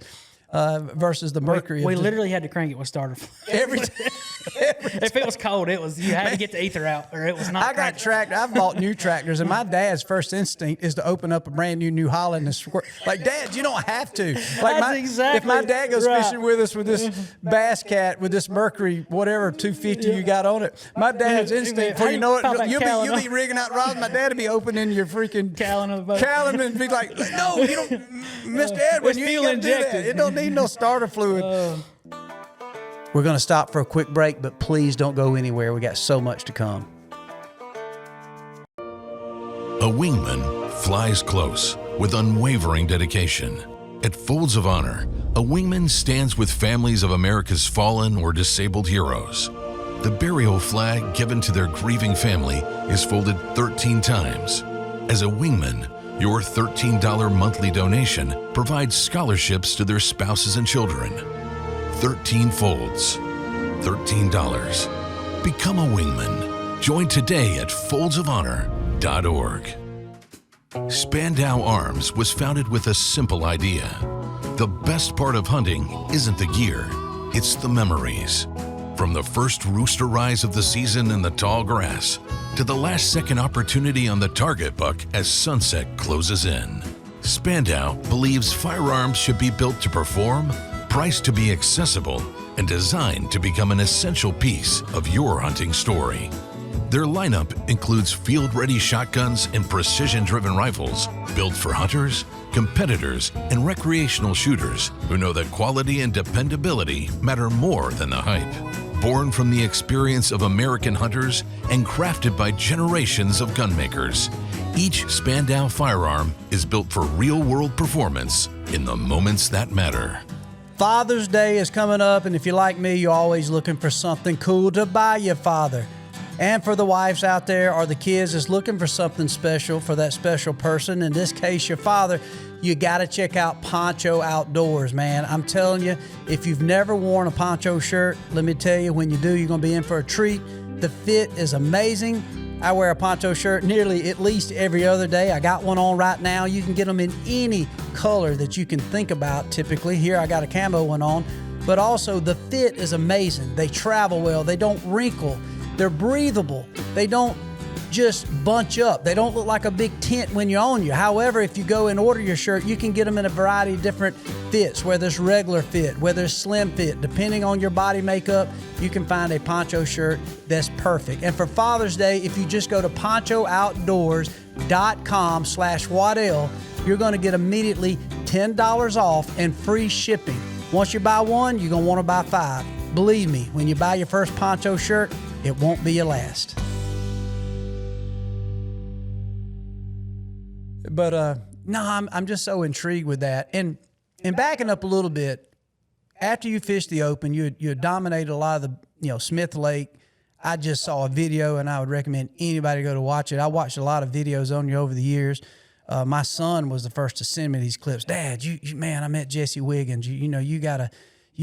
versus the mercury. We literally had to crank it with starter fluid every time. If it was cold, you had to get the ether out, or it was not. I got tractor. I've bought new tractors, and my dad's first instinct is to open up a brand new New Holland and squirt. Like, Dad, you don't have to. Like, if my dad goes fishing with us with this Bass Cat with this Mercury, whatever 250 you got on it, my dad's instinct, before you know it, you'll be rigging out rods. My dad will be opening your freaking Callan of the boat. Callan and be like, no, you don't, Mr. Edwin, you ain't got to do that. It don't need no starter fluid. We're going to stop for a quick break, but please don't go anywhere. We got so much to come. A wingman flies close with unwavering dedication. At Folds of Honor, a wingman stands with families of America's fallen or disabled heroes. The burial flag given to their grieving family is folded 13 times. As a wingman, your $13 monthly donation provides scholarships to their spouses and children. 13 folds, $13. Become a wingman. Join today at foldsofhonor.org. Spandau Arms was founded with a simple idea. The best part of hunting isn't the gear, it's the memories. From the first rooster rise of the season in the tall grass to the last second opportunity on the target buck as sunset closes in. Spandau believes firearms should be built to perform, priced to be accessible, and designed to become an essential piece of your hunting story. Their lineup includes field-ready shotguns and precision-driven rifles built for hunters, competitors, and recreational shooters who know that quality and dependability matter more than the hype. Born from the experience of American hunters and crafted by generations of gunmakers, each Spandau firearm is built for real-world performance in the moments that matter. Father's Day is coming up, and if you're like me, you're always looking for something cool to buy your father. And for the wives out there or the kids that's looking for something special for that special person, in this case, your father, you got to check out Poncho Outdoors, man. I'm telling you, if you've never worn a poncho shirt, let me tell you, when you do, you're going to be in for a treat. The fit is amazing. I wear a poncho shirt nearly at least every other day. I got one on right now. You can get them in any color that you can think about typically. Here I got a camo one on, but also the fit is amazing. They travel well. They don't wrinkle. They're breathable. They don't just bunch up. They don't look like a big tent when you're on you. However, if you go and order your shirt, you can get them in a variety of different fits, whether it's regular fit, whether it's slim fit. Depending on your body makeup, you can find a poncho shirt that's perfect. And for Father's Day, if you just go to ponchooutdoors.com/Waddell, you're going to get immediately $10 off and free shipping. Once you buy one, you're going to want to buy 5. Believe me, when you buy your first poncho shirt, it won't be your last. But no, I'm just so intrigued with that. And backing up a little bit, after you fished the Open, you dominated a lot of the Smith Lake. I just saw a video, and I would recommend anybody go to watch it. I watched a lot of videos on you over the years. My son was the first to send me these clips. Dad, man, I met Jesse Wiggins. You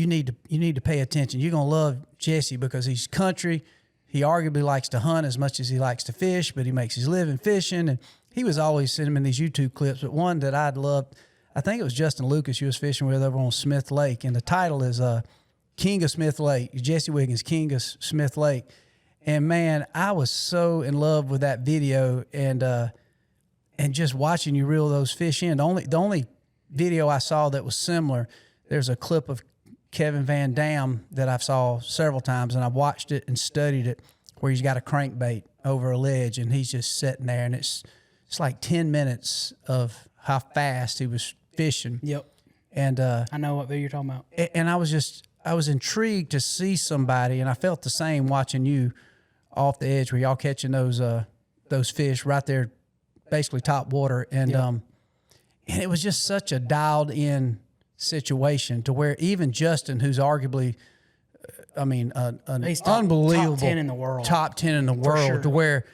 need to pay attention. You're gonna love Jesse because he's country. He arguably likes to hunt as much as he likes to fish, but he makes his living fishing. And he was always sending me these YouTube clips. But one that I'd loved, I think it was Justin Lucas you was fishing with over on Smith Lake. And the title is King of Smith Lake, Jesse Wiggins, King of Smith Lake. And man, I was so in love with that video and just watching you reel those fish in. The only video I saw that was similar, there's a clip of Kevin Van Dam that I've saw several times, and I've watched it and studied it, where he's got a crankbait over a ledge and he's just sitting there, and it's like 10 minutes of how fast he was fishing. Yep. And I know what video you're talking about. And I was intrigued to see somebody, and I felt the same watching you off the edge where y'all catching those fish right there, basically top water, and and it was just such a dialed in situation to where even Justin, who's arguably, an unbelievable top 10 in the world, sure. To where,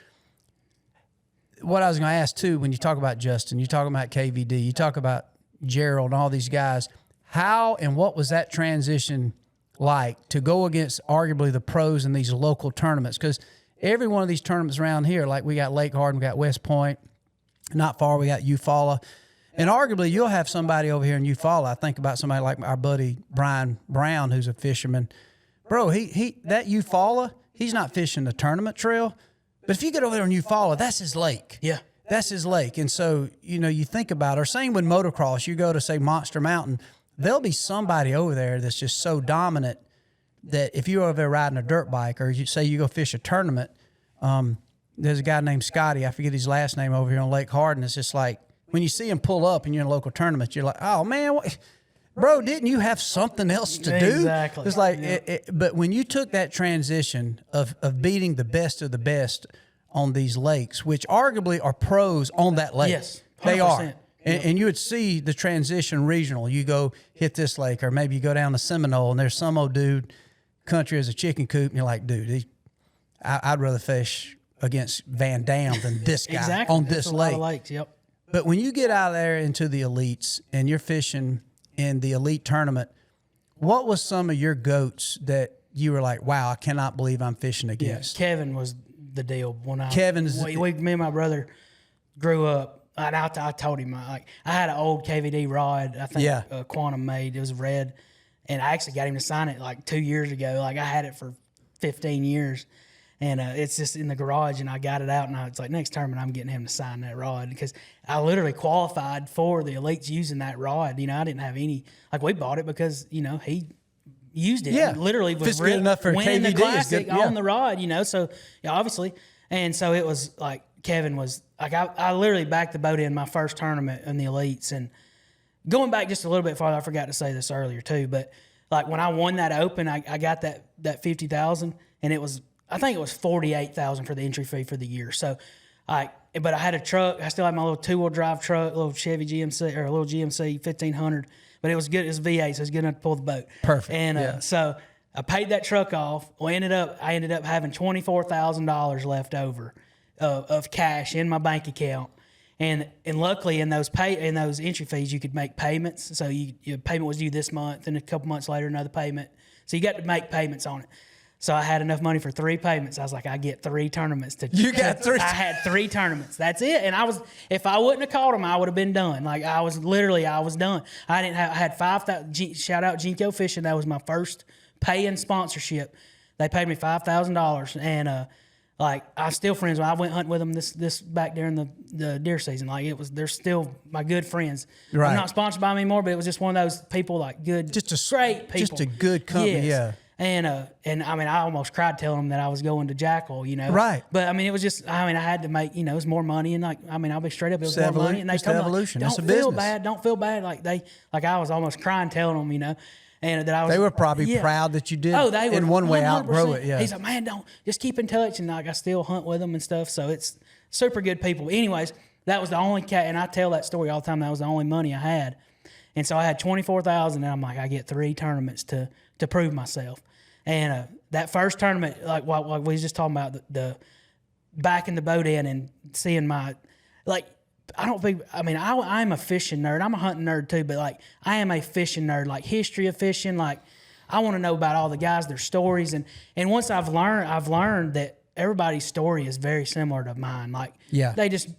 what I was going to ask too, when you talk about Justin, you talk about KVD, you talk about Gerald and all these guys, how and what was that transition like to go against arguably the pros in these local tournaments? Because every one of these tournaments around here, like we got Lake Hardin, we got West Point, not far we got Eufaula. And arguably, you'll have somebody over here in Eufaula. I think about somebody like our buddy Brian Brown, who's a fisherman. Bro, that Eufaula, he's not fishing the tournament trail. But if you get over there in Eufaula, that's his lake. Yeah. That's his lake. And so, you think about it. Or same with motocross. You go to, say, Monster Mountain, there'll be somebody over there that's just so dominant that if you're over there riding a dirt bike, or you say you go fish a tournament, there's a guy named Scotty, I forget his last name, over here on Lake Hardin. It's just like, when you see him pull up and you're in a local tournament, you're like, oh, man, bro, didn't you have something else to do? Exactly. It's like, but when you took that transition of beating the best of the best on these lakes, which arguably are pros on that lake. Yes, 100%. They are. And you would see the transition regional. You go hit this lake, or maybe you go down to Seminole, and there's some old dude, country as a chicken coop, and you're like, dude, I'd rather fish against Van Dam than this guy exactly. on this That's lake. A lot of lakes, yep. But when you get out there into the elites and you're fishing in the elite tournament, what was some of your goats that you were like, wow, I cannot believe I'm fishing against? Yeah, Kevin was the deal. When Kevin's me and my brother grew up, and I told him I had an old KVD rod. I think Quantum made. It was red, and I actually got him to sign it like 2 years ago. Like I had it for 15 years. And it's just in the garage, and I got it out, and I was like, next tournament, I'm getting him to sign that rod because I literally qualified for the elites using that rod. You know, I didn't have any – like we bought it because, you know, he used it. Yeah. And literally was it's good enough for winning KVD the classic good, on the rod, you know. So, yeah, obviously. And so it was like Kevin was – like I literally backed the boat in my first tournament in the elites. And going back just a little bit farther, I forgot to say this earlier too, but like when I won that Open, I got that $50,000, and it was – I think it was $48,000 for the entry fee for the year. So, but I had a truck. I still had my little 2-wheel drive truck, little Chevy GMC or a little GMC 1500. But it was good. It was V8, so it was good enough to pull the boat. Perfect. And so I paid that truck off. Well, I ended up having $24,000 left over of cash in my bank account. And luckily in those entry fees you could make payments. So your payment was due this month, and a couple months later another payment. So you got to make payments on it. So I had enough money for 3 payments. I was like, I get 3 tournaments to. You got 3. I had 3 tournaments. That's it. And if I wouldn't have caught them, I would have been done. Like I was done. I had 5,000. Shout out Jinko Fishing. That was my first paying sponsorship. They paid me $5,000, and like I'm still friends. I went hunting with them this back during the deer season. Like they're still my good friends. Right. I'm not sponsored by them anymore, but it was just one of those people like good, great people, just a good company. Yes. Yeah. And I mean, I almost cried telling them that I was going to Jackal, you know. Right. But I mean, it was just, I had to make, you know, it was more money, and like, I mean, I'll be straight up, it was more money, and they told me, like, don't feel bad. Like I was almost crying telling them, you know, and that I was. They were probably proud that you did. Oh, they were in one way 100%. outgrow it. Yeah. He's like, man, just keep in touch, and like I still hunt with them and stuff. So it's super good people. Anyways, that was the only and I tell that story all the time. That was the only money I had, and so I had $24,000, and I'm like, I get 3 tournaments to prove myself. And that first tournament, like we was just talking about, the backing the boat in and seeing my, like, I'm a fishing nerd. I'm a hunting nerd too, but like I am a fishing nerd, like history of fishing. Like I want to know about all the guys, their stories. And once I've learned that everybody's story is very similar to mine. Like they just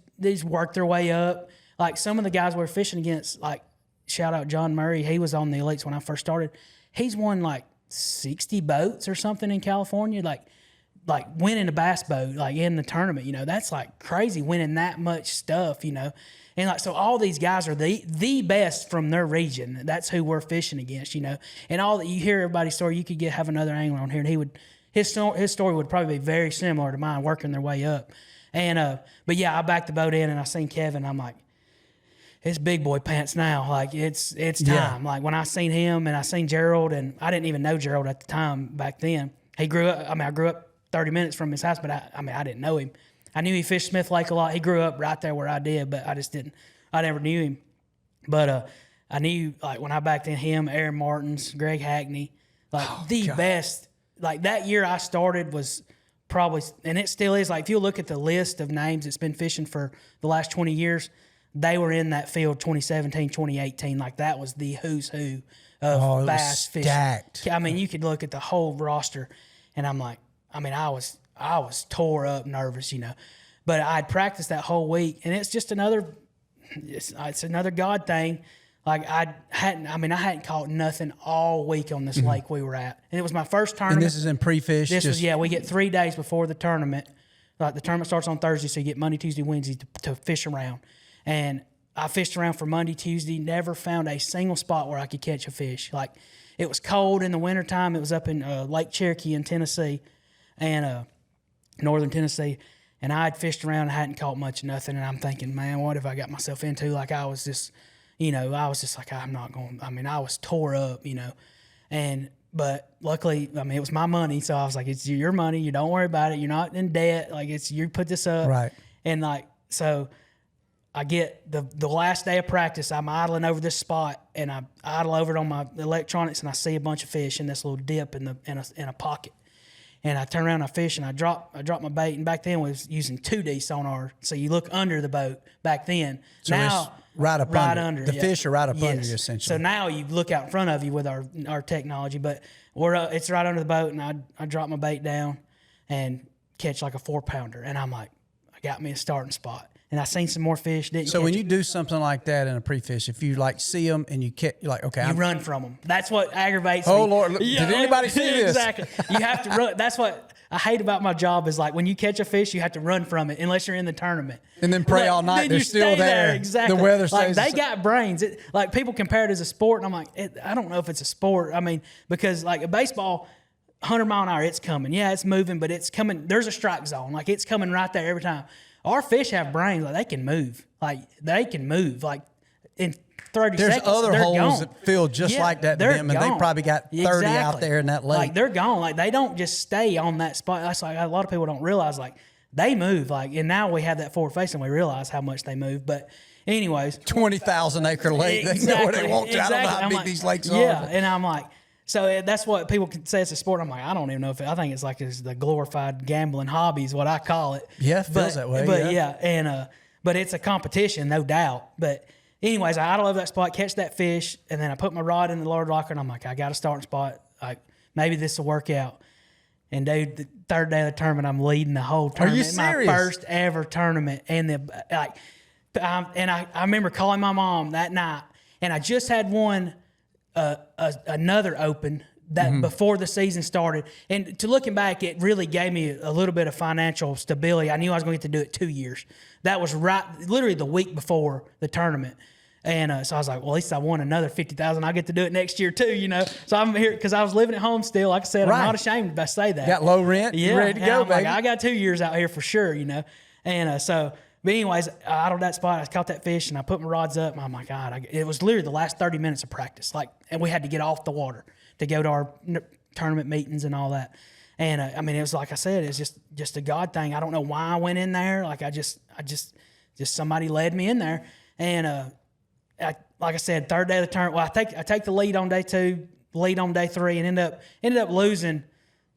work their way up. Like some of the guys we're fishing against, like shout out John Murray. He was on the elites when I first started. He's won like 60 boats or something in California, like winning a bass boat, like in the tournament, you know, that's like crazy winning that much stuff, you know. And like, so all these guys are the best from their region. That's who we're fishing against, you know. And all that you hear everybody's story, you could have another angler on here, and his story would probably be very similar to mine, working their way up. And but yeah, I backed the boat in, and I seen Kevin. I'm like, it's big boy pants now. Like it's time. Yeah. Like when I seen him and I seen Gerald, and I didn't even know Gerald at the time back then. He grew up. I grew up 30 minutes from his house, but I didn't know him. I knew he fished Smith Lake a lot. He grew up right there where I did, but I never knew him. But I knew, like, when I backed in him, Aaron Martins, Greg Hackney, like best. Like that year I started was probably, and it still is. Like if you look at the list of names that's been fishing for the last 20 years, they were in that field 2017, 2018. Like that was the who's who of bass fishing. Stacked. I mean, you could look at the whole roster, and I'm like, I was tore up nervous, you know. But I'd practiced that whole week, and it's just another God thing. Like I hadn't caught nothing all week on this lake we were at, and it was my first tournament. And this is in pre-fish. We get 3 days before the tournament. Like the tournament starts on Thursday, so you get Monday, Tuesday, Wednesday to fish around. And I fished around for Monday, Tuesday, never found a single spot where I could catch a fish. Like it was cold in the wintertime. It was up in Lake Cherokee in Tennessee, and northern Tennessee. And I had fished around and hadn't caught much of nothing. And I'm thinking, man, what have I got myself into? Like I was just like, I'm not going. I was tore up, you know. But luckily, it was my money. So I was like, it's your money. You don't worry about it. You're not in debt. Like you put this up. Right. And like, so I get the last day of practice, I'm idling over this spot, and I idle over it on my electronics, and I see a bunch of fish in this little dip in a pocket. And I turn around and I fish, and I drop my bait. And back then we was using 2D sonar, so you look under the boat back then. So now it's right under. The fish are right up under you, essentially. So now you look out in front of you with our technology, but it's right under the boat, and I drop my bait down, and catch like a 4-pounder. And I'm like, I got me a starting spot. And I seen some more fish. So when you do something like that in a pre-fish, if you like see them and you catch, you're like, okay, you run from them. That's what aggravates me. Oh Lord, did anybody see this? Exactly. You have to run. That's what I hate about my job is like when you catch a fish, you have to run from it unless you're in the tournament. And then pray all night. They're still there. Exactly. The weather stays. stays. Like they got brains. Like people compare it as a sport, and I'm like, I don't know if it's a sport. I mean, because like a baseball, 100 mile an hour, it's coming. Yeah, it's moving, but it's coming. There's a strike zone. Like it's coming right there every time. Our fish have brains. Like they can move. Like in 30 There's seconds. other they're holes gone. that feel just like that to them, and they probably got 30 out there in that lake. Like they're gone. Like they don't just stay on that spot. That's like a lot of people don't realize. Like they move. Like and now we have that forward face, and we realize how much they move. But anyways, 20,000 acre lake. They know what they want to. I don't know how big these lakes are. Yeah, and I'm like. So that's what people can say it's a sport. I'm like, I don't even know if I think it's the glorified gambling hobby is what I call it. Yeah, it feels that way. But and but it's a competition, no doubt. But anyways, I love that spot, catch that fish, and then I put my rod in the Lord locker, and I'm like, I got a starting spot. Like maybe this will work out. And dude, the third day of the tournament, I'm leading the whole tournament. Are you serious? My first ever tournament, and I remember calling my mom that night, and I just had won another open that before the season started. And to looking back, it really gave me a little bit of financial stability. I knew I was going to get to do it 2 years. That was literally the week before the tournament. And so I was like, well, at least I won another $50,000. I'll get to do it next year too, you know. So I'm here because I was living at home still. Like I said, I'm not ashamed if I say that. Got low rent, yeah, ready to go, baby. Like, I got 2 years out here for sure, you know. And but anyways, out of that spot, I caught that fish and I put my rods up. And I'm like, God, it was literally the last 30 minutes of practice. Like, and we had to get off the water to go to our tournament meetings and all that. And I mean, it was like I said, it's just a God thing. I don't know why I went in there. Like I just somebody led me in there. And like I said, third day of the tournament. Well, I take the lead on day 2, lead on day 3, and ended up losing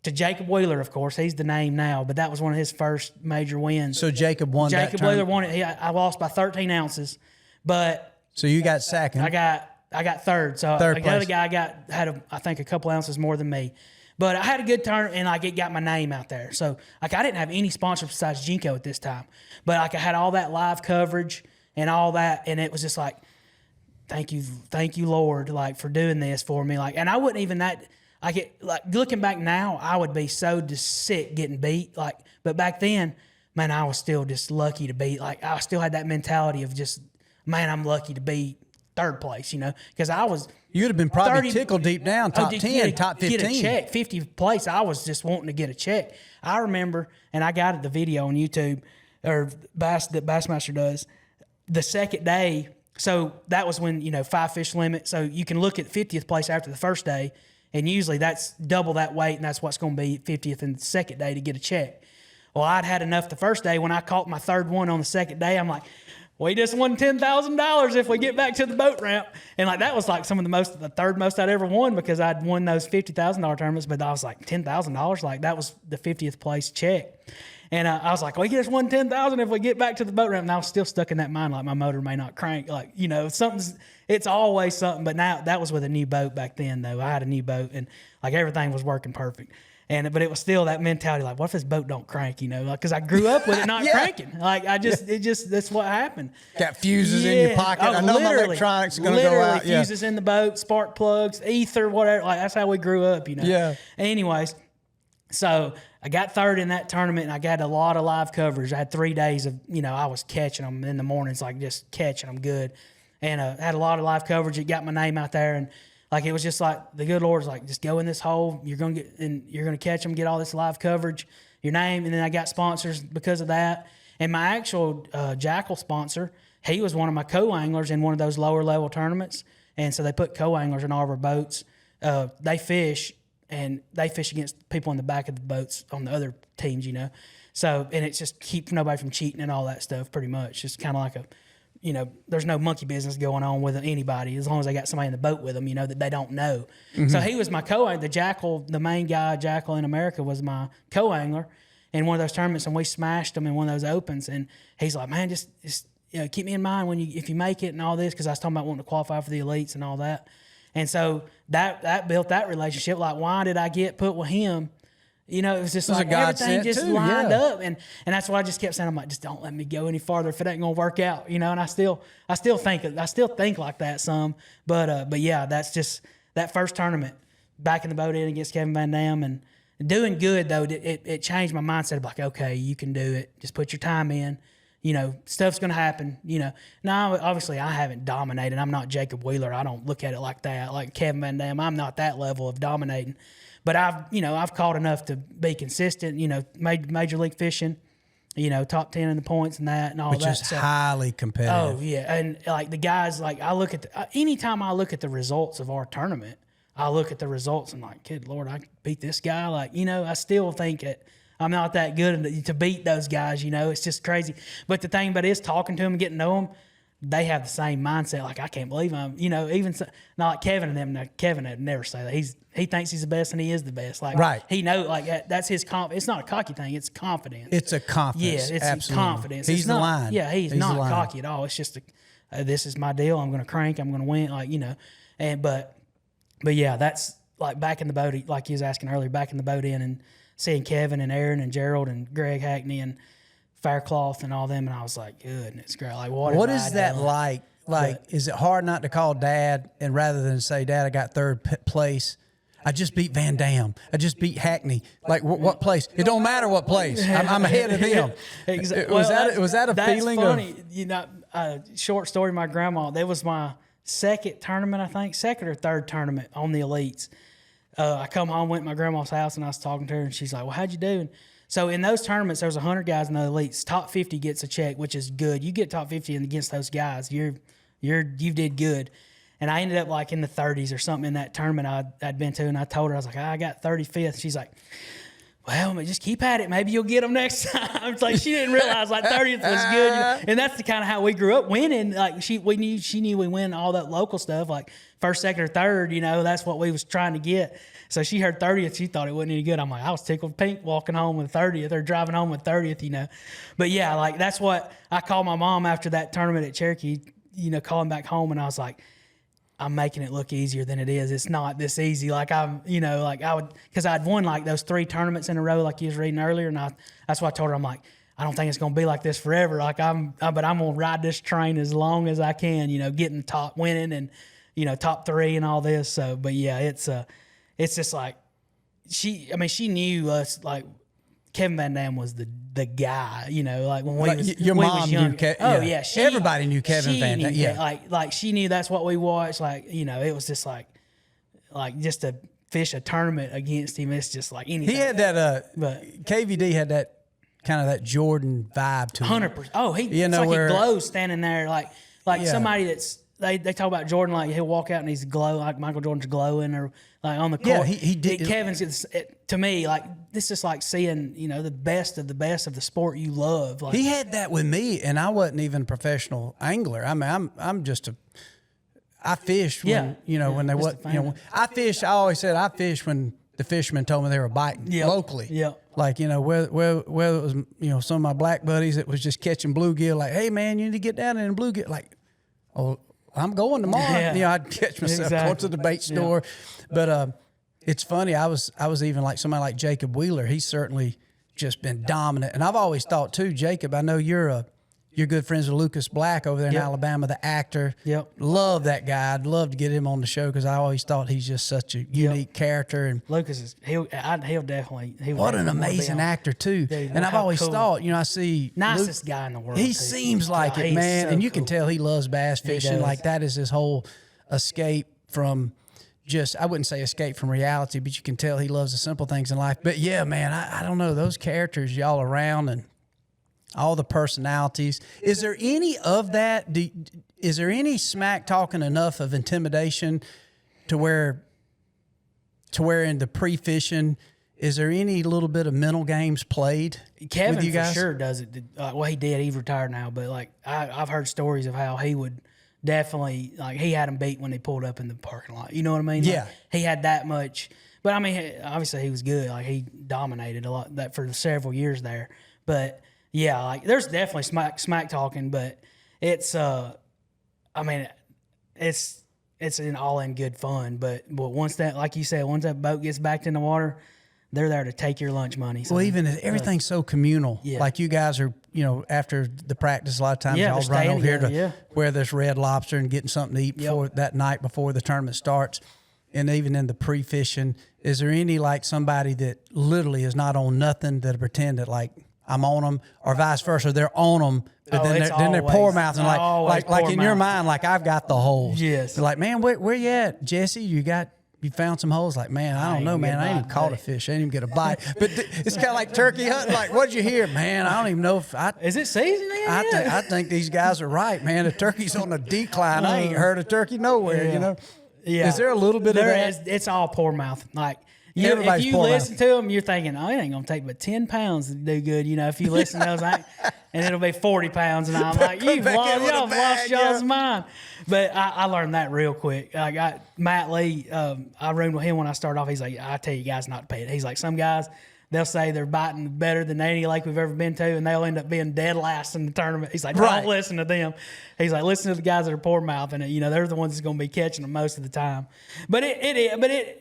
to Jacob Wheeler, of course. He's the name now, but that was one of his first major wins. So Jacob won that Jacob Wheeler won it. I lost by 13 ounces, but so you got second. I got third. So third the other guy had I think a couple ounces more than me. But I had a good turn, and it got my name out there. So I didn't have any sponsors besides Jinko at this time, but I had all that live coverage and all that, and it was just like, thank you, Lord, like for doing this for me. Like, and I wouldn't even that. I get like looking back now, I would be so just sick getting beat. Like, but back then, man, I was still just lucky to be. Like, I still had that mentality of just, man, I'm lucky to be third place, you know, because I was. You'd have been probably tickled deep down, top 10, top 15. Get a check, 50th place. I was just wanting to get a check. I remember, and I got the video on YouTube, or that Bassmaster does, the second day. So that was when, 5 fish limit. So you can look at 50th place after the first day, and usually that's double that weight, and that's what's going to be 50th in the second day to get a check. Well, I'd had enough the first day. When I caught my third one on the second day, I'm like, we just won $10,000 if we get back to the boat ramp. And like that was like the third most I'd ever won, because I'd won those $50,000 tournaments. But I was like, $10,000, like that was the 50th place check. And I was like, we just won $10,000 if we get back to the boat ramp. And I was still stuck in that mind, like my motor may not crank. Like, it's always something. But now that was with a new boat back then, though. I had a new boat, and like everything was working perfect. But it was still that mentality, like, what if this boat don't crank, because I grew up with it not cranking. Like, that's what happened. Got fuses in your pocket. I know my electronics are going to go out. Fuses in the boat, spark plugs, ether, whatever. Like, that's how we grew up, Yeah. Anyways, so I got third in that tournament, and I got a lot of live coverage. I had 3 days of, I was catching them in the mornings, like just catching them good. And had a lot of live coverage. It got my name out there, and like, it was just like the good Lord's like, just go in this hole. You're going to catch them, get all this live coverage, your name. And then I got sponsors because of that. And my actual Jackal sponsor, he was one of my co-anglers in one of those lower level tournaments. And so they put co-anglers in all of our boats. They fish against people in the back of the boats on the other teams, So, and it's just keep nobody from cheating and all that stuff pretty much. It's kind of like there's no monkey business going on with anybody as long as they got somebody in the boat with them, that they don't know. Mm-hmm. So he was my co-angler. The main guy, Jackal in America, was my co-angler in one of those tournaments, and we smashed him in one of those opens. And he's like, man, just keep me in mind if you make it and all this, because I was talking about wanting to qualify for the elites and all that. And so that built that relationship. Like, why did I get put with him? You know, it was just It was like a everything godsend just too, lined yeah. up, and that's why I just kept saying, I'm like, just don't let me go any farther if it ain't gonna work out, you know. And I still think like that some, but yeah, that's just that first tournament back in the boat in against Kevin Van Dam and doing good though. It changed my mindset of like, okay, you can do it. Just put your time in. You know, stuff's going to happen, you know. Now, obviously, I haven't dominated. I'm not Jacob Wheeler. I don't look at it like that. Like Kevin Van Dam, I'm not that level of dominating. But I've caught enough to be consistent, you know, major league fishing, you know, top 10 in the points and that and all Which that. is highly competitive. Oh, yeah. And, like, the guys, like, I look at anytime I look at the results of our tournament, I look at the results and, like, good Lord, I beat this guy. Like, you know, I still think that I'm not that good to beat those guys, you know. It's just crazy. But the thing about it is talking to them and getting to know them, they have the same mindset. Like, I can't believe I'm, you know, even not like Kevin and them. Now, Kevin would never say that. He thinks he's the best and he is the best. Like, right. He knows, like, that's his confidence. It's not a cocky thing. It's confidence. It's a confidence. Yeah, it's absolutely. confidence. He's it's the not, line. Yeah, he's not cocky at all. It's just, this is my deal. I'm going to crank. I'm going to win. Like, you know. But yeah, that's like back in the boat, like you was asking earlier, back in the boat in and seeing Kevin and Aaron and Gerald and Greg Hackney and Faircloth and all them, and I was like, goodness, great. Like, what is that like? Like, is it hard not to call Dad and rather than say, Dad, I got third place, I just beat Van Dam, I just beat Hackney. Like, what place? It don't matter what place. I'm ahead of them. Exactly. Was that a feeling? That's funny. You know, short story. My grandma. That was my second tournament, I think, second or third tournament on the elites. I come home, went to my grandma's house, and I was talking to her, and she's like, well, how'd you do? And so in those tournaments, there's 100 guys in the elites. Top 50 gets a check, which is good. You get top 50 and against those guys, you did good. And I ended up like in the 30s or something in that tournament I'd been to, and I told her, I was like, I got 35th. She's like, well, just keep at it. Maybe you'll get them next time. It's like she didn't realize like 30th was good, and that's the kind of how we grew up winning. Like she knew we win all that local stuff, like first, second, or third. You know, that's what we was trying to get. So she heard 30th, she thought it wasn't any good. I'm like, I was tickled pink walking home with 30th or driving home with 30th. You know, but yeah, like that's what I called my mom after that tournament at Cherokee. You know, calling back home, and I was like, I'm making it look easier than it is. It's not this easy. Like because I'd won like those 3 tournaments in a row, like you was reading earlier, and that's why I told her, I'm like, I don't think it's gonna be like this forever. Like but I'm gonna ride this train as long as I can. You know, getting the top, winning, and you know, top 3 and all this. So, but yeah, it's just like she knew us like. Kevin Van Dam was the guy, you know, like when your mom was young. knew everybody knew Kevin Van Dam. Yeah, like she knew that's what we watched. Like, you know, it was just like just to fish a tournament against him. It's just like anything. He had that. But KVD had that kind of that Jordan vibe to him. 100%. Oh, he glows standing there like somebody that's. They talk about Jordan like he'll walk out and he's glow like Michael Jordan's glowing or like on the court. Yeah, he did. Kevin's to me like this is like seeing the best of the sport you love. Like, he had that with me, and I wasn't even a professional angler. I mean, I'm just I fished when when they what I fished. I always said I fished when the fishermen told me they were biting locally. Yeah, like where it was some of my black buddies that was just catching bluegill. Like, hey man, you need to get down in the bluegill. Like, oh. I'm going tomorrow. Yeah. I'd catch myself going to the bait store. But it's funny. I was even like somebody like Jacob Wheeler. He's certainly just been dominant. And I've always thought too, Jacob, I know you're good friends with Lucas Black over there in Alabama, the actor. Yep. Love that guy. I'd love to get him on the show because I always thought he's just such a unique character. And Lucas he'll definitely. What an amazing actor too. Dude, and I've always thought, I see nicest guy in the world. He seems like it, man. And you can tell he loves bass fishing. Like that is his whole escape from I wouldn't say escape from reality, but you can tell he loves the simple things in life. But yeah, man, I don't know, those characters y'all around and all the personalities. Is there any of that? Is there any smack talking enough of intimidation to where in the pre-fishing, is there any little bit of mental games played? Kevin with you guys? For sure does it. Well, he did. He's retired now, but like I've heard stories of how he would definitely he had him beat when they pulled up in the parking lot. You know what I mean? Yeah. Like, he had that much. But I mean, obviously he was good. Like he dominated a lot that for several years there. But yeah, like there's definitely smack talking, but it's it's an all in good fun. But once that, like you said, once that boat gets back in the water, they're there to take your lunch money. So, well, even everything's so communal. Yeah. Like you guys are, after the practice, a lot of times Yeah, y'all they're run staying over here to together, where there's Red Lobster and getting something to eat before that night before the tournament starts. And even in the pre-fishing, is there any like somebody that literally is not on nothing that pretend that like I'm on them, or vice versa, they're on them, but then they're poor mouthing like in your mind, like I've got the holes. Yes. They're like, man, where you at, Jesse? You found some holes. Like, man, I don't know, man. I ain't even caught a fish. I didn't even get a bite. But it's kind of like turkey hunting. Like, what'd you hear, man? I don't even know if I. Is it season yet? I think these guys are right, man. The turkey's on a decline. I ain't heard a turkey nowhere. Yeah. Is there a little bit of that? It's all poor mouth. Like, Everybody's if you poor listen mouth. to them, you're thinking, oh, it ain't going to take but 10 pounds to do good. If you listen to those, and it'll be 40 pounds. And I'm like, y'all lost y'all's mind. But I learned that real quick. I got Matt Lee. I roomed with him when I started off. He's like, I tell you guys not to pay it. He's like, some guys, they'll say they're biting better than any lake we've ever been to, and they'll end up being dead last in the tournament. He's like, don't listen to them. He's like, listen to the guys that are poor mouthing it. They're the ones that's going to be catching them most of the time. But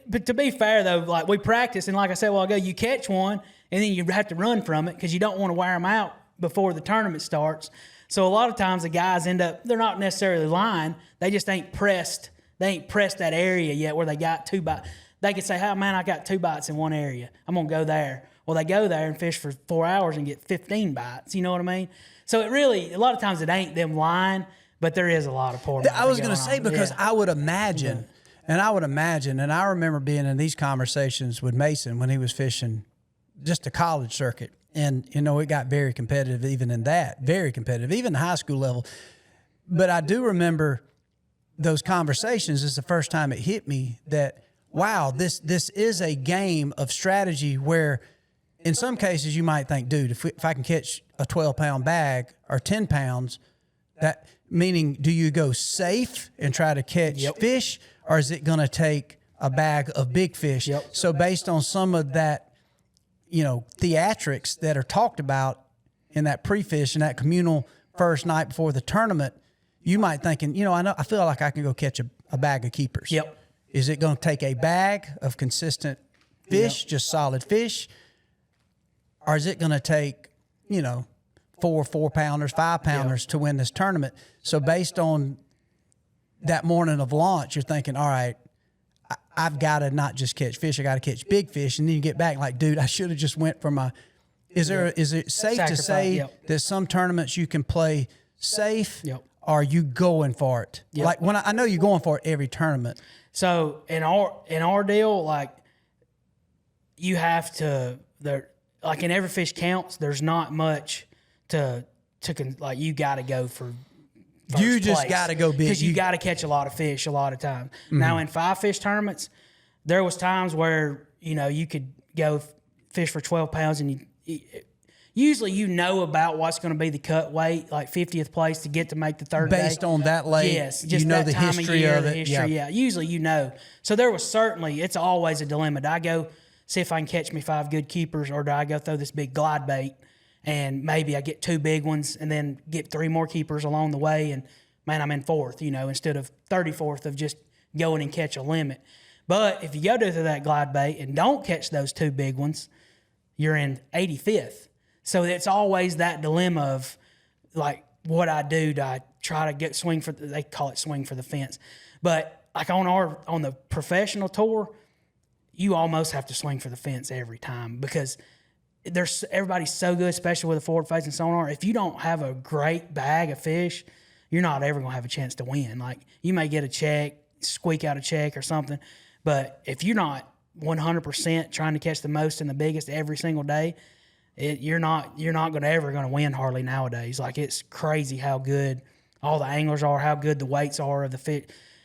but to be fair though, like we practice, and like I said a while ago, you catch one, and then you have to run from it because you don't want to wear them out before the tournament starts. So a lot of times the guys they're not necessarily lying. They just ain't pressed. They ain't pressed that area yet where they got 2 bites. They could say, oh, man, I got 2 bites in one area. I'm going to go there. Well, they go there and fish for 4 hours and get 15 bites. You know what I mean? So it really, a lot of times it ain't them lying, but there is a lot of poor. I was going to say, because I would imagine, and I remember being in these conversations with Mason when he was fishing just the college circuit. And, it got very competitive even in that, very competitive, even the high school level. But I do remember those conversations. It's the first time it hit me that, wow, this is a game of strategy where in some cases you might think, dude, if I can catch a 12-pound bag or 10 pounds, that meaning do you go safe and try to catch fish, or is it going to take a bag of big fish? So based on some of that, theatrics that are talked about in that pre-fish and that communal first night before the tournament, you might thinking, I feel like I can go catch a bag of keepers. Is it going to take a bag of consistent fish, just solid fish? Or is it going to take, 4-pounders, 5-pounders to win this tournament? So based on that morning of launch, you're thinking, all right, I've got to not just catch fish, I got to catch big fish. And then you get back like, dude, I should have just went for my – is it safe to say that some tournaments you can play safe? Or are you going for it? Like when I know you're going for it every tournament. So in our deal, like you have to like in every fish counts. There's not much to like you got to go for. You just got to go big because you got to catch a lot of fish a lot of times. Mm-hmm. Now in 5-fish tournaments, there was times where you could go fish for 12 pounds and usually about what's going to be the cut weight, like 50th place to get to make the third day. Based on that lake, yes, just that the time history of it. Yeah, usually So there was it's always a dilemma. Do I go see if I can catch me 5 good keepers, or do I go throw this big glide bait and maybe I get 2 big ones and then get 3 more keepers along the way, and man, I'm in 4th, instead of 34th of just going and catch a limit. But if you go to that glide bait and don't catch those 2 big ones, you're in 85th. So it's always that dilemma of like, what I do I try to swing for, they call it swing for the fence. But like on the professional tour, you almost have to swing for the fence every time because everybody's so good, especially with a forward-facing sonar. If you don't have a great bag of fish, you're not ever going to have a chance to win. Like you may get a check, squeak out a check or something, but if you're not 100% trying to catch the most and the biggest every single day, you're not ever going to win hardly nowadays. Like it's crazy how good all the anglers are, how good the weights are of the fish.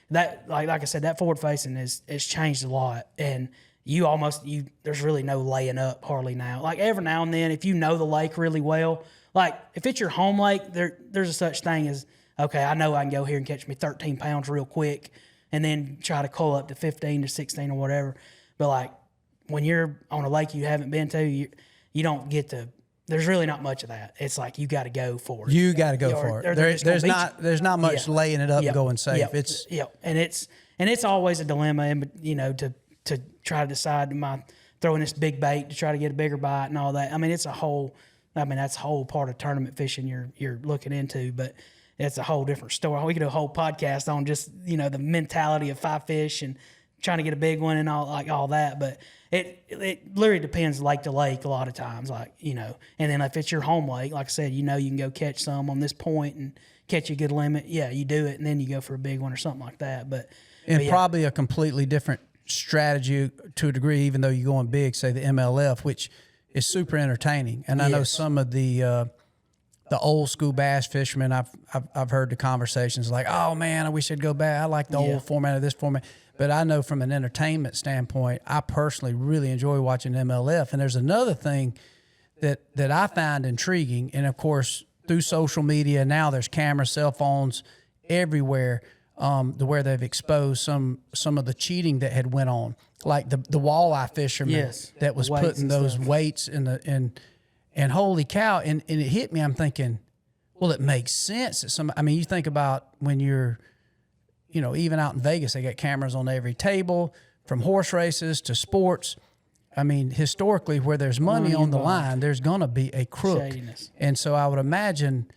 That like I said, that forward facing has changed a lot, and there's really no laying up hardly now. Like every now and then, if you know the lake really well, like if it's your home lake, there's a such thing as, okay, I know I can go here and catch me 13 pounds real quick and then try to cull up to 15 to 16 or whatever. But like when you're on a lake you haven't been to, you don't get to, there's really not much of that. It's like you got to go for it. You got to go for it. There's not much laying it up and going safe. And it's always a dilemma, and to try to decide, am I throwing this big bait to try to get a bigger bite and all that. I mean, that's a whole part of tournament fishing you're looking into, but it's a whole different story. We could do a whole podcast on just, the mentality of fly fish and trying to get a big one and all that. But it literally depends lake to lake a lot of times, and then if it's your home lake, like I said, you can go catch some on this point and catch a good limit. Yeah, you do it, and then you go for a big one or something like that. But probably a completely different strategy to a degree, even though you're going big, say the MLF, which is super entertaining. And I know some of the old school bass fishermen, I've heard the conversations like, oh man, I wish I'd go back. I like the old format of this format. But I know from an entertainment standpoint, I personally really enjoy watching MLF. And there's another thing that I find intriguing. And of course, through social media, now there's cameras, cell phones everywhere, to where they've exposed some of the cheating that had went on. Like the walleye fisherman that was putting those weights in and holy cow, and it hit me. I'm thinking, well, it makes sense that you think about when you're, even out in Vegas, they got cameras on every table, from horse races to sports. I mean, historically, where there's money on the line, there's going to be a crook. Shadiness. And so I would imagine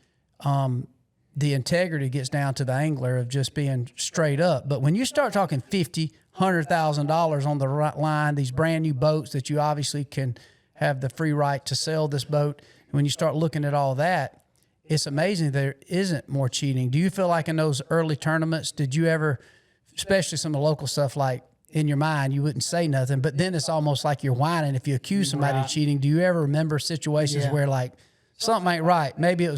the integrity gets down to the angler of just being straight up. But when you start talking $50,000, $100,000 on the line, these brand new boats that you obviously can have the free right to sell this boat, when you start looking at all that, it's amazing there isn't more cheating. Do you feel like in those early tournaments, did you ever, especially some of the local stuff, like in your mind, you wouldn't say nothing, but then it's almost like you're whining if you accuse somebody of cheating. Do you ever remember situations where like something ain't right? Maybe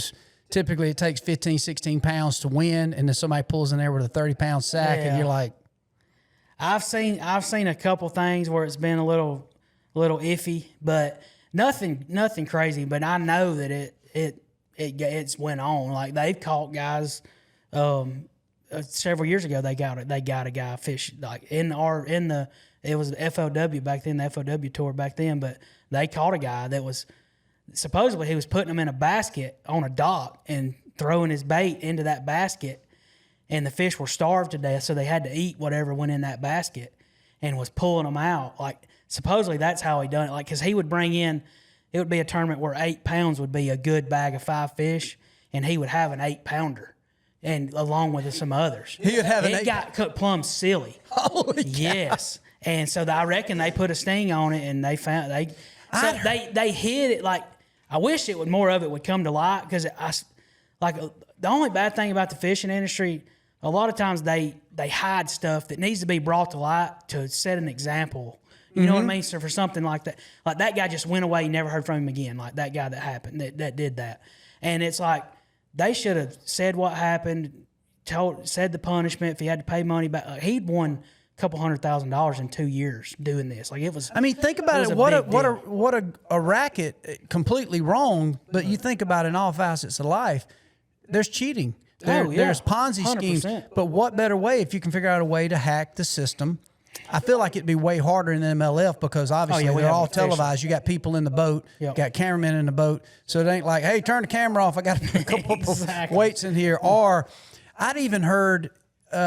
typically it takes 15, 16 pounds to win, and then somebody pulls in there with a 30-pound sack, and you're like, I've seen a couple things where it's been a little iffy, but nothing crazy. But I know that it's went on. Like they've caught guys. Several years ago, they got a guy fish like it was the FOW back then, the FOW tour back then. But they caught a guy that was supposedly he was putting them in a basket on a dock and throwing his bait into that basket, and the fish were starved to death, so they had to eat whatever went in that basket, and was pulling them out. Like supposedly that's how he done it. Like because he would bring in, it would be a tournament where 8 pounds would be a good bag of 5 fish, and he would have an 8-pounder. And along with some others, he would have it got plumb silly. Holy yes, and so I reckon they put a sting on it, and they hid it. Like I wish more of it would come to light, because the only bad thing about the fishing industry, a lot of times they hide stuff that needs to be brought to light to set an example. You know what I mean? So for something like that guy just went away, you never heard from him again. Like that guy that happened that did that, and it's like. They should have said what happened, said the punishment. If he had to pay money back, he'd won a couple $100,000 in 2 years doing this. Like it was. I mean, think about it. What a racket. Completely wrong. But you think about it in all facets of life. There's cheating. There's Ponzi 100%. Schemes. But what better way if you can figure out a way to hack the system? I feel like it'd be way harder in the MLF because obviously they're all televised. You got people in the boat, got cameramen in the boat. So it ain't like, hey, turn the camera off. I got to put a couple weights in here. Or I'd even heard,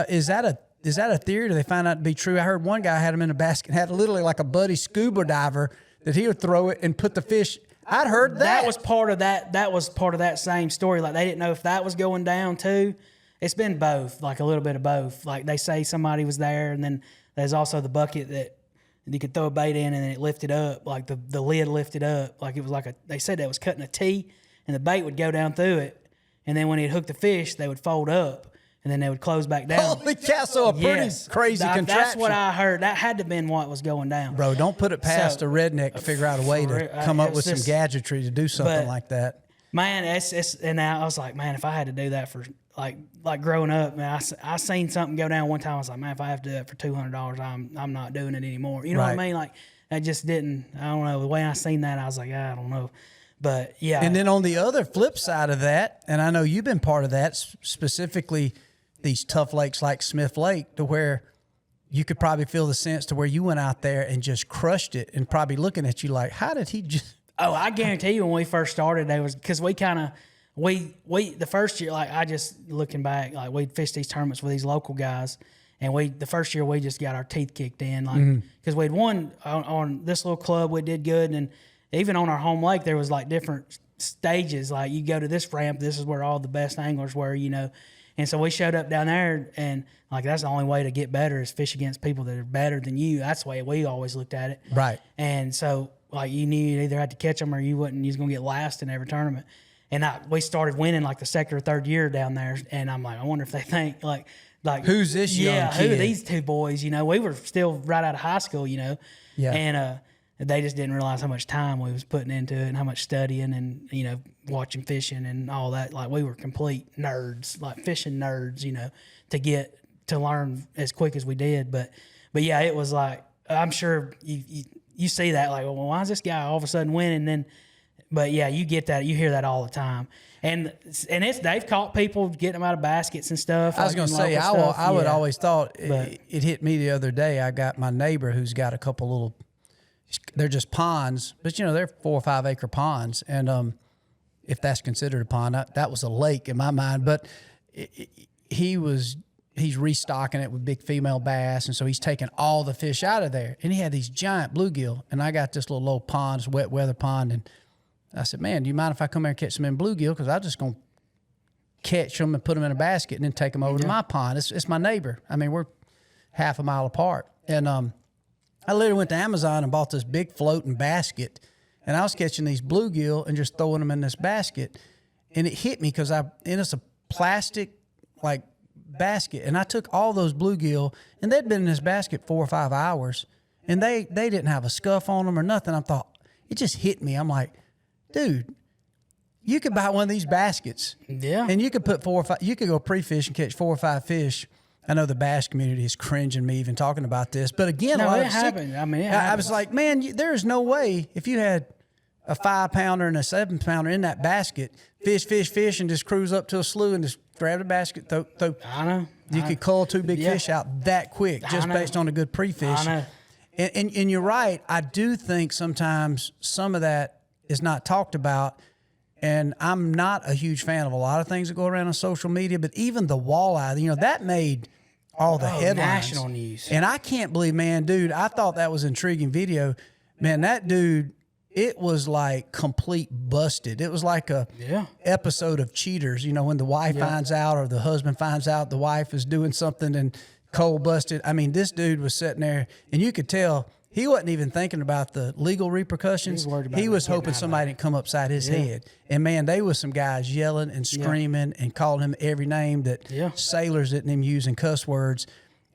is that a theory? Do they find out to be true? I heard one guy had him in a basket, had literally like a buddy scuba diver that he would throw it and put the fish. I'd heard that. That was part of that. That was part of that same story. Like they didn't know if that was going down too. It's been both, like a little bit of both. Like they say somebody was there, and then there's also the bucket that you could throw a bait in and then it lifted up, like the lid lifted up. Like it was like they said that was cutting a T, and the bait would go down through it. And then when he'd hook the fish, they would fold up and then they would close back down. Holy cow, so a pretty crazy contraption. That's what I heard. That had to have been what was going down. Bro, don't put it past a redneck to figure out a way to come up with some gadgetry to do something like that. Man, and I was like, man, if I had to do that for like growing up, man, I seen something go down one time. I was like, man, if I have to do that for $200, I'm not doing it anymore. You know what I mean? Like I just didn't. I don't know. The way I seen that, I was like, I don't know. But yeah. And then on the other flip side of that, and I know you've been part of that, specifically these tough lakes like Smith Lake, to where you could probably feel the sense to where you went out there and just crushed it, and probably looking at you like, how did he just? Oh, I guarantee you when we first started, there was because we the first year, like I just looking back, like we'd fish these tournaments with these local guys, And the first year we just got our teeth kicked in, like, because we'd won on this little club, we did good. And even on our home lake, there was like different stages. Like you go to this ramp, this is where all the best anglers were, you know. And so we showed up down there, and like that's the only way to get better is fish against people that are better than you. That's the way we always looked at it. Right. And so like you knew you either had to catch them or you was going to get last in every tournament. And we started winning like the second or third year down there. And I'm like, I wonder if they think like who's this young kid? Who are these two boys? You know, we were still right out of high school, you know. Yeah. And they just didn't realize how much time we was putting into it and how much studying and, you know, watching fishing and all that. Like we were complete nerds, like fishing nerds, you know, to learn as quick as we did. But yeah, it was like, I'm sure you see that like, well, why is this guy all of a sudden winning? But yeah, you get that, you hear that all the time. And they've caught people getting them out of baskets and stuff. I was going to say, I would always thought it hit me the other day. I got my neighbor who's got a couple little, they're just ponds, but you know, they're 4 or 5 acre ponds. And if that's considered a pond, that was a lake in my mind, but he's restocking it with big female bass. And so he's taking all the fish out of there, and he had these giant bluegill. And I got this little old pond, this wet weather pond. And I said, man, do you mind if I come here and catch some in bluegill? Cause I'm just going to catch them and put them in a basket and then take them over to my pond. It's my neighbor. I mean, we're half a mile apart. And, I literally went to Amazon and bought this big floating basket, and I was catching these bluegill and just throwing them in this basket. And it hit me because it's a plastic like basket, and I took all those bluegill, and they'd been in this basket 4 or 5 hours, and they didn't have a scuff on them or nothing. I thought, it just hit me. I'm like, dude, you could buy one of these baskets, and you could put 4 or 5. You could go pre-fish and catch 4 or 5 fish. I know the bass community is cringing me even talking about this, but again, it happened. I mean, I was like, man, there's no way if you had a 5-pounder and a 7-pounder in that basket, fish, and just cruise up to a slough and just grab the basket. I know. You could cull 2 big fish out that quick just based on a good pre-fish. I know. And you're right. I do think sometimes some of that is not talked about. And I'm not a huge fan of a lot of things that go around on social media, but even the walleye, you know, that made all the headlines. National news. And I can't believe, man, dude, I thought that was an intriguing video. Man, that dude, it was like complete busted. It was like a episode of Cheaters, you know, when the wife finds out or the husband finds out the wife is doing something and cold busted. I mean, this dude was sitting there, and you could tell he wasn't even thinking about the legal repercussions. He was hoping somebody didn't come upside his head. And, man, they was some guys yelling and screaming and calling him every name that sailors didn't even use in cuss words.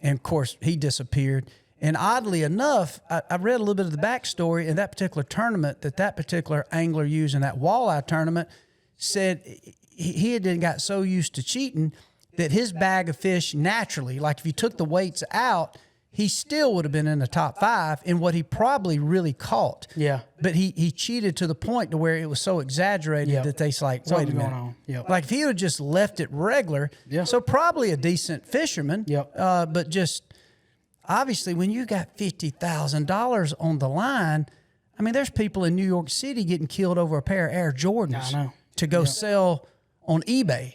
And, of course, he disappeared. And oddly enough, I read a little bit of the backstory in that particular tournament that particular angler used in that walleye tournament said he had got so used to cheating that his bag of fish naturally, like if you took the weights out, he still would have been in the top 5 in what he probably really caught. Yeah. But he cheated to the point to where it was so exaggerated that they's like, wait a minute. Like if he would have just left it regular, so probably a decent fisherman. But just obviously when you got $50,000 on the line, I mean, there's people in New York City getting killed over a pair of Air Jordans to go sell on eBay.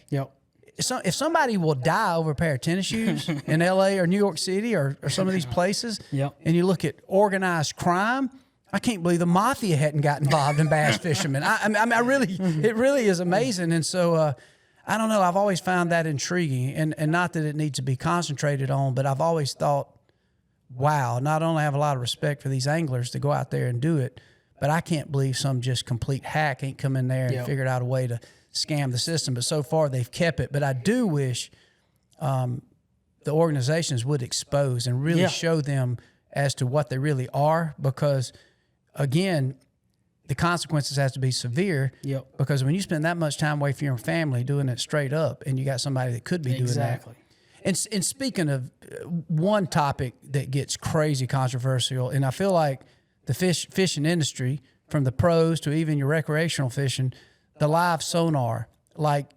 So if somebody will die over a pair of tennis shoes in L.A. or New York City or some of these places, and you look at organized crime, I can't believe the mafia hadn't got involved in bass fishermen. I really, it really is amazing. And so I don't know. I've always found that intriguing, and not that it needs to be concentrated on, but I've always thought, wow, not only have a lot of respect for these anglers to go out there and do it, but I can't believe some just complete hack ain't come in there and figured out a way to scam the system. But so far they've kept it. But I do wish the organizations would expose and really show them as to what they really are, because again, the consequences has to be severe. Because when you spend that much time away from your family doing it straight up, and you got somebody that could be doing that. And speaking of one topic that gets crazy controversial, and I feel like the fishing industry, from the pros to even your recreational fishing, the live sonar, like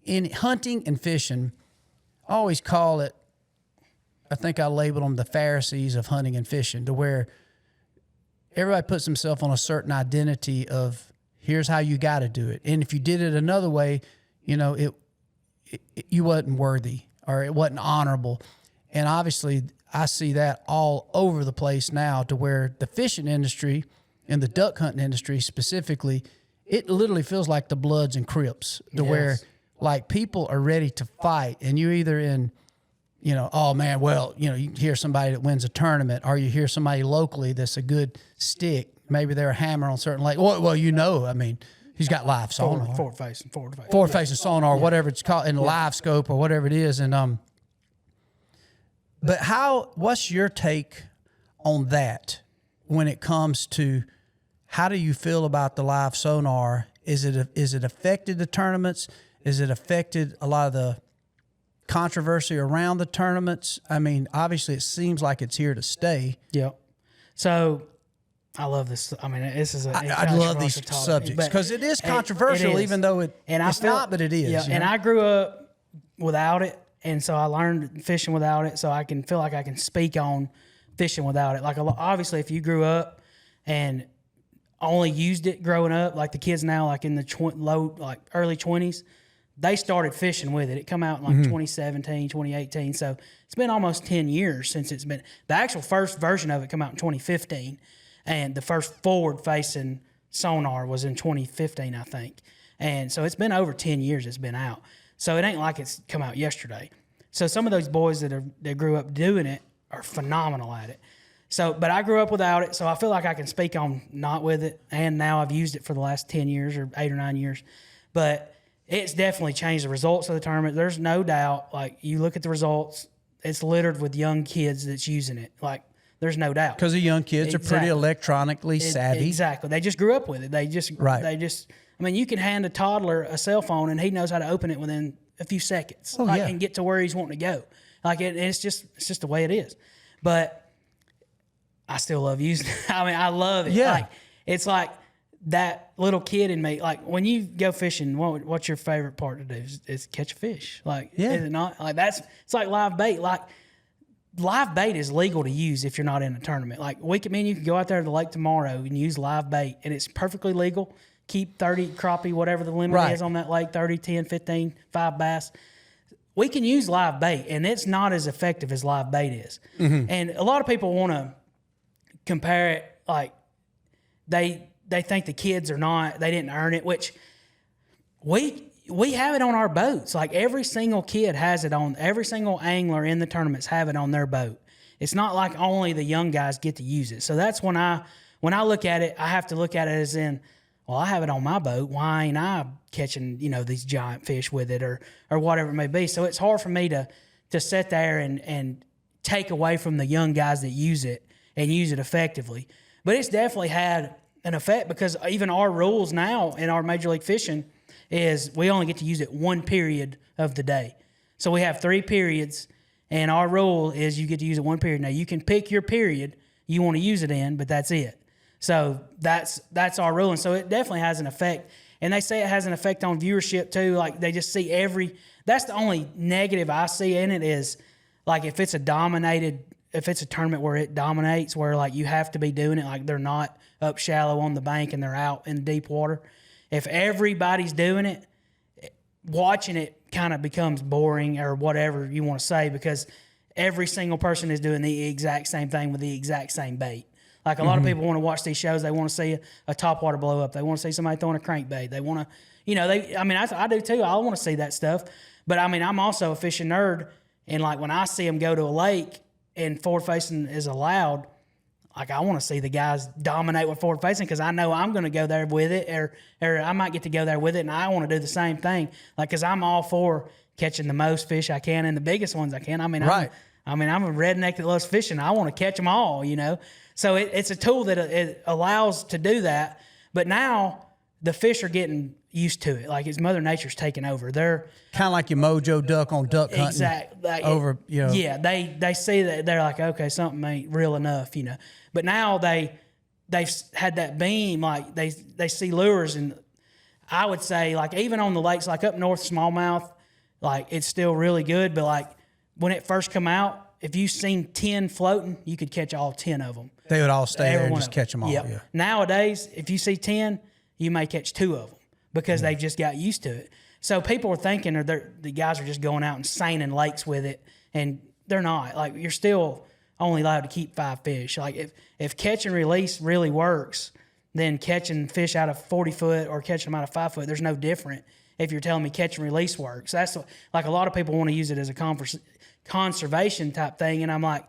in hunting and fishing, I always call it, I think I labeled them the Pharisees of hunting and fishing, to where everybody puts himself on a certain identity of here's how you got to do it. And if you did it another way, you know, you wasn't worthy or it wasn't honorable. And obviously I see that all over the place now, to where the fishing industry and the duck hunting industry specifically, it literally feels like the Bloods and Crips, to where like people are ready to fight, and you either in, oh man, well, you hear somebody that wins a tournament, or you hear somebody locally that's a good stick. Maybe they're a hammer on certain lake. Well, I mean, he's got live sonar. Forward facing sonar, whatever it's called, and live scope or whatever it is. And but what's your take on that when it comes to how do you feel about the live sonar? Is it affected the tournaments? Is it affected a lot of the controversy around the tournaments? I mean, obviously it seems like it's here to stay. Yep. So I love this. I mean, this is I love these subjects because it is controversial, even though it's not, but it is. Yeah, and I grew up without it, and so I learned fishing without it, so I can feel like I can speak on fishing without it. Like, obviously, if you grew up and only used it growing up, like the kids now, like in the early 20s, they started fishing with it. It come out in like 2017, 2018. So it's been almost 10 years since it's been. The actual first version of it come out in 2015, and the first forward-facing sonar was in 2015, I think. And so it's been over 10 years it's been out. So it ain't like it's come out yesterday. So some of those boys that grew up doing it are phenomenal at it. So, but I grew up without it, so I feel like I can speak on not with it. And now I've used it for the last 10 years or 8 or 9 years. But it's definitely changed the results of the tournament. There's no doubt. Like, you look at the results, it's littered with young kids that's using it. Like, there's no doubt. Because the young kids are pretty electronically savvy. Exactly. They just grew up with it. I mean, you can hand a toddler a cell phone and he knows how to open it within a few seconds and get to where he's wanting to go. Like, it's just the way it is. But I still love using it. I mean, I love it. Yeah. Like, it's like that little kid in me. Like, when you go fishing, what's your favorite part to do? Is catch a fish. Like, is it not? Like, it's like live bait. Like, live bait is legal to use if you're not in a tournament. Like, you can go out there to the lake tomorrow and use live bait, and it's perfectly legal. Keep 30 crappie, whatever the limit is on that lake, 30, 10, 15, 5 bass. We can use live bait, and it's not as effective as live bait is. Mm-hmm. And a lot of people want to compare it, like they think the kids they didn't earn it, which we have it on our boats. Like, every single kid has it on, every single angler in the tournaments have it on their boat. It's not like only the young guys get to use it. So that's when I look at it, I have to look at it as in, well, I have it on my boat. Why ain't I catching, these giant fish with it or whatever it may be? So it's hard for me to sit there and take away from the young guys that use it and use it effectively. But it's definitely had an effect, because even our rules now in our Major League Fishing is we only get to use it one period of the day. So we have 3 periods, and our rule is you get to use it one period. Now, you can pick your period you want to use it in, but that's it. So that's our rule. And so it definitely has an effect. And they say it has an effect on viewership too. Like, they just see that's the only negative I see in it is, like, if it's a tournament where it dominates, where like you have to be doing it, like they're not up shallow on the bank and they're out in deep water. If everybody's doing it, watching it kind of becomes boring or whatever you want to say, because every single person is doing the exact same thing with the exact same bait. Like, a lot of people want to watch these shows. They want to see a topwater blow up. They want to see somebody throwing a crankbait. They want to, I do too. I want to see that stuff. But I mean, I'm also a fishing nerd. And like, when I see them go to a lake and forward facing is allowed, like, I want to see the guys dominate with forward facing, because I know I'm going to go there with it, or I might get to go there with it, and I want to do the same thing. Like, because I'm all for catching the most fish I can and the biggest ones I can. I mean, I'm a redneck that loves fishing. I want to catch them all, So it's a tool that it allows to do that. But now the fish are getting used to it. Like, it's Mother Nature's taking over. They're kind of like your mojo duck on duck hunting. Exactly. Like, Yeah, they see that, they're like, okay, something ain't real enough, But now they've had that beam, like they see lures, and I would say, like, even on the lakes, like up north, smallmouth, like, it's still really good. But like, when it first come out, if you seen 10 floating, you could catch all 10 of them. They would all stay there and just catch them all. Yep. Yeah. Nowadays, if you see 10, you may catch 2 of them, because they've just got used to it. So people are thinking the guys are just going out and seining lakes with it and they're not. Like, you're still only allowed to keep 5 fish. Like, if catch and release really works, then catching fish out of 40 foot or catching them out of 5 foot, there's no different if you're telling me catch and release works. That's like, a lot of people want to use it as a conservation type thing, and I'm like,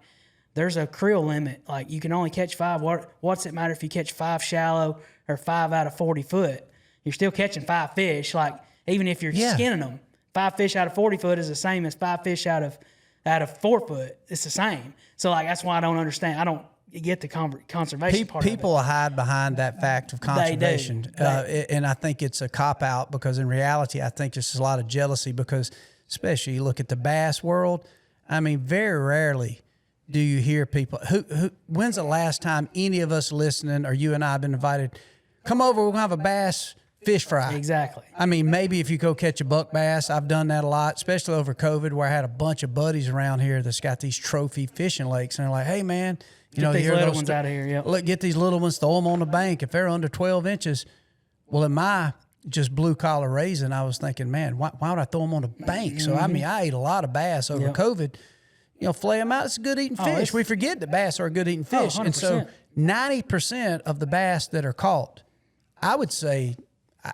there's a creel limit. Like, you can only catch 5. What's it matter if you catch 5 shallow or 5 out of 40 foot? You're still catching 5 fish. Like, even if you're skinning them, 5 fish out of 40 foot is the same as 5 fish out of 4 foot. It's the same. So, like, that's why I don't understand. I don't get the conservation part of it. People hide behind that fact of conservation. And I think it's a cop-out, because in reality, I think there's a lot of jealousy, because especially you look at the bass world. I mean, very rarely do you hear people when's the last time any of us listening, or you and I have been invited, come over, we're going to have a bass fish fry. Exactly. I mean, maybe if you go catch a buck bass, I've done that a lot, especially over COVID, where I had a bunch of buddies around here that's got these trophy fishing lakes, and they're like, hey, man, get these little ones out of here. Yep. Look, get these little ones, throw them on the bank. If they're under 12 inches, well, in my just blue-collar raising, I was thinking, man, why would I throw them on the bank? So, I mean, I ate a lot of bass over COVID. Flay them out. It's a good-eating fish. We forget that bass are a good-eating fish. 100%. And so 90% of the bass that are caught, I would say,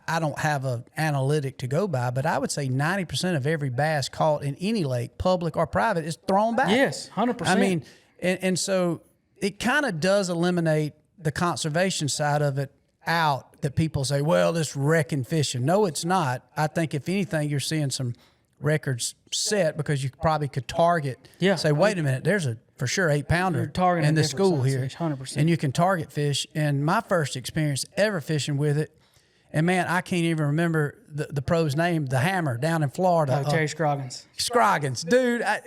I don't have an analytic to go by, but I would say 90% of every bass caught in any lake, public or private, is thrown back. Yes, 100%. I mean, and so it kind of does eliminate the conservation side of it out, that people say, well, this wrecking fishing. No, it's not. I think if anything, you're seeing some records set, because you probably could target, say, wait a minute, there's a for sure 8-pounder in the school here. Fish, 100%. And you can target fish. And my first experience ever fishing with it, and man, I can't even remember the pro's name, the hammer down in Florida. Terry Scroggins. Scroggins, dude. I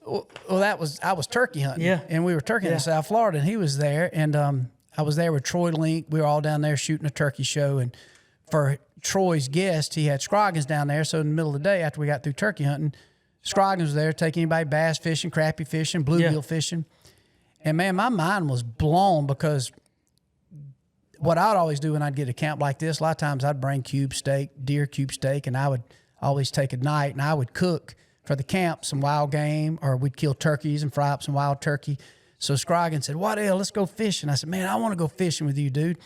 was turkey hunting. Yeah. And we were turkey hunting in South Florida, and he was there. And I was there with Troy Link. We were all down there shooting a turkey show. And for Troy's guest, he had Scroggins down there. So in the middle of the day, after we got through turkey hunting, Scroggins was there taking anybody bass fishing, crappie fishing, bluegill fishing. And man, my mind was blown, because what I'd always do when I'd get a camp like this, a lot of times I'd bring deer cube steak, and I would always take a night, and I would cook for the camp some wild game, or we'd kill turkeys and fry up some wild turkey. So Scroggins said, Waddell, let's go fishing. I said, man, I want to go fishing with you, dude.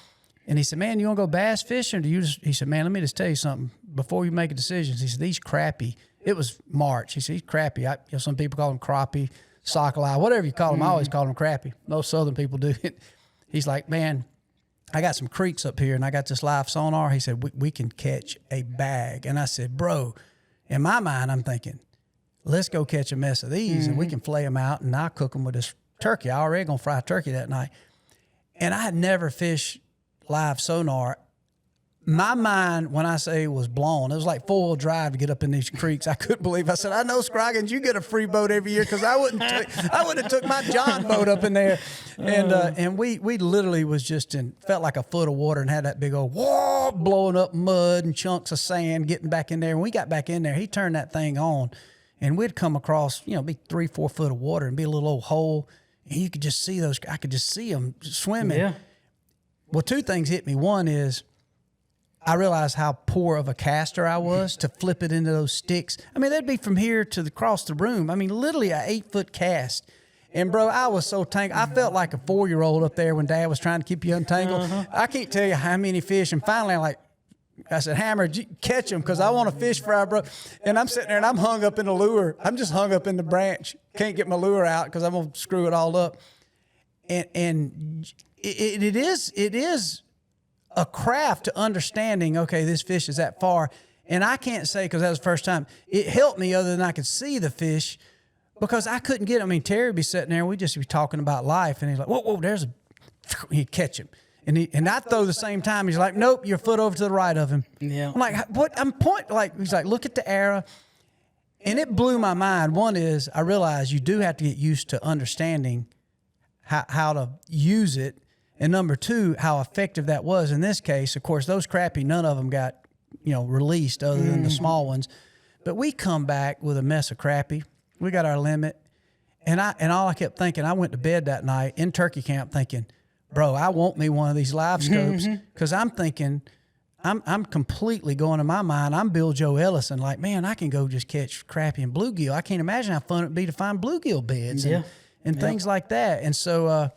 And he said, man, you want to go bass fishing? Or do you just, he said, man, let me just tell you something before you make a decision. He said, these crappie, it was March. He said, these crappie, some people call them crappie, sockeye, whatever you call them. I always call them crappie. Most Southern people do it. He's like, man, I got some creeks up here, and I got this live sonar. He said, we can catch a bag. And I said, bro, in my mind, I'm thinking, let's go catch a mess of these, and we can flay them out, and I'll cook them with this turkey. I already going to fry turkey that night. And I had never fished live sonar. My mind, when I say was blown, it was like 4-wheel drive to get up in these creeks. I couldn't believe. I said, I know, Scroggins, you get a free boat every year, because I wouldn't have took my John boat up in there. And we literally was just felt like a foot of water, and had that big old whoa, blowing up mud and chunks of sand, getting back in there. When we got back in there, he turned that thing on, and we'd come across, be 3-4 foot of water, and be a little old hole, and you could just see I could just see them swimming. Yeah. Well, 2 things hit me. One is, I realized how poor of a caster I was to flip it into those sticks. I mean, that'd be from here to across the room. I mean, literally an 8-foot cast. And, bro, I was so tangled. I felt like a 4-year-old up there when Dad was trying to keep you untangled. I can't tell you how many fish. And finally, I said, Hammer, catch them, because I want a fish fry, bro. And I'm sitting there, and I'm hung up in the lure. I'm just hung up in the branch. Can't get my lure out, because I'm going to screw it all up. And it is a craft to understanding, okay, this fish is that far. And I can't say, because that was the first time, it helped me other than I could see the fish, because I couldn't get him. I mean, Terry would be sitting there, and we'd just be talking about life, and he's like, whoa, he'd catch him. And I'd throw the same time. He's like, nope, you're a foot over to the right of him. Yeah. I'm like, what? He's like, look at the arrow. And it blew my mind. One is, I realized you do have to get used to understanding how to use it. And number 2, how effective that was. In this case, of course, those crappie, none of them got, released other than the small ones. But we come back with a mess of crappie. We got our limit. And all I kept thinking, I went to bed that night in turkey camp thinking, bro, I want me one of these live scopes, because I'm thinking I'm completely going in my mind. I'm Bill Joe Ellison. Like, man, I can go just catch crappie and bluegill. I can't imagine how fun it'd be to find bluegill beds and things like that. And so,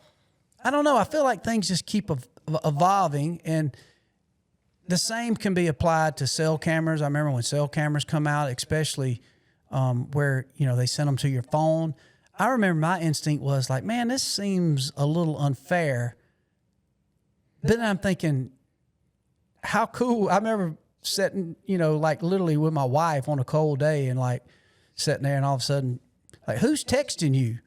I don't know. I feel like things just keep evolving, and the same can be applied to cell cameras. I remember when cell cameras come out, especially where, they send them to your phone. I remember my instinct was like, man, this seems a little unfair. But then I'm thinking, how cool. I remember sitting, like literally with my wife on a cold day and like sitting there, and all of a sudden, like, who's texting you?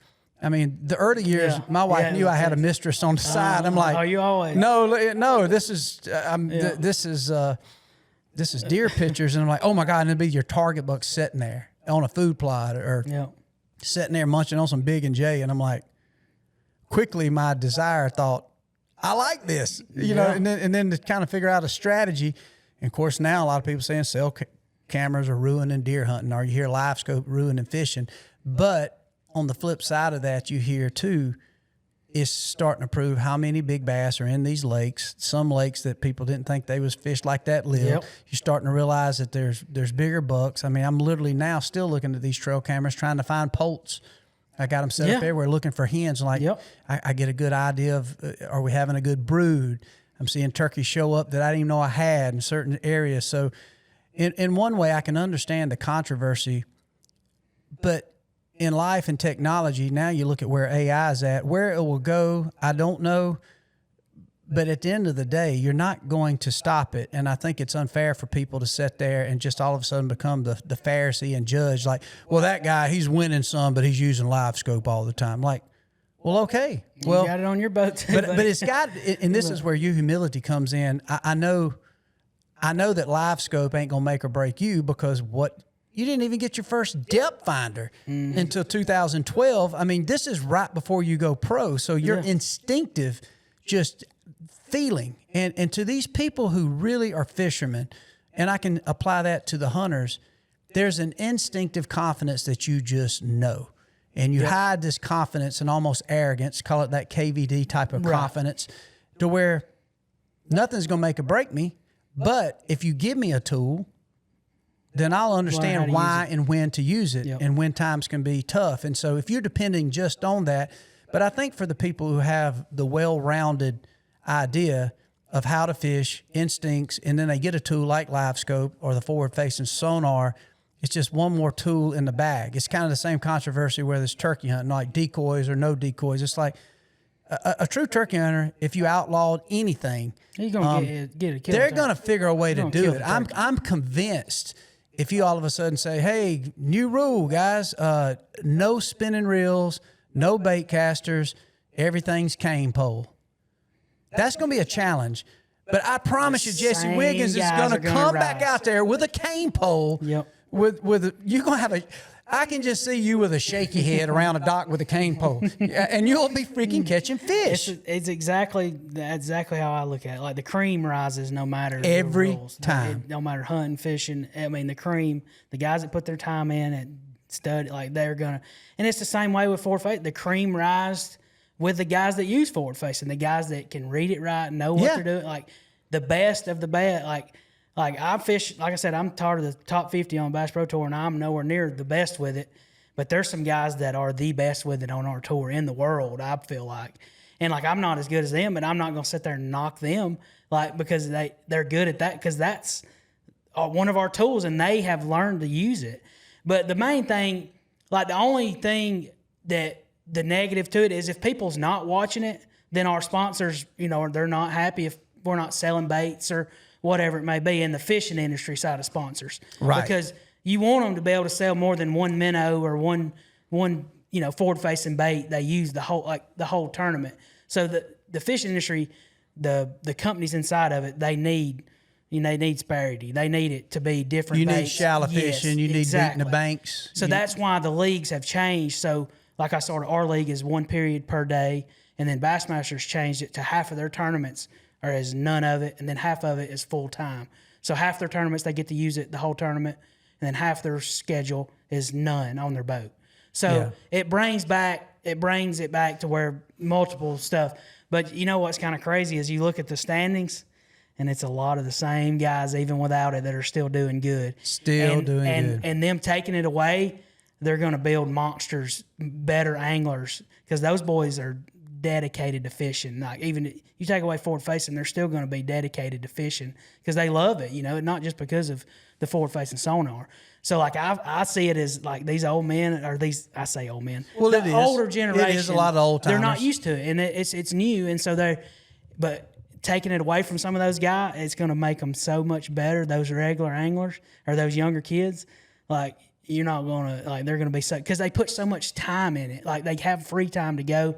I mean, the early years, my wife knew I had a mistress on the side. I'm like, are you always? No, this is, this is deer pictures. And I'm like, oh my God, and it'd be your target buck sitting there on a food plot or sitting there munching on some Big and J. And I'm like, quickly my desire thought, I like this, you know, and then to kind of figure out a strategy. And of course, now a lot of people saying cell cameras are ruining deer hunting, or you hear live scope ruining fishing. But on the flip side of that, you hear too, is starting to prove how many big bass are in these lakes. Some lakes that people didn't think they was fished like that live. You're starting to realize that there's bigger bucks. I mean, I'm literally now still looking at these trail cameras trying to find poults. I got them set up everywhere looking for hens. Like, I get a good idea of, are we having a good brood? I'm seeing turkeys show up that I didn't even know I had in certain areas. So in one way, I can understand the controversy, but in life and technology, now you look at where AI is at. Where it will go, I don't know. But at the end of the day, you're not going to stop it. And I think it's unfair for people to sit there and just all of a sudden become the Pharisee and judge. Like, well, that guy, he's winning some, but he's using live scope all the time. Like, well, okay. Well, you got it on your boat too. But it's got, and this is where your humility comes in. I know that live scope ain't going to make or break you, because you didn't even get your first depth finder until 2012. I mean, this is right before you go pro. So you're instinctive, just feeling. And to these people who really are fishermen, and I can apply that to the hunters, there's an instinctive confidence that you just know. And you hide this confidence and almost arrogance, call it that KVD type of confidence, to where nothing's going to make or break me. But if you give me a tool, then I'll understand why and when to use it and when times can be tough. And so if you're depending just on that, but I think for the people who have the well-rounded idea of how to fish, instincts, and then they get a tool like live scope or the forward-facing sonar, it's just one more tool in the bag. It's kind of the same controversy where there's turkey hunting, like decoys or no decoys. It's like a true turkey hunter, if you outlawed anything, you're gonna get a kill. They're going to figure a way to do it. I'm convinced. If you all of a sudden say, hey, new rule, guys, no spinning reels, no bait casters, everything's cane pole. That's going to be a challenge. But I promise you, Jesse Wiggins is going to come back out there with a cane pole. You're going to have I can just see you with a shaky head around a dock with a cane pole, and you'll be freaking catching fish. It's exactly how I look at it. Like, the cream rises no matter every the rules. time. No matter hunting, fishing. I mean, the cream, the guys that put their time in and study, like, they're gonna. And it's the same way with forward facing. The cream rises with the guys that use forward facing, the guys that can read it right and know what they're doing. Like, the best of the best. Like I fish, like I said, I'm tired of the top 50 on Bass Pro Tour, and I'm nowhere near the best with it. But there's some guys that are the best with it on our tour in the world, I feel like. And, like, I'm not as good as them, but I'm not going to sit there and knock them, like, because they're good at that, because that's one of our tools, and they have learned to use it. But the main thing, like, the only thing that the negative to it is if people's not watching it, then our sponsors, they're not happy if we're not selling baits or whatever it may be in the fishing industry side of sponsors. Right. Because you want them to be able to sell more than one minnow or one forward-facing bait. They use the whole tournament. So the fishing industry, the companies inside of it, they need disparity. They need it to be different. You need shallow fishing. You need beating the banks. So that's why the leagues have changed. So, like I started, our league is 1 period per day, and then Bassmasters changed it to half of their tournaments or is none of it, and then half of it is full time. So half their tournaments, they get to use it the whole tournament, and then half their schedule is none on their boat. So it brings it back to where multiple stuff. But you know what's kind of crazy is you look at the standings, and it's a lot of the same guys, even without it, that are still doing good. Doing good. And them taking it away, they're going to build monsters, better anglers, because those boys are dedicated to fishing. Like, even you take away forward facing, they're still going to be dedicated to fishing because they love it, not just because of the forward facing sonar. So like I see it as like these old men, or I say old men. Well, the older generation. It is a lot of old timers. They're not used to it, and it's new, and so but taking it away from some of those guys, it's going to make them so much better. Those regular anglers or those younger kids, like, you're not going to, like, they're going to be so, because they put so much time in it. Like, they have free time to go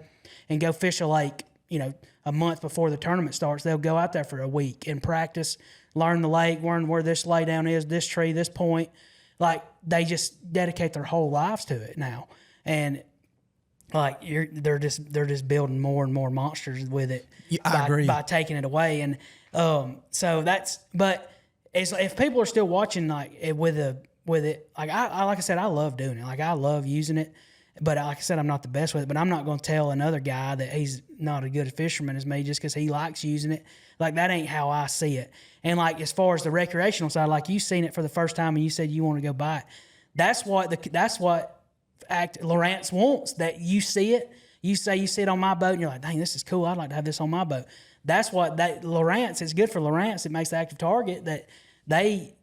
fish a lake, a month before the tournament starts. They'll go out there for a week and practice, learn the lake, learn where this laydown is, this tree, this point. Like, they just dedicate their whole lives to it now. And like, they're just building more and more monsters with it. Yeah, I agree. By taking it away. And so but it's, if people are still watching, like, with it, like I said, I love doing it. Like, I love using it. But like I said, I'm not the best with it. But I'm not going to tell another guy that he's not as good a fisherman as me just because he likes using it. Like, that ain't how I see it. And like, as far as the recreational side, like, you seen it for the first time and you said you want to go buy it. That's what Lawrence wants. That you see it. You say you see it on my boat and you're like, dang, this is cool. I'd like to have this on my boat. That's what Lawrence. It's good for Lawrence. It makes the active target that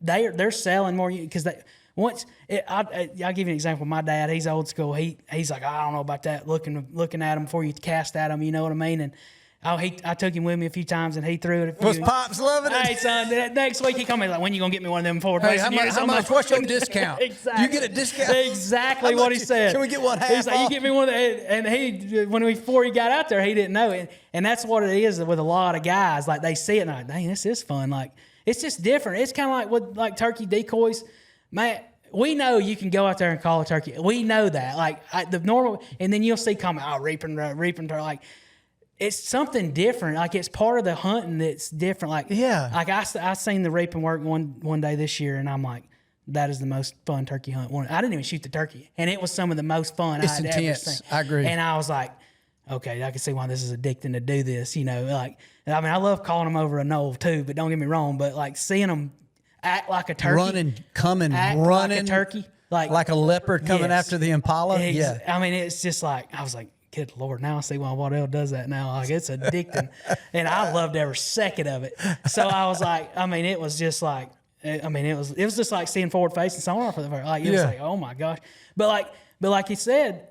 they're selling more because they. I'll give you an example. My dad, he's old school. He's like, I don't know about that. Looking at him before you cast at him, you know what I mean? And I took him with me a few times, and he threw it. Was Pops loving it? Hey, son, next week he come in like, when you gonna get me one of them forward Hey, facing units? how much? What's your discount? Exactly. You get a discount? Exactly what he said. Can we get one half He's like, off? you get me one of the, and before he got out there, he didn't know it. And that's what it is with a lot of guys. Like, they see it and they're like, dang, this is fun. Like, it's just different. It's kind of like with like turkey decoys. Man, we know you can go out there and call a turkey. We know that. Like, the normal, and then you'll see comment, reaping, like, it's something different. Like, it's part of the hunting that's different. Like, yeah. Like, I seen the reaping work one day this year, and I'm like, that is the most fun turkey hunt. I didn't even shoot the turkey, and it was some of the most fun It's I'd intense. ever seen. I agree. And I was like, okay, I can see why this is addicting to do this. Like, I mean, I love calling them over a knoll too, but don't get me wrong. But like, seeing them act like a turkey, running like a turkey, like a leopard coming after the impala. Yeah, I mean, it's just like, I was like, good Lord, now I see why Waddell does that now. Like, it's addicting, and I loved every second of it. So I was like, I mean, it was just like, I mean, it was just like seeing forward facing sonar for the first. Like, it was like, oh my gosh. But like you said,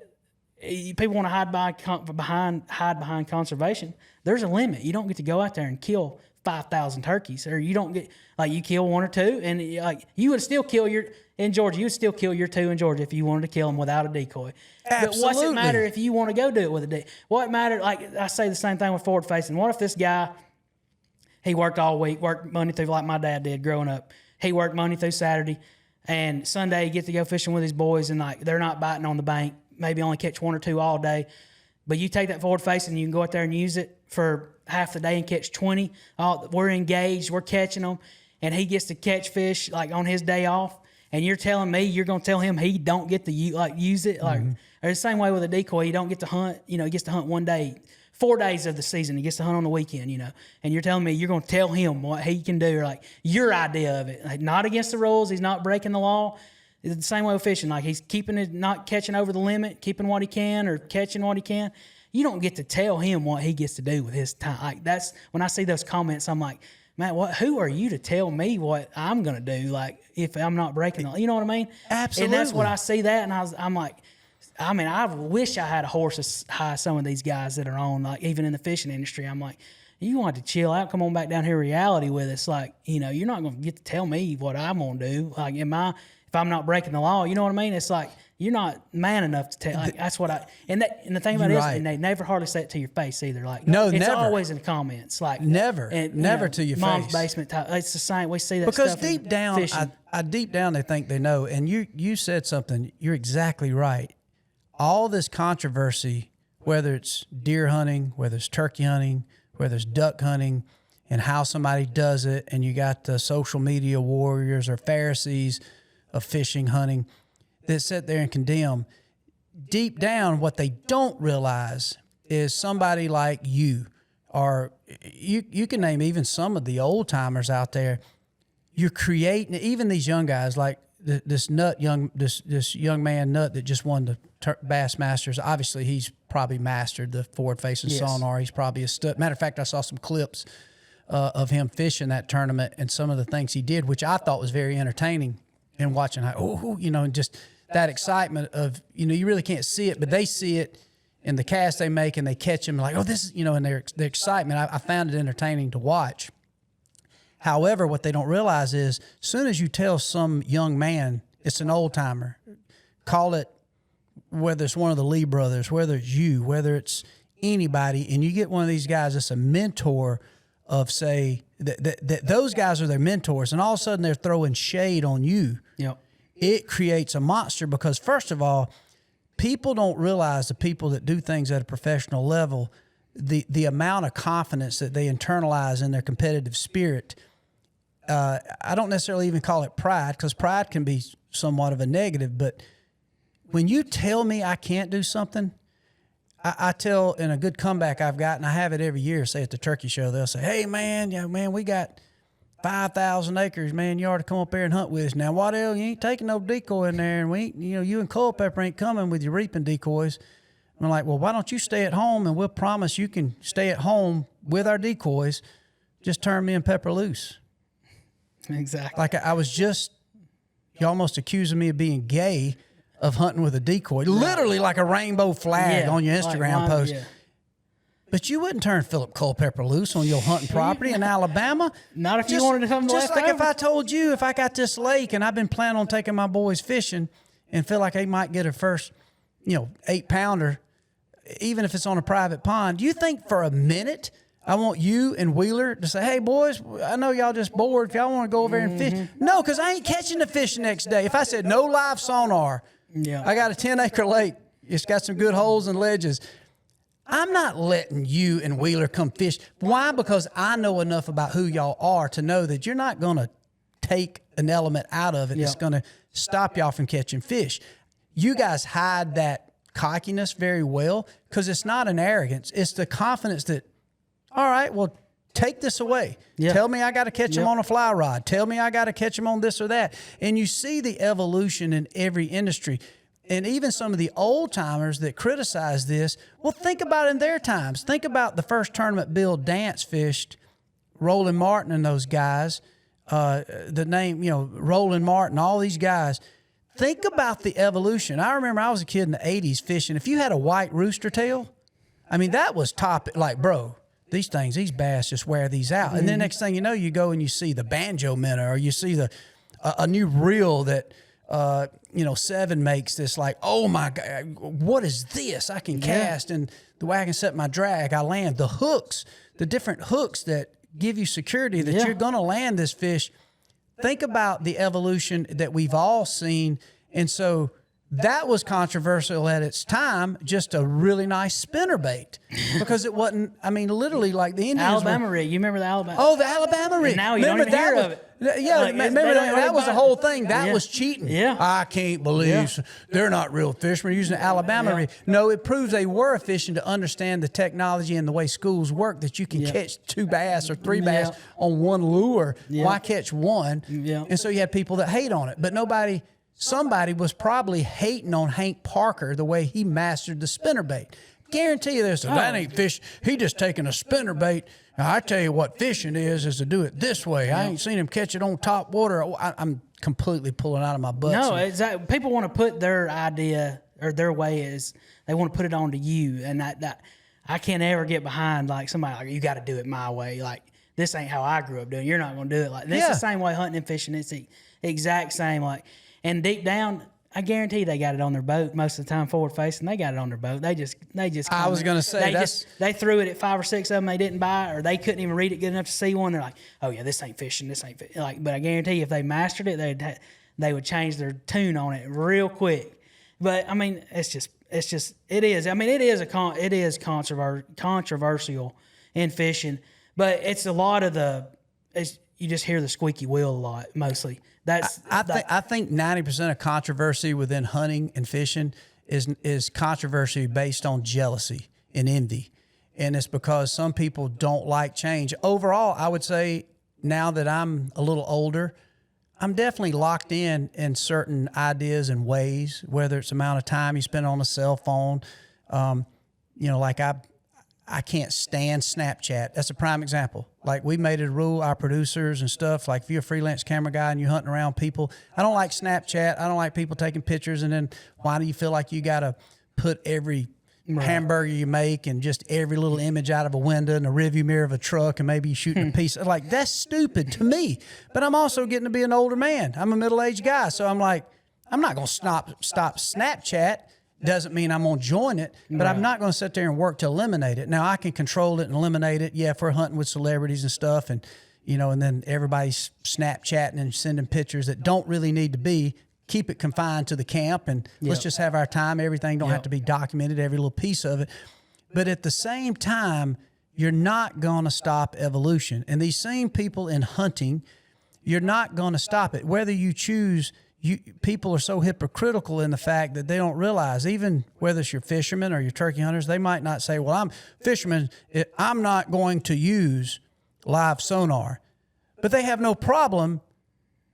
people want to hide behind conservation. There's a limit. You don't get to go out there and kill 5,000 turkeys, or you don't get, like, you kill one or two, and like, you would still kill in Georgia, you would still kill your two in Georgia if you wanted to kill them without a decoy. Absolutely. But what's it matter if you want to go do it with a decoy? What matter? Like, I say the same thing with forward facing. What if this guy, he worked all week, worked Monday through, like my dad did growing up. He worked Monday through Saturday, and Sunday he get to go fishing with his boys, and like, they're not biting on the bank, maybe only catch one or two all day. But you take that forward facing, and you can go out there and use it for half the day and catch 20. We're engaged, we're catching them, and he gets to catch fish like on his day off. And you're telling me you're going to tell him he don't get to use it? Like, or the same way with a decoy, he don't get to hunt. He gets to hunt one day, 4 days of the season. He gets to hunt on the weekend. And you're telling me you're going to tell him what he can do, or like your idea of it, like, not against the rules. He's not breaking the law. It's the same way with fishing. Like, he's keeping it, not catching over the limit, keeping what he can, or catching what he can. You don't get to tell him what he gets to do with his time. Like, that's when I see those comments, I'm like, man, who are you to tell me what I'm going to do? Like, if I'm not breaking the, you know what I mean? Absolutely. And that's what I see that. And I'm like, I mean, I wish I had a horse as high as some of these guys that are on, like, even in the fishing industry. I'm like, you want to chill out, come on back down here reality with us. Like, you're not going to get to tell me what I'm going to do. Like, if I'm not breaking the law, you know what I mean? It's like, you're not man enough to tell. Like, that's what and the thing about it is, and they never hardly say it to your face either. Like, no, it's never. always in the comments. Like, never to your mom's face. basement type. It's the same. We see that because stuff deep in down, fishing. I deep down they think they know. And you said something. You're exactly right. All this controversy, whether it's deer hunting, whether it's turkey hunting, whether it's duck hunting, and how somebody does it, and you got the social media warriors or Pharisees of fishing, hunting, that sit there and condemn. Deep down, what they don't realize is somebody like you are, you can name even some of the old timers out there. You're creating, even these young guys, like this young man Nut that just won the Bass Masters. Obviously, he's probably mastered the forward-facing sonar. He's probably a stud. Matter of fact, I saw some clips of him fishing that tournament and some of the things he did, which I thought was very entertaining. And watching how, and just that excitement of, you really can't see it, but they see it in the cast they make, and they catch him like, this is, and their excitement. I found it entertaining to watch. However, what they don't realize is, as soon as you tell some young man it's an old timer, call it, whether it's one of the Lee brothers, whether it's you, whether it's anybody, and you get one of these guys that's a mentor of, say, that those guys are their mentors, and all of a sudden they're throwing shade on you. Yep. It creates a monster because, first of all, people don't realize, the people that do things at a professional level, the amount of confidence that they internalize in their competitive spirit. I don't necessarily even call it pride, because pride can be somewhat of a negative, but when you tell me I can't do something, I tell, in a good comeback I've got, and I have it every year, say at the turkey show, they'll say, hey, man, we got 5,000 acres, man. You ought to come up there and hunt with us. Now, Waddell, you ain't taking no decoy in there, and we ain't, you and Culpepper ain't coming with your reaping decoys. I'm like, well, why don't you stay at home, and we'll promise you can stay at home with our decoys. Just turn me and Pepper loose. Exactly. Like I was just, you almost accusing me of being gay, of hunting with a decoy, literally like a rainbow flag on your Instagram post. Yeah. But you wouldn't turn Philip Culpepper loose on your hunting property in Alabama. Not if you wanted to come just like over. If I told you, if I got this lake and I've been planning on taking my boys fishing and feel like they might get a first, 8-pounder, even if it's on a private pond, do you think for a minute I want you and Wheeler to say, hey, boys, I know y'all just bored. If y'all want to go over there and fish. No, because I ain't catching the fish the next day. If I said no live sonar, I got a 10-acre lake. It's got some good holes and ledges. I'm not letting you and Wheeler come fish. Why? Because I know enough about who y'all are to know that you're not going to take an element out of it that's going to stop y'all from catching fish. You guys hide that cockiness very well, because it's not an arrogance. It's the confidence that, all right, well, take this away. Tell me I got to catch them on a fly rod. Tell me I got to catch them on this or that. And you see the evolution in every industry. And even some of the old timers that criticize this, well, think about it in their times. Think about the first tournament Bill Dance fished, Roland Martin and those guys, the name, Roland Martin, all these guys. Think about the evolution. I remember I was a kid in the 80s fishing. If you had a white rooster tail, that was top. Like, bro, these bass just wear these out. And then next thing you know, you go and you see the banjo minnow, or you see a new reel that, Seven makes this, like, oh my God, what is this? I can cast, and the way I can set my drag, I land. The hooks, the different hooks that give you security that you're going to land this fish. Think about the evolution that we've all seen. And so that was controversial at its time, just a really nice spinnerbait, because it wasn't, literally like the Indians. Alabama rig. You remember the Alabama? Oh, the Alabama rig. And now you don't even hear of it. Yeah, remember that was the whole thing. That was cheating. Yeah. I can't believe they're not real fishermen using the Alabama rig. No, it proves they were fishing to understand the technology and the way schools work, that you can catch 2 bass or 3 bass on one lure. Why catch one? And so you had people that hate on it, but somebody was probably hating on Hank Parker, the way he mastered the spinnerbait. Guarantee you this, that ain't fish. He just taking a spinnerbait. Now, I tell you what fishing is to do it this way. I ain't seen him catch it on top water. I'm completely pulling out of my butt. No, exactly. People want to put their idea or their way is, they want to put it on to you. And that I can't ever get behind, like, somebody like, you got to do it my way. Like, this ain't how I grew up doing it. You're not going to do it like this. It's the same way hunting and fishing. It's the exact same. Like, and deep down, I guarantee they got it on their boat most of the time, forward facing. They got it on their boat. They just. I was going to say they through it at 5 or 6 of them they didn't buy, or they couldn't even read it good enough to see one. They're like, oh yeah, this ain't fishing. This ain't fishing. Like, but I guarantee you, if they mastered it, they would change their tune on it real quick. But it is controversial in fishing, but it's a lot of you just hear the squeaky wheel a lot mostly. I think 90% of controversy within hunting and fishing is controversy based on jealousy and envy. And it's because some people don't like change. Overall, I would say now that I'm a little older, I'm definitely locked in certain ideas and ways, whether it's the amount of time you spend on a cell phone. Like I can't stand Snapchat. That's a prime example. Like we made it a rule, our producers and stuff, like if you're a freelance camera guy and you're hunting around people, I don't like Snapchat. I don't like people taking pictures. And then why do you feel like you got to put every hamburger you make and just every little image out of a window and a rearview mirror of a truck and maybe you shooting a piece? Like, that's stupid to me. But I'm also getting to be an older man. I'm a middle-aged guy. So I'm like, I'm not going to stop Snapchat. Doesn't mean I'm going to join it, but I'm not going to sit there and work to eliminate it. Now, I can control it and eliminate it. Yeah, if we're hunting with celebrities and stuff and, and then everybody's Snapchatting and sending pictures that don't really need to be, keep it confined to the camp and let's just have our time. Everything don't have to be documented, every little piece of it. But at the same time, you're not going to stop evolution. And these same people in hunting, you're not going to stop it. Whether you choose, people are so hypocritical in the fact that they don't realize, even whether it's your fishermen or your turkey hunters, they might not say, well, I'm fisherman, I'm not going to use live sonar. But they have no problem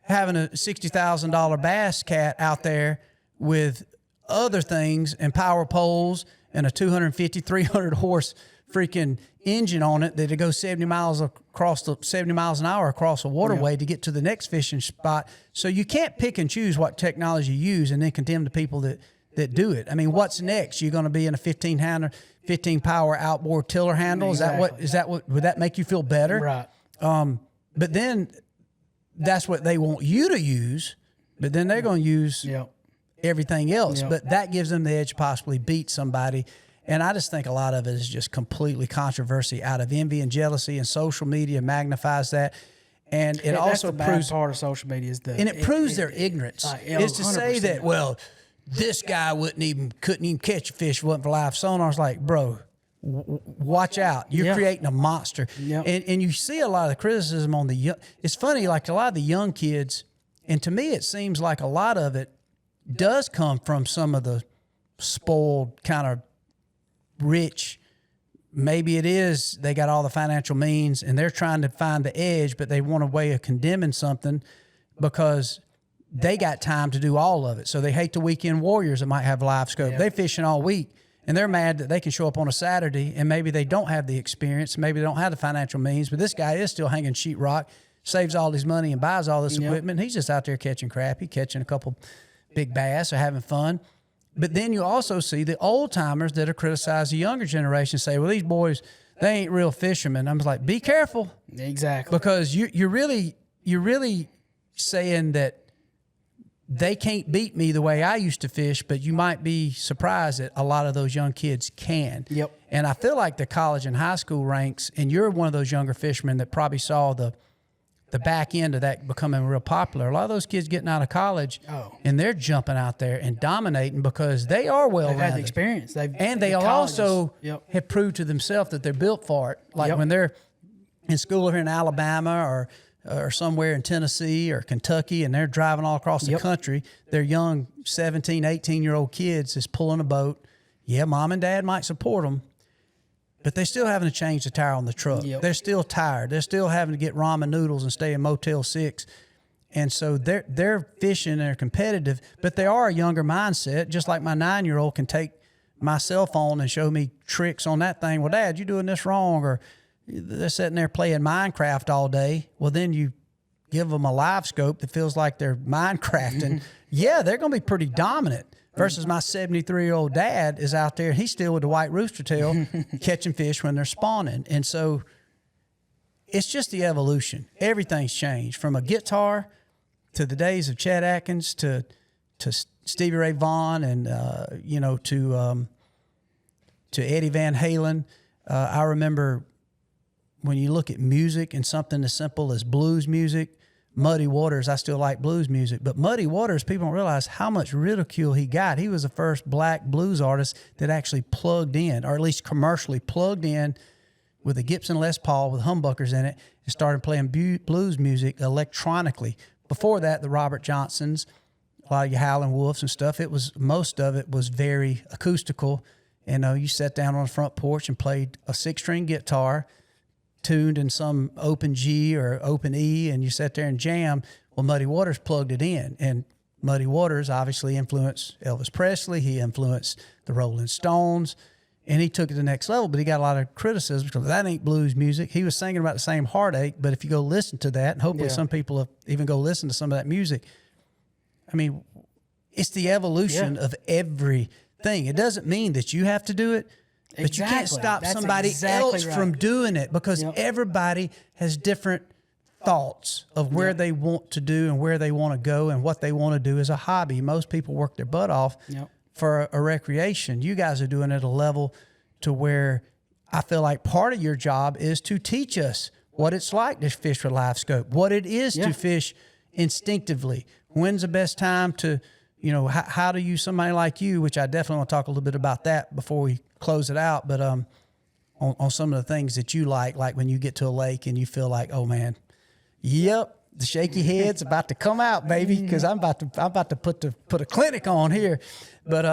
having a $60,000 bass cat out there with other things and power poles and a 250, 300 horse freaking engine on it that it goes 70 miles an hour across a waterway to get to the next fishing spot. So you can't pick and choose what technology you use and then condemn the people that do it. I mean, what's next? You're going to be in a 15 power outboard tiller handle? Exactly. Is that what would that make you feel better? Right. But then that's what they want you to use, but then they're going to use everything else. But that gives them the edge to possibly beat somebody. And I just think a lot of it is just completely controversy out of envy and jealousy, and social media magnifies that. And it also proves part of social media is it proves their ignorance. Is to say that, well, this guy couldn't even catch a fish if it wasn't for live sonar. I was like, bro, watch out. You're creating a monster. And you see a lot of the criticism on the young. It's funny, like a lot of the young kids, and to me it seems like a lot of it does come from some of the spoiled, kind of rich. Maybe it is they got all the financial means and they're trying to find the edge, but they want a way of condemning something because they got time to do all of it. So they hate the weekend warriors that might have live scope. They fishing all week. And they're mad that they can show up on a Saturday and maybe they don't have the experience, maybe they don't have the financial means, but this guy is still hanging sheetrock, saves all his money and buys all this equipment. He's just out there catching crappie, catching a couple big bass or having fun. But then you also see the old timers that are criticizing the younger generation say, well, these boys, they ain't real fishermen. I'm like, be careful. Exactly. Because you're really saying that they can't beat me the way I used to fish, but you might be surprised that a lot of those young kids can. Yep. And I feel like the college and high school ranks, and you're one of those younger fishermen that probably saw the back end of that becoming real popular. A lot of those kids getting out of college, and they're jumping out there and dominating because they are well-rounded. They've had the experience. They also have proved to themselves that they're built for it. Like when they're in school here in Alabama or somewhere in Tennessee or Kentucky, and they're driving all across the country, they're young 17, 18-year-old kids is pulling a boat. Yeah, mom and dad might support them, but they're still having to change the tire on the truck. They're still tired. They're still having to get ramen noodles and stay in Motel 6. And so they're fishing and they're competitive, but they are a younger mindset, just like my 9-year-old can take my cell phone and show me tricks on that thing. Well, Dad, you're doing this wrong. Or they're sitting there playing Minecraft all day. Well, then you give them a live scope that feels like they're Minecrafting. They're going to be pretty dominant. Versus my 73-year-old dad is out there, and he's still with the white rooster tail catching fish when they're spawning. And so it's just the evolution. Everything's changed from a guitar to the days of Chet Atkins to Stevie Ray Vaughan and, to Eddie Van Halen. I remember when you look at music and something as simple as blues music, Muddy Waters, I still like blues music, but Muddy Waters, people don't realize how much ridicule he got. He was the first black blues artist that actually plugged in, or at least commercially plugged in with a Gibson Les Paul with humbuckers in it and started playing blues music electronically. Before that, the Robert Johnsons, a lot of your Howlin' Wolves and stuff, most of it was very acoustical And you sat down on the front porch and played a 6-string guitar tuned in some open G or open E, and you sat there and jammed. Well, Muddy Waters plugged it in, and Muddy Waters obviously influenced Elvis Presley. He influenced the Rolling Stones, and he took it to the next level, but he got a lot of criticism because that ain't blues music. He was singing about the same heartache, but if you go listen to that, and hopefully some people have even go listen to some of that music, I mean, it's the evolution of everything. It doesn't mean that you have to do it, but you can't stop somebody else from doing it, because everybody has different thoughts of where they want to do and where they want to go and what they want to do as a hobby. Most people work their butt off for a recreation. You guys are doing it at a level to where I feel like part of your job is to teach us what it's like to fish with live scope, what it is to fish instinctively. When's the best time to, how do you, somebody like you, which I definitely want to talk a little bit about that before we close it out, but on some of the things that you like when you get to a lake and you feel like, oh man, the shaky head's about to come out, baby, because I'm about to put a clinic on here. But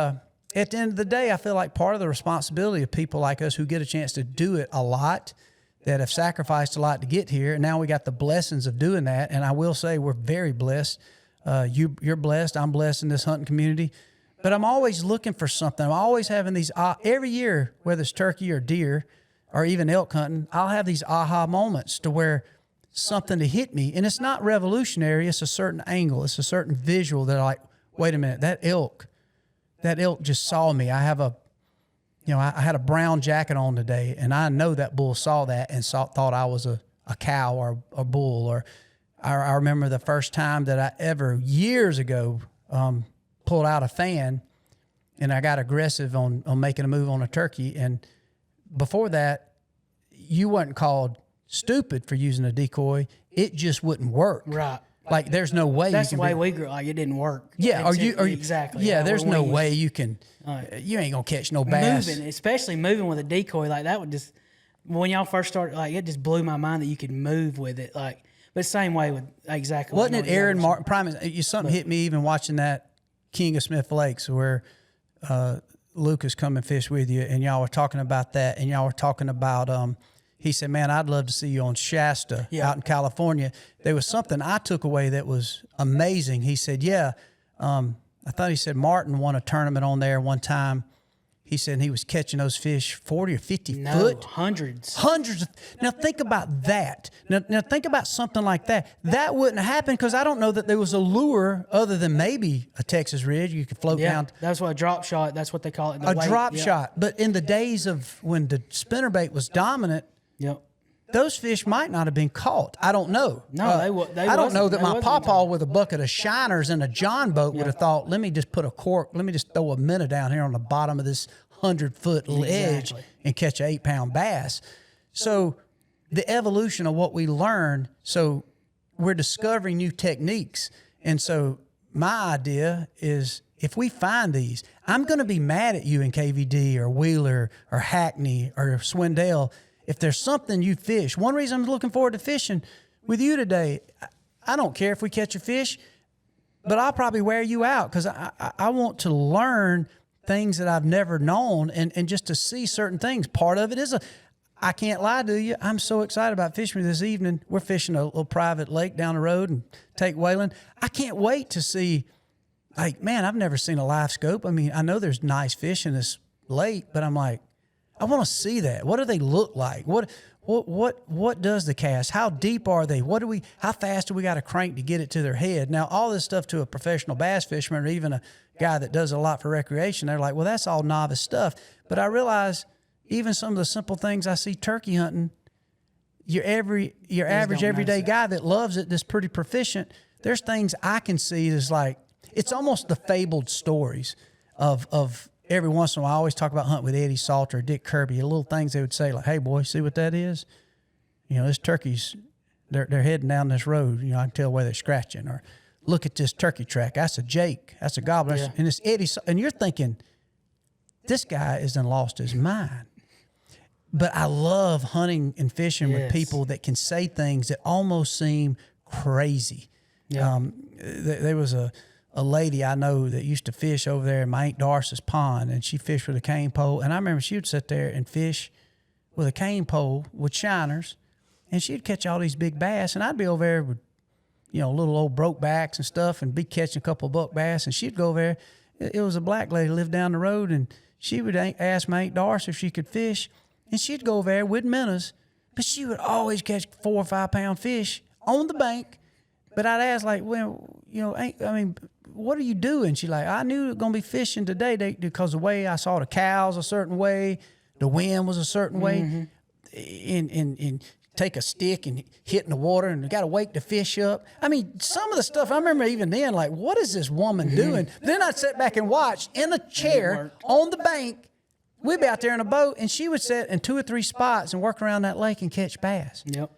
at the end of the day, I feel like part of the responsibility of people like us who get a chance to do it a lot, that have sacrificed a lot to get here, and now we got the blessings of doing that. And I will say we're very blessed. You're blessed. I'm blessed in this hunting community. But I'm always looking for something. I'm always having these, every year, whether it's turkey or deer or even elk hunting, I'll have these aha moments to where something to hit me. And it's not revolutionary. It's a certain angle. It's a certain visual that like, wait a minute, that elk just saw me. I have I had a brown jacket on today, and I know that bull saw that and thought I was a cow or a bull. Or I remember the first time that I ever, years ago, pulled out a fan, and I got aggressive on making a move on a turkey. And before that, you wasn't called stupid for using a decoy. It just wouldn't work. Right. Like there's no way. That's the way we grew. Like it didn't work. Yeah. Exactly. Yeah. There's no way you can. You ain't gonna catch no bass. Especially moving with a decoy, like that would just. When y'all first started, like it just blew my mind that you could move with it. Like, but same way with exactly. Wasn't it Aaron Martin? Something hit me even watching that King of Smith Lakes where Lucas come and fish with you, and y'all were talking about that, and y'all were talking about. He said, man, I'd love to see you on Shasta out in California. There was something I took away that was amazing. He said, I thought he said Martin won a tournament on there one time. He said he was catching those fish 40 or 50 foot. Hundreds. Now think about that. Now think about something like that. That wouldn't happen because I don't know that there was a lure other than maybe a Texas Ridge. You could float down. That's what a drop shot. That's what they call it. Drop shot. But in the days of when the spinnerbait was dominant, those fish might not have been caught. I don't know. No, they I don't know that my pawpaw with a bucket of shiners and a John boat would have thought, let me just put a cork, let me just throw a minnow down here on the bottom of this 100-foot ledge and catch an 8-pound bass. So the evolution of what we learn, so we're discovering new techniques. And so my idea is if we find these, I'm going to be mad at you in KVD or Wheeler or Hackney or Swindell if there's something you fish. One reason I'm looking forward to fishing with you today, I don't care if we catch a fish, but I'll probably wear you out because I want to learn things that I've never known and just to see certain things. Part of it is I can't lie to you, I'm so excited about fishing this evening. We're fishing a little private lake down the road and take whaling. I can't wait to see, like, man, I've never seen a live scope. I mean, I know there's nice fish in this lake, but I'm like, I want to see that. What do they look like? What does the cast? How deep are they? How fast do we got to crank to get it to their head? Now, all this stuff to a professional bass fisherman or even a guy that does a lot for recreation, they're like, well, that's all novice stuff. But I realize even some of the simple things I see turkey hunting, your average everyday guy that loves it, that's pretty proficient, there's things I can see that's like, it's almost the fabled stories of every once in a while. I always talk about hunting with Eddie Salter or Dick Kirby, the little things they would say like, hey boy, see what that is? This turkey's, they're heading down this road. I can tell where they're scratching. Or look at this turkey track. That's a Jake. That's a gobbler. Yeah. And it's Eddie. And you're thinking, this guy is done lost his mind. But I love hunting and fishing with people that can say things that almost seem crazy. Yeah. There was a a lady I know that used to fish over there in my Aunt Darcy's pond, and she fished with a cane pole. And I remember she would sit there and fish with a cane pole with shiners, and she'd catch all these big bass, and I'd be over there with, little old broke backs and stuff, and be catching a couple of buck bass, and she'd go over there. It was a black lady lived down the road, and she would ask my Aunt Darcy if she could fish, and she'd go over there with minnows, but she would always catch 4 or 5 pound fish on the bank. But I'd ask, like, well, what are you doing? She's like, I knew we were going to be fishing today because the way I saw the cows a certain way, the wind was a certain way, and take a stick and hit in the water, and you got to wake the fish up. I mean, some of the stuff, I remember even then, like, what is this woman doing? Then I'd sit back and watch in a chair on the bank. We'd be out there in a boat, and she would sit in 2 or 3 spots and work around that lake and catch bass. Yep.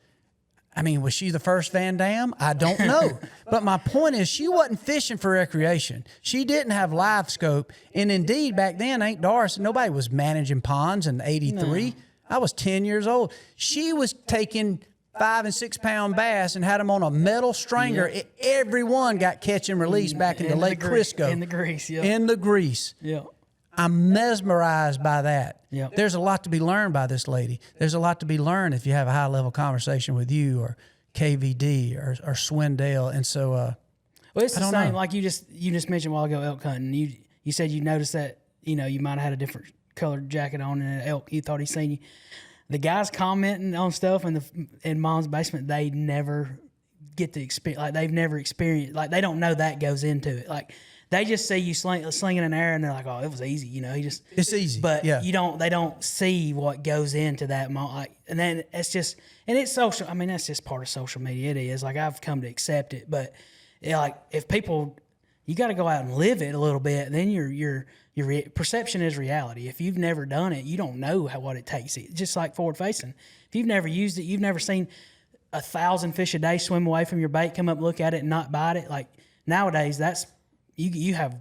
I mean, was she the first Van Dam? I don't know. But my point is, she wasn't fishing for recreation. She didn't have live scope. And indeed, back then, Aunt Doris, nobody was managing ponds in 83. No. I was 10 years old. She was taking 5 and 6 pound bass and had them on a metal stringer. Yep. Everyone got catch and release back into Lake Crisco. In the grease, yeah. In the grease. Yeah. I'm mesmerized by that. Yep. There's a lot to be learned by this lady. There's a lot to be learned if you have a high-level conversation with you or KVD or Swindell. And so, well, it's the same. Like you just mentioned a while ago, elk hunting. You said you noticed that you might have had a different colored jacket on and an elk. You thought he seen you. The guys commenting on stuff in Mom's basement, they never get to experience. Like they've never experienced. Like they don't know that goes into it. Like. They just see you slinging an arrow, and they're like, "Oh, it was easy," it's easy, but they don't see what goes into that. And then it's social. I mean, that's just part of social media. It is like I've come to accept it, but if people, you got to go out and live it a little bit. Then your perception is reality. If you've never done it, you don't know what it takes. Just like forward facing. If you've never used it, you've never seen 1,000 fish a day swim away from your bait, come up, look at it, and not bite it. Like nowadays, that's. You have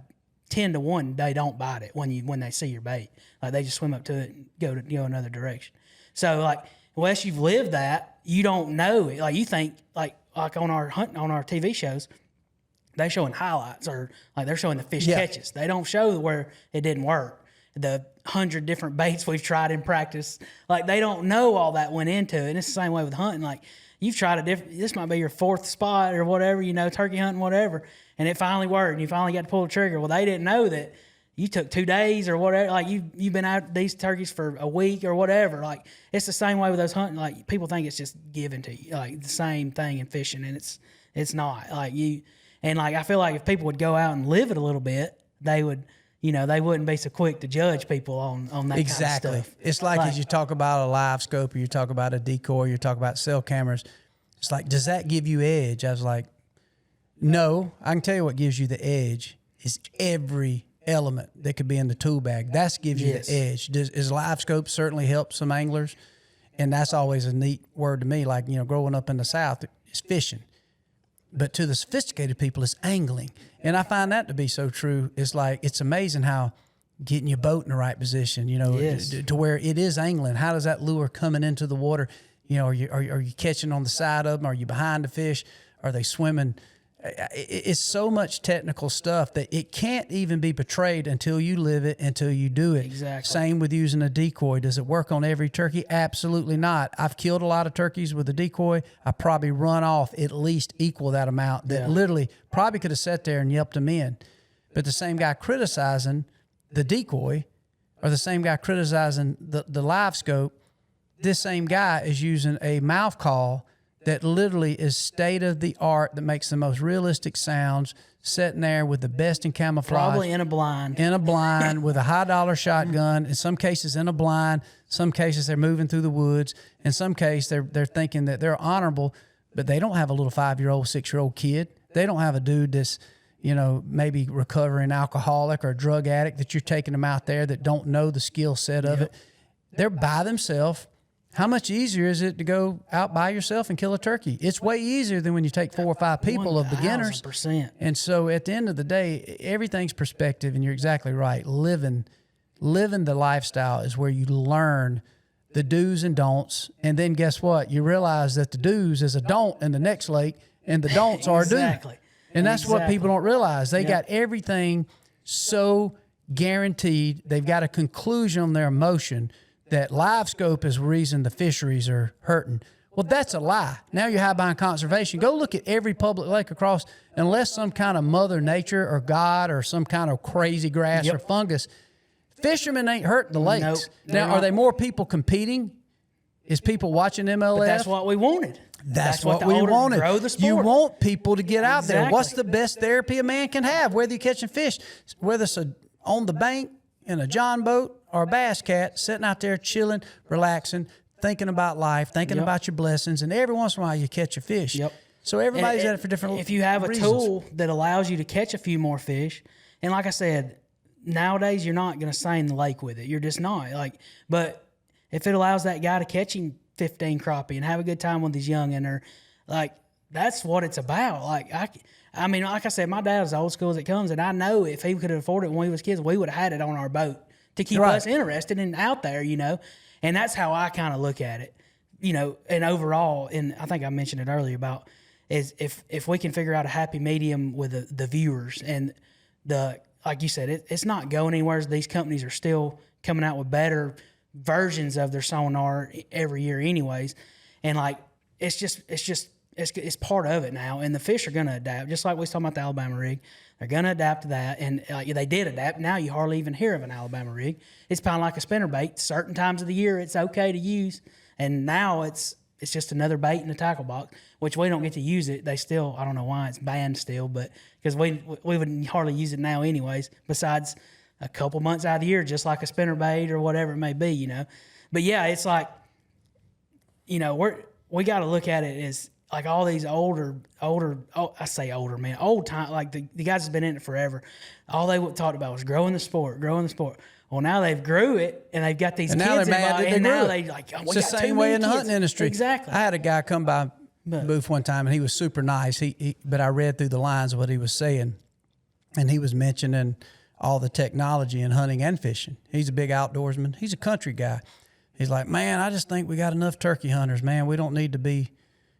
10 to 1 they don't bite it when they see your bait. Like they just swim up to it and go another direction. So like unless you've lived that, you don't know it. Like you think like on our TV shows, they showing highlights or like they're showing the fish catches. They don't show where it didn't work. The 100 different baits we've tried in practice, like they don't know all that went into it. And it's the same way with hunting. Like you've tried this might be your 4th spot or whatever, turkey hunting, whatever. And it finally worked, and you finally got to pull the trigger. Well, they didn't know that you took 2 days or whatever. Like you've been out these turkeys for a week or whatever. Like it's the same way with those hunting. Like people think it's just given to you, like the same thing in fishing, and it's not. Like I feel like if people would go out and live it a little bit, they would. They wouldn't be so quick to judge people on that exactly. kind of stuff. It's like as you talk about a live scope, or you talk about a decoy, you talk about cell cameras. It's like, does that give you edge? I was like, no. I can tell you what gives you the edge is every element that could be in the tool bag. That gives you the edge. Does live scope certainly help some anglers? And that's always a neat word to me. Like, growing up in the South, it's fishing. But to the sophisticated people, it's angling. And I find that to be so true. It's like, it's amazing how getting your boat in the right position, to where it is angling. How does that lure coming into the water? Are you catching on the side of them? Are you behind the fish? Are they swimming? It's so much technical stuff that it can't even be portrayed until you live it, until you do it. Exactly. Same with using a decoy. Does it work on every turkey? Absolutely not. I've killed a lot of turkeys with a decoy. I probably run off at least equal that amount that literally probably could have sat there and yelped them in. But the same guy criticizing the decoy or the same guy criticizing the live scope, this same guy is using a mouth call that literally is state of the art, that makes the most realistic sounds, sitting there with the best in camouflage. Probably in a blind. In a blind with a $high shotgun. In some cases in a blind. Some cases they're moving through the woods. In some cases they're thinking that they're honorable, but they don't have a little 5-year-old, 6-year-old kid. They don't have a dude that's, maybe recovering alcoholic or drug addict that you're taking them out there that don't know the skill set of it. They're by themselves. How much easier is it to go out by yourself and kill a turkey? It's way easier than when you take 4 or 5 people of beginners. 1,000%. And so at the end of the day, everything's perspective, and you're exactly right. Living the lifestyle is where you learn the do's and don'ts. And then guess what? You realize that the do's is a don't in the next lake, and the don'ts are a do. Exactly. And that's what people don't realize. They got everything so guaranteed. They've got a conclusion on their emotion that live scope is the reason the fisheries are hurting. Well, that's a lie. Now you're high behind conservation. Go look at every public lake across, unless some kind of Mother Nature or God or some kind of crazy grass or fungus, fishermen ain't hurting the lakes. Nope, now, are there more people competing? Is people watching MLF? But that's what we wanted. That's what we wanted. Grow the sport. You want people to get out there. Exactly. What's the best therapy a man can have? Whether you're catching fish, whether it's on the bank in a John boat or a bass cat, sitting out there chilling, relaxing, thinking about life, thinking about your blessings, and every once in a while you catch a fish. Yep. So everybody's at it for different reasons. If you have a tool that allows you to catch a few more fish, and like I said, nowadays you're not going to seine the lake with it. You're just not. But if it allows that guy to catch him 15 crappie and have a good time with his youngin', or that's what it's about. I mean, like I said, my dad was old school as it comes, and I know if he could afford it when we was kids, we would have had it on our boat to keep us interested and out there, And that's how I kind of look at it, and overall, and I think I mentioned it earlier about is if we can figure out a happy medium with the viewers and like you said, it's not going anywhere. These companies are still coming out with better versions of their sonar every year anyways. And it's part of it now. And the fish are going to adapt. Just like we was talking about the Alabama rig, they're going to adapt to that. And they did adapt. Now you hardly even hear of an Alabama rig. It's kind of like a spinnerbait. Certain times of the year it's okay to use. And now it's just another bait in the tackle box, which we don't get to use it. They still, I don't know why it's banned still, but because we would hardly use it now anyways, besides a couple months out of the year, just like a spinnerbait or whatever it may be, But yeah, it's like, we got to look at it as like all these older, I say older, man, old time, like the guys that's been in it forever. All they talked about was growing the sport. Well, now they've grew it, and they've got these kids involved, and now they it's the same way in the hunting industry. Exactly. I had a guy come by booth one time, and he was super nice. But I read through the lines of what he was saying, and he was mentioning all the technology in hunting and fishing. He's a big outdoorsman. He's a country guy. He's like, man, I just think we got enough turkey hunters, man. We don't need to be.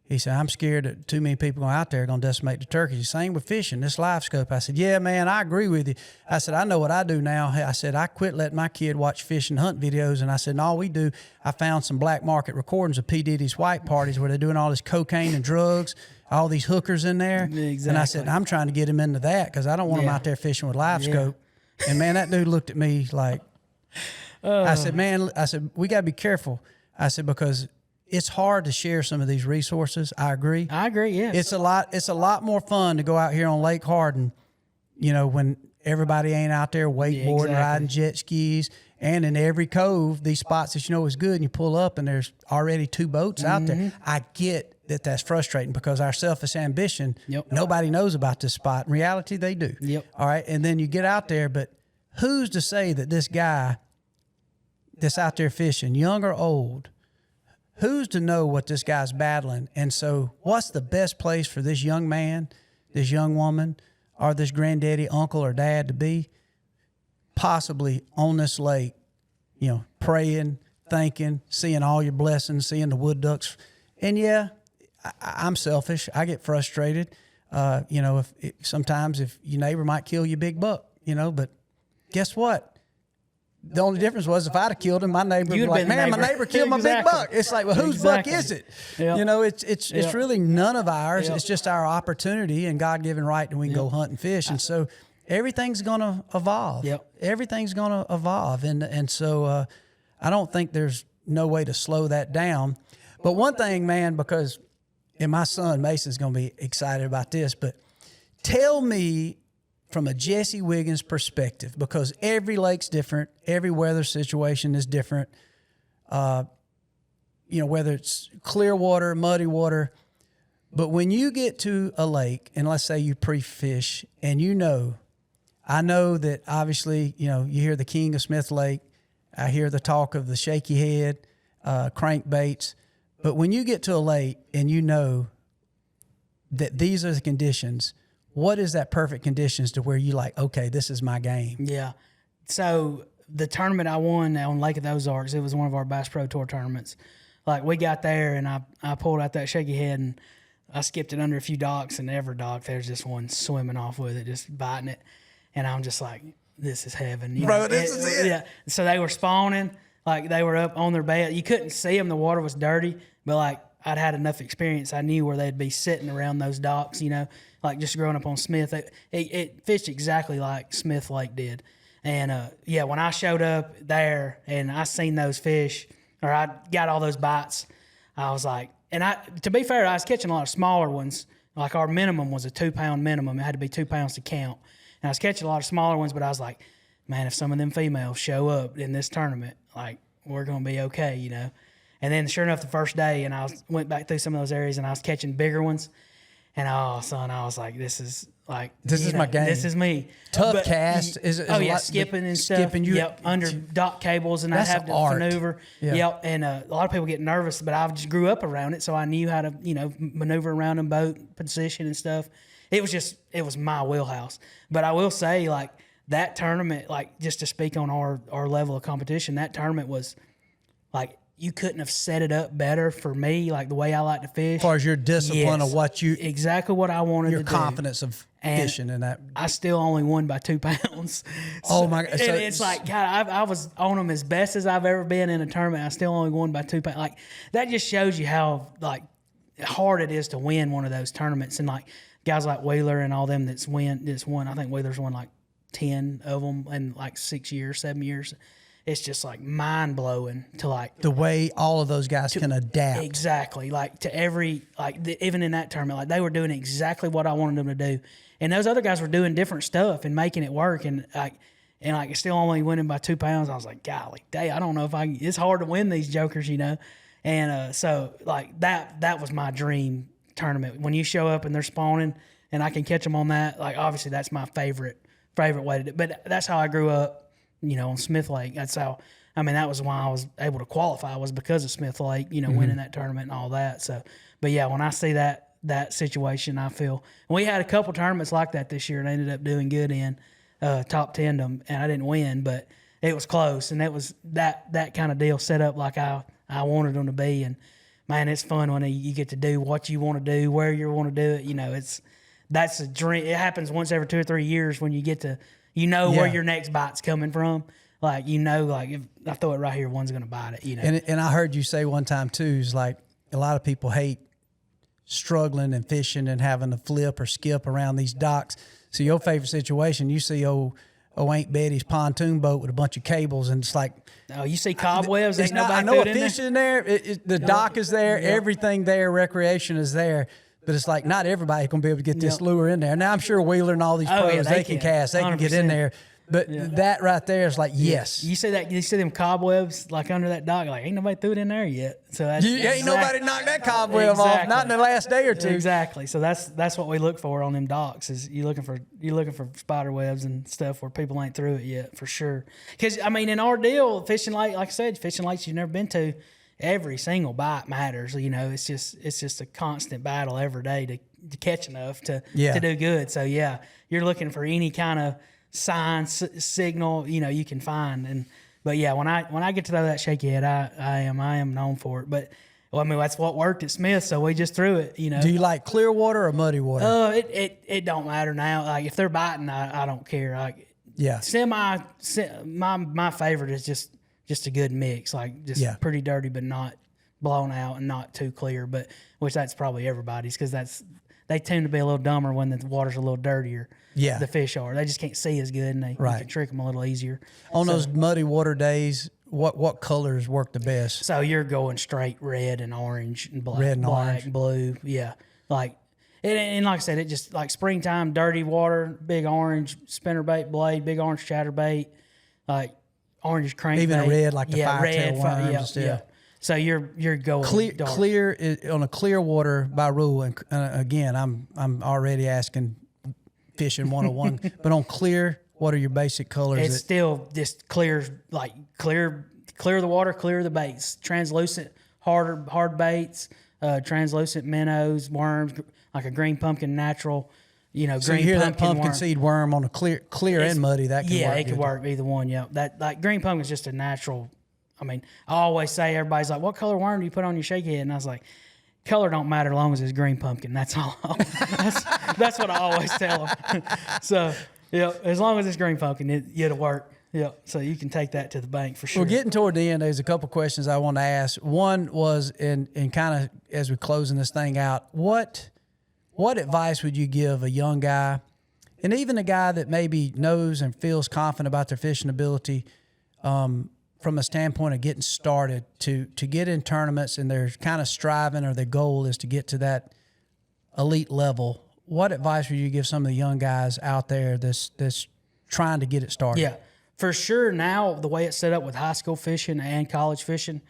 He said, I'm scared that too many people out there are going to decimate the turkeys. Same with fishing, this live scope. I said, yeah, man, I agree with you. I said, I know what I do now. I said, I quit letting my kid watch fish and hunt videos. And I said, and all we do, I found some black market recordings of P. Diddy's white parties where they're doing all this cocaine and drugs, all these hookers in there. Exactly. And I said, I'm trying to get him into that because I don't want him out there fishing with live scope. And, man, that dude looked at me like, I said, we got to be careful. I said, because it's hard to share some of these resources. I agree, yeah. It's a lot more fun to go out here on Lake Hardin, when everybody ain't out there wakeboarding, riding jet skis, and in every cove, these spots that is good, and you pull up and there's already 2 boats out there. I get that that's frustrating because our selfish ambition, nobody knows about this spot. In reality, they do. All right, and then you get out there, but who's to say that this guy that's out there fishing, young or old, who's to know what this guy's battling? And so what's the best place for this young man, this young woman, or this granddaddy, uncle, or dad to be? Possibly on this lake, praying, thinking, seeing all your blessings, seeing the wood ducks. And I'm selfish. I get frustrated. Sometimes if your neighbor might kill your big buck, but guess what? The only difference was if I'd have killed him, my neighbor would be like, man, my neighbor killed my big buck. It's like, well, whose buck is it? Yep. It's really none of ours. Yep. It's just our opportunity and God-given right that we can go hunt and fish. And so everything's going to evolve. Everything's going to evolve. And so I don't think there's no way to slow that down. But one thing, man, and my son Mason's going to be excited about this, but tell me from a Jesse Wiggins perspective, because every lake's different, every weather situation is different. Whether it's clear water, muddy water. But when you get to a lake, and let's say you pre-fish, and I know that obviously, you hear the king of Smith Lake. I hear the talk of the shaky head, crankbaits. But when you get to a lake and you know that these are the conditions, what is that perfect conditions to where you like, okay, this is my game? Yeah. So the tournament I won on Lake of the Ozarks, it was one of our Bass Pro Tour tournaments. Like we got there and I pulled out that shaky head and I skipped it under a few docks, and every dock there's just one swimming off with it, just biting it, and I'm just like, this is heaven, this is it. Yeah. So they were spawning, like they were up on their bed. You couldn't see them; the water was dirty, but like I'd had enough experience. I knew where they'd be sitting around those docks, like just growing up on Smith. It fished exactly like Smith Lake did. And, when I showed up there and I seen those fish, or I got all those bites, I was like, to be fair, I was catching a lot of smaller ones. Like our minimum was a 2-pound minimum. It had to be 2 pounds to count. And I was catching a lot of smaller ones, but I was like, man, if some of them females show up in this tournament, like we're going to be okay, And then sure enough, the first day, and went back through some of those areas, and I was catching bigger ones. And I was like, this is my game. This is me. Tough cast. Skipping and stuff. Under dock cables, and I'd have to maneuver. Yeah. Yep, and a lot of people get nervous, but I just grew up around it, so I knew how to, maneuver around in boat position and stuff. It was my wheelhouse. But I will say, like, that tournament, like, just to speak on our level of competition, that tournament was, like, you couldn't have set it up better for me, like the way I like to fish. As far as your discipline of what you... Exactly what I wanted to do. Your confidence of fishing and that. I still only won by 2 pounds. Oh, my God. So, it's like, God, I was on them as best as I've ever been in a tournament. I still only won by 2 pounds. Like, that just shows you how, like, hard it is to win one of those tournaments. And, like, guys like Wheeler and all them that's won. I think Wheeler's won, like, 10 of them in, like, 6 years, 7 years. It's just like mind blowing to like the way all of those guys can adapt. Exactly. Like to every, even in that tournament, like they were doing exactly what I wanted them to do. And those other guys were doing different stuff and making it work. And still only winning by 2 pounds. I was like, golly, I don't know if it's hard to win these jokers, And so like that was my dream tournament. When you show up and they're spawning and I can catch them on that, like obviously that's my favorite way to do it. But that's how I grew up. On Smith Lake. That's how, that was why I was able to qualify, was because of Smith Lake, winning that tournament and all that. So, but yeah, when I see that situation, I feel, and we had a couple tournaments like that this year and I ended up doing good in top 10 them, and I didn't win, but it was close. And it was that kind of deal set up like I wanted them to be. And man, it's fun when you get to do what you want to do, where you want to do it. That's a dream. It happens once every 2 or 3 years when you get to, where your next bite's coming from. Like, like if I throw it right here, one's going to bite it, And I heard you say one time too, is like a lot of people hate struggling and fishing and having to flip or skip around these docks. So your favorite situation, you see Aunt Betty's pontoon boat with a bunch of cables, and it's like, oh, you see cobwebs. Ain't nobody I know a in fish in there. The dock is there. Everything there. Recreation is there. But it's like not everybody's going to be able to get this lure in there. Now, I'm sure Wheeler and all these pros, they can cast. They 100%. Can get in there. But that right there is like, yes. You see them cobwebs like under that dock, like ain't nobody threw it in there yet. So that's ain't nobody knocked that cobweb off, not in the last day or two. Exactly. So that's what we look for on them docks, is you looking for spider webs and stuff where people ain't threw it yet, for sure. Because in our deal, fishing lake, like I said, fishing lakes you've never been to, every single bite matters. It's just a constant battle every day to catch enough to do good. So you're looking for any kind of sign, signal, you can find. But when I get to throw that shaky head, I am known for it. But that's what worked at Smith, so we just threw it. Do you like clear water or muddy water? It don't matter now. Like if they're biting, I don't care. Like my favorite is just a good mix, like just pretty dirty but not blown out and not too clear. But which that's probably everybody's, because they tend to be a little dumber when the water's a little dirtier. The fish are. They just can't see as good, and you can trick them a little easier. On those muddy water days, what colors work the best? So you're going straight red and orange and black, and blue. Yeah, like and like I said, it just like springtime, dirty water, big orange spinnerbait blade, big orange chatterbait, like orange crankbait, even red like the firetail worms. Yeah. So you're going clear on a clear water by rule. And again, I'm already asking fishing 101, but on clear, what are your basic colors? It's still just clear the water, clear the baits, translucent hard baits, translucent minnows, worms, like a green pumpkin natural. So you hear that pumpkin seed worm on a clear and muddy, that can work. Yeah, it can work either one. Yeah, that like green pumpkin is just a natural. I always say, everybody's like, "What color worm do you put on your shaky head?" And I was like, color don't matter as long as it's green pumpkin. That's all. That's what I always tell them. So, yeah, as long as it's green pumpkin, it'll work. Yeah, so you can take that to the bank for sure. Well, getting toward the end, there's a couple questions I want to ask. One was, in kind of as we're closing this thing out, what advice would you give a young guy, and even a guy that maybe knows and feels confident about their fishing ability, from a standpoint of getting started to get in tournaments, and they're kind of striving, or their goal is to get to that elite level? What advice would you give some of the young guys out there that's trying to get it started? Yeah. For sure, now the way it's set up with high school fishing and college fishing,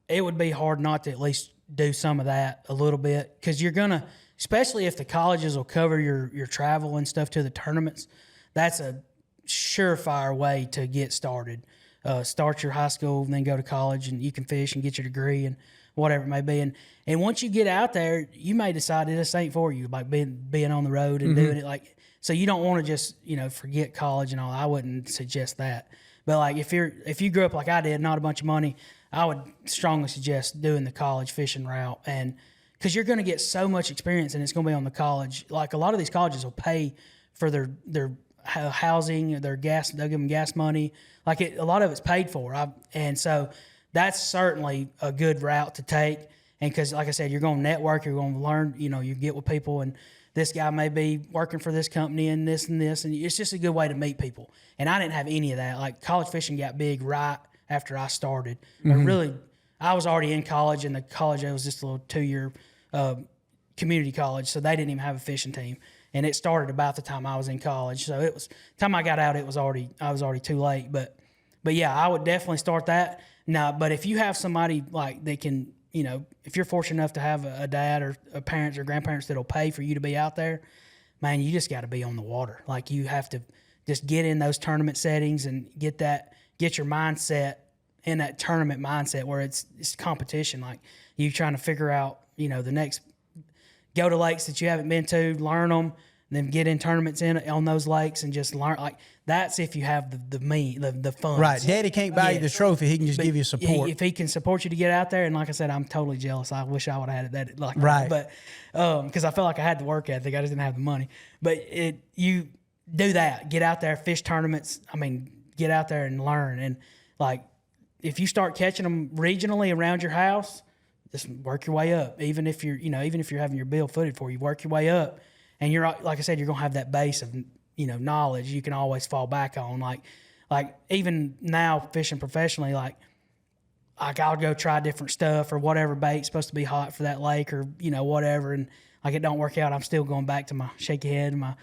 it would be hard not to at least do some of that a little bit, because you're going to, especially if the colleges will cover your travel and stuff to the tournaments, that's a surefire way to get started. Start your high school and then go to college, and you can fish and get your degree and whatever it may be. And once you get out there, you may decide this ain't for you, like being on the road and doing it like. So you don't want to just, forget college and all. I wouldn't suggest that. But like if you grew up like I did, not a bunch of money, I would strongly suggest doing the college fishing route, and because you're going to get so much experience, and it's going to be on the college. Like a lot of these colleges will pay for their housing, their gas. They'll give them gas money. Like a lot of it's paid for. And so that's certainly a good route to take. And because, like I said, you're going to network, you're going to learn. You get with people, and this guy may be working for this company and this, and it's just a good way to meet people. And I didn't have any of that. Like college fishing got big right after I started. But really, I was already in college, and the college, it was just a little 2-year community college, so they didn't even have a fishing team. And it started about the time I was in college. So it was time I got out, I was already too late. But yeah, I would definitely start that. Now, but if you have somebody like they can, if you're fortunate enough to have a dad or a parents or grandparents that'll pay for you to be out there, man, you just got to be on the water. Like you have to just get in those tournament settings and get your mindset in that tournament mindset where it's competition. Like you trying to figure out, the next, go to lakes that you haven't been to, learn them, then get in tournaments on those lakes and just learn. Like that's if you have the funds. Right. Daddy can't buy you the trophy. He can just give you support. If he can support you to get out there. And like I said, I'm totally jealous. I wish I would have had it right. But because I felt like I had the work ethic. I just didn't have the money. But you do that. Get out there, fish tournaments. I mean, get out there and learn. And like if you start catching them regionally around your house, just work your way up. Even if you're having your bill footed for you, work your way up. And you're, like I said, you're going to have that base of, knowledge you can always fall back on. Like even now fishing professionally, like I'll go try different stuff or whatever bait's supposed to be hot for that lake or, whatever. And like it don't work out, I'm still going back to my shaky head and my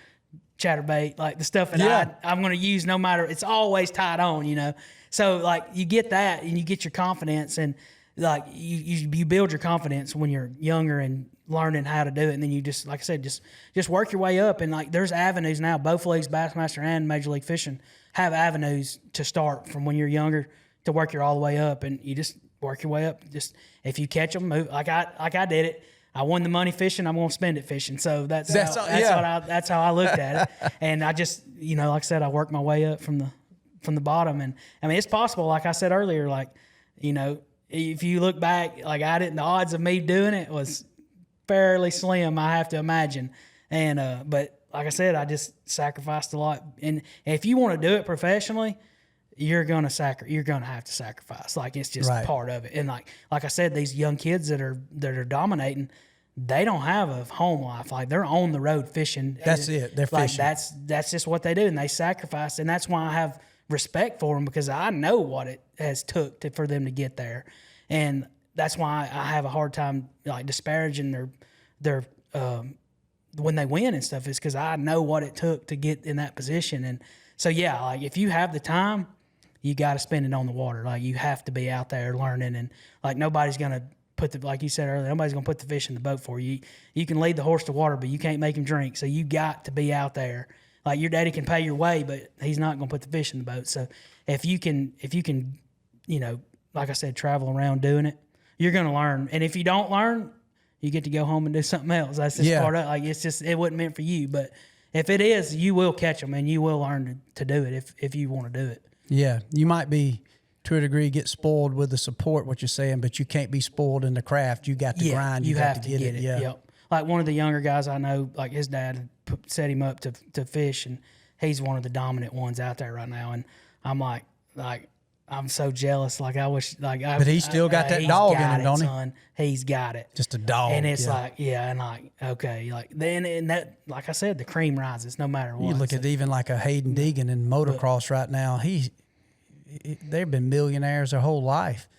chatterbait, like the stuff that I'm going to use no matter, it's always tied on, So like you get that and you get your confidence, and like you build your confidence when you're younger and learning how to do it. And then you just, like I said, just work your way up. And like there's avenues now, both leagues, Bassmaster and Major League Fishing have avenues to start from when you're younger to work your all the way up. And you just work your way up. Just if you catch them, move like I did it. I won the money fishing. I'm going to spend it fishing. So that's how I looked at it. And I just, like I said, I worked my way up from the bottom. And I mean, it's possible. Like I said earlier, like, if you look back, like the odds of me doing it was fairly slim, I have to imagine. And, but like I said, I just sacrificed a lot. And if you want to do it professionally, you're going to have to sacrifice. Like it's just part of it. And like I said, these young kids that are dominating, they don't have a home life. Like they're on the road fishing. That's it. They're fishing. That's just what they do. And they sacrifice. And that's why I have respect for them, because I know what it has took for them to get there. And that's why I have a hard time like disparaging their when they win and stuff, is because I know what it took to get in that position. And so, yeah, like if you have the time, you got to spend it on the water. Like you have to be out there learning, and like nobody's going to like you said earlier, nobody's going to put the fish in the boat for you. You can lead the horse to water, but you can't make him drink. So you got to be out there. Like your daddy can pay your way, but he's not going to put the fish in the boat. So if you can, like I said, travel around doing it, you're going to learn. And if you don't learn, you get to go home and do something else. That's just part of it. Like it wasn't meant for you. But if it is, you will catch them and you will learn to do it if you want to do it. Yeah, you might be to a degree, get spoiled with the support, what you're saying, but you can't be spoiled in the craft. You got to grind. You have to get it. Yeah. Yep. Like one of the younger guys I know, like his dad set him up to fish, and he's one of the dominant ones out there right now. And I'm like I'm so jealous. Like I wish, but he's still got that dog in him, don't he? Son. He's got it. Just a dog. And it's okay, like then and that, like I said, the cream rises no matter what. You look at even like a Hayden Deegan in motocross right now. They've been millionaires their whole life.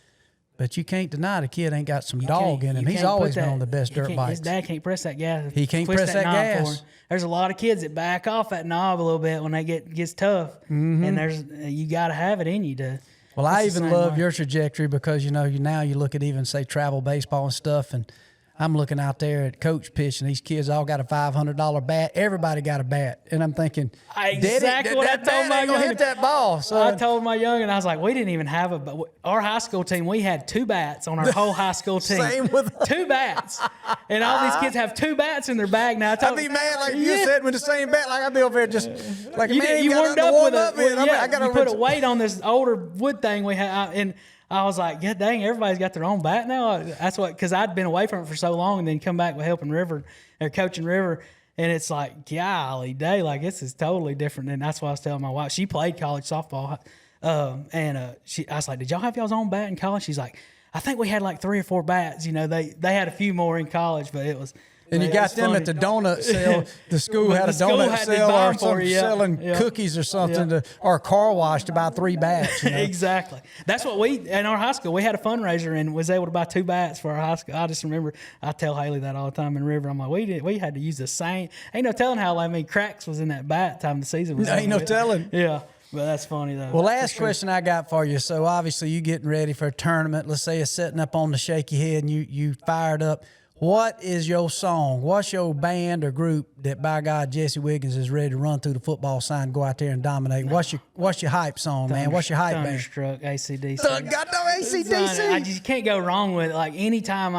But you can't deny the kid ain't got some dog in him. He's always been on the best dirt bikes. His dad can't press that gas. He can't press that gas. There's a lot of kids that back off that knob a little bit when they gets tough, and you got to have it in you to. Well, I even love your trajectory because now you look at even say travel baseball and stuff, and I'm looking out there at coach pitch, and these kids all got a $500 bat. Everybody got a bat, and I'm thinking, exactly what I told my youngin'. Hit that ball. So I told my youngin', I was like, we didn't even have our high school team. We had 2 bats on our whole high school team. Same with 2 bats, and all these kids have 2 bats in their bag now. I'd be mad like you said with the same bat. Like I'd be over there just like you warmed up with I got you put a weight on this older wood thing we had and. I was like, yeah, dang, everybody's got their own bat now. That's what, because I'd been away from it for so long and then come back with helping River or coaching River. And it's like, golly day, like this is totally different. And that's why I was telling my wife, she played college softball. I was like, did y'all have y'all's own bat in college? She's like, I think we had like 3 or 4 bats. They had a few more in college, but it was. And you got them funny. at the donut sale. The school had a donut sale or something, selling cookies or something, or a car wash to buy 3 bats. Exactly. That's what in our high school, we had a fundraiser and was able to buy 2 bats for our high school. I just remember, I tell Haley that all the time in River. I'm like, we had to use the same. Ain't no telling how cracks was in that bat time the season was. Ain't no telling. Yeah. But that's funny, though. Well, last question I got for you. So, obviously, you getting ready for a tournament. Let's say it's setting up on the shaky head and you fired up. What is your song? What's your band or group that, by God, Jesse Wiggins is ready to run through the football sign, go out there and dominate? What's your hype song, man? What's your hype band? Thunderstruck, AC/DC. Got no AC/DC. You can't go wrong with it. Like, anytime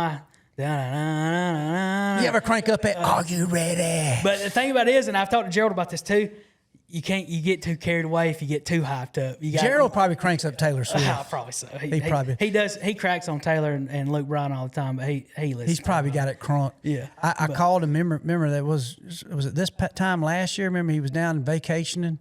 you ever crank up at, are you ready? But the thing about it is, and I've talked to Gerald about this too, you get too carried away if you get too hyped up. Gerald probably cranks up Taylor Swift. Probably so. He does. He cracks on Taylor and Luke Bryan all the time, but he listens. He's probably got it crunk. Yeah. I called him. Remember that was it this time last year? Remember he was down vacationing,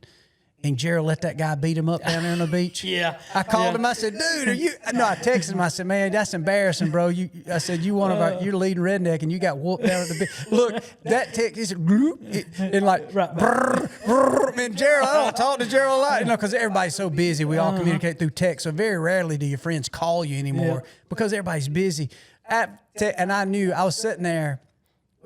and Gerald let that guy beat him up down there on the beach. Yeah. I called him. I said, "Dude, are you?" No, I texted him. I said, "Man, that's embarrassing, bro. I said you're leading redneck, and you got whooped down at the beach. Look, that text. He said, and like, brr, brr. Man, Gerald, I don't talk to Gerald a lot, because everybody's so busy. We all communicate through text, so very rarely do your friends call you anymore because everybody's busy. And I knew I was sitting there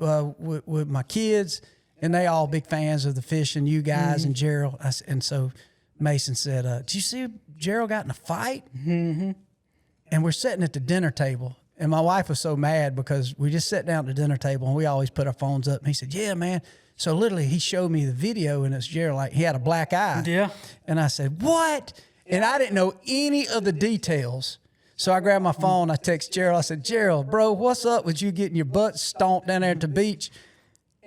with my kids. And they all big fans of the fishing, you guys and Gerald. And so Mason said, did you see Gerald got in a fight? Mm-hmm. And we're sitting at the dinner table. And my wife was so mad because we just sat down at the dinner table and we always put our phones up. And he said, yeah, man. So literally he showed me the video and it's Gerald, like he had a black eye. Yeah. And I said, what? And I didn't know any of the details. So I grabbed my phone. I text Gerald. I said, Gerald, bro, what's up with you getting your butt stomped down there at the beach?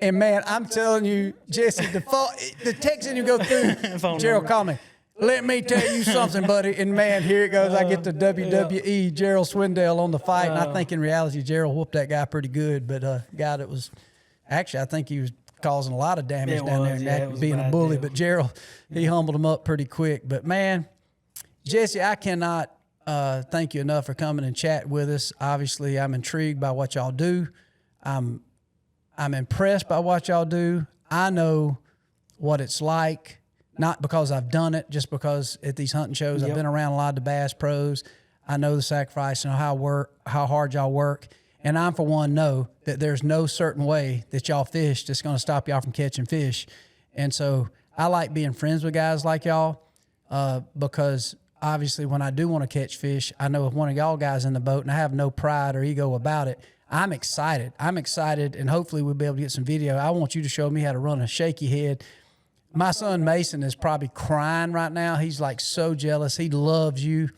And, man, I'm telling you, Jesse, the text didn't go through. Gerald called me. Let me tell you something, buddy. And, man, here it goes. I get the WWE, Gerald Swindell on the fight. And I think in reality, Gerald whooped that guy pretty good. But, God, it was – actually, I think he was causing a lot of damage down there and being a bully. But Gerald, he humbled him up pretty quick. But, man, Jesse, I cannot thank you enough for coming and chat with us. Obviously, I'm intrigued by what y'all do. I'm impressed by what y'all do. I know what it's like, not because I've done it, just because at these hunting shows, I've been around a lot of the bass pros. I know the sacrifice and how hard y'all work. And I'm, for one, know that there's no certain way that y'all fish that's going to stop y'all from catching fish. And so I like being friends with guys like y'all because obviously when I do want to catch fish, I know if one of y'all guys in the boat, and I have no pride or ego about it, I'm excited, and hopefully we'll be able to get some video. I want you to show me how to run a shaky head. My son Mason is probably crying right now. He's like so jealous. He loves you.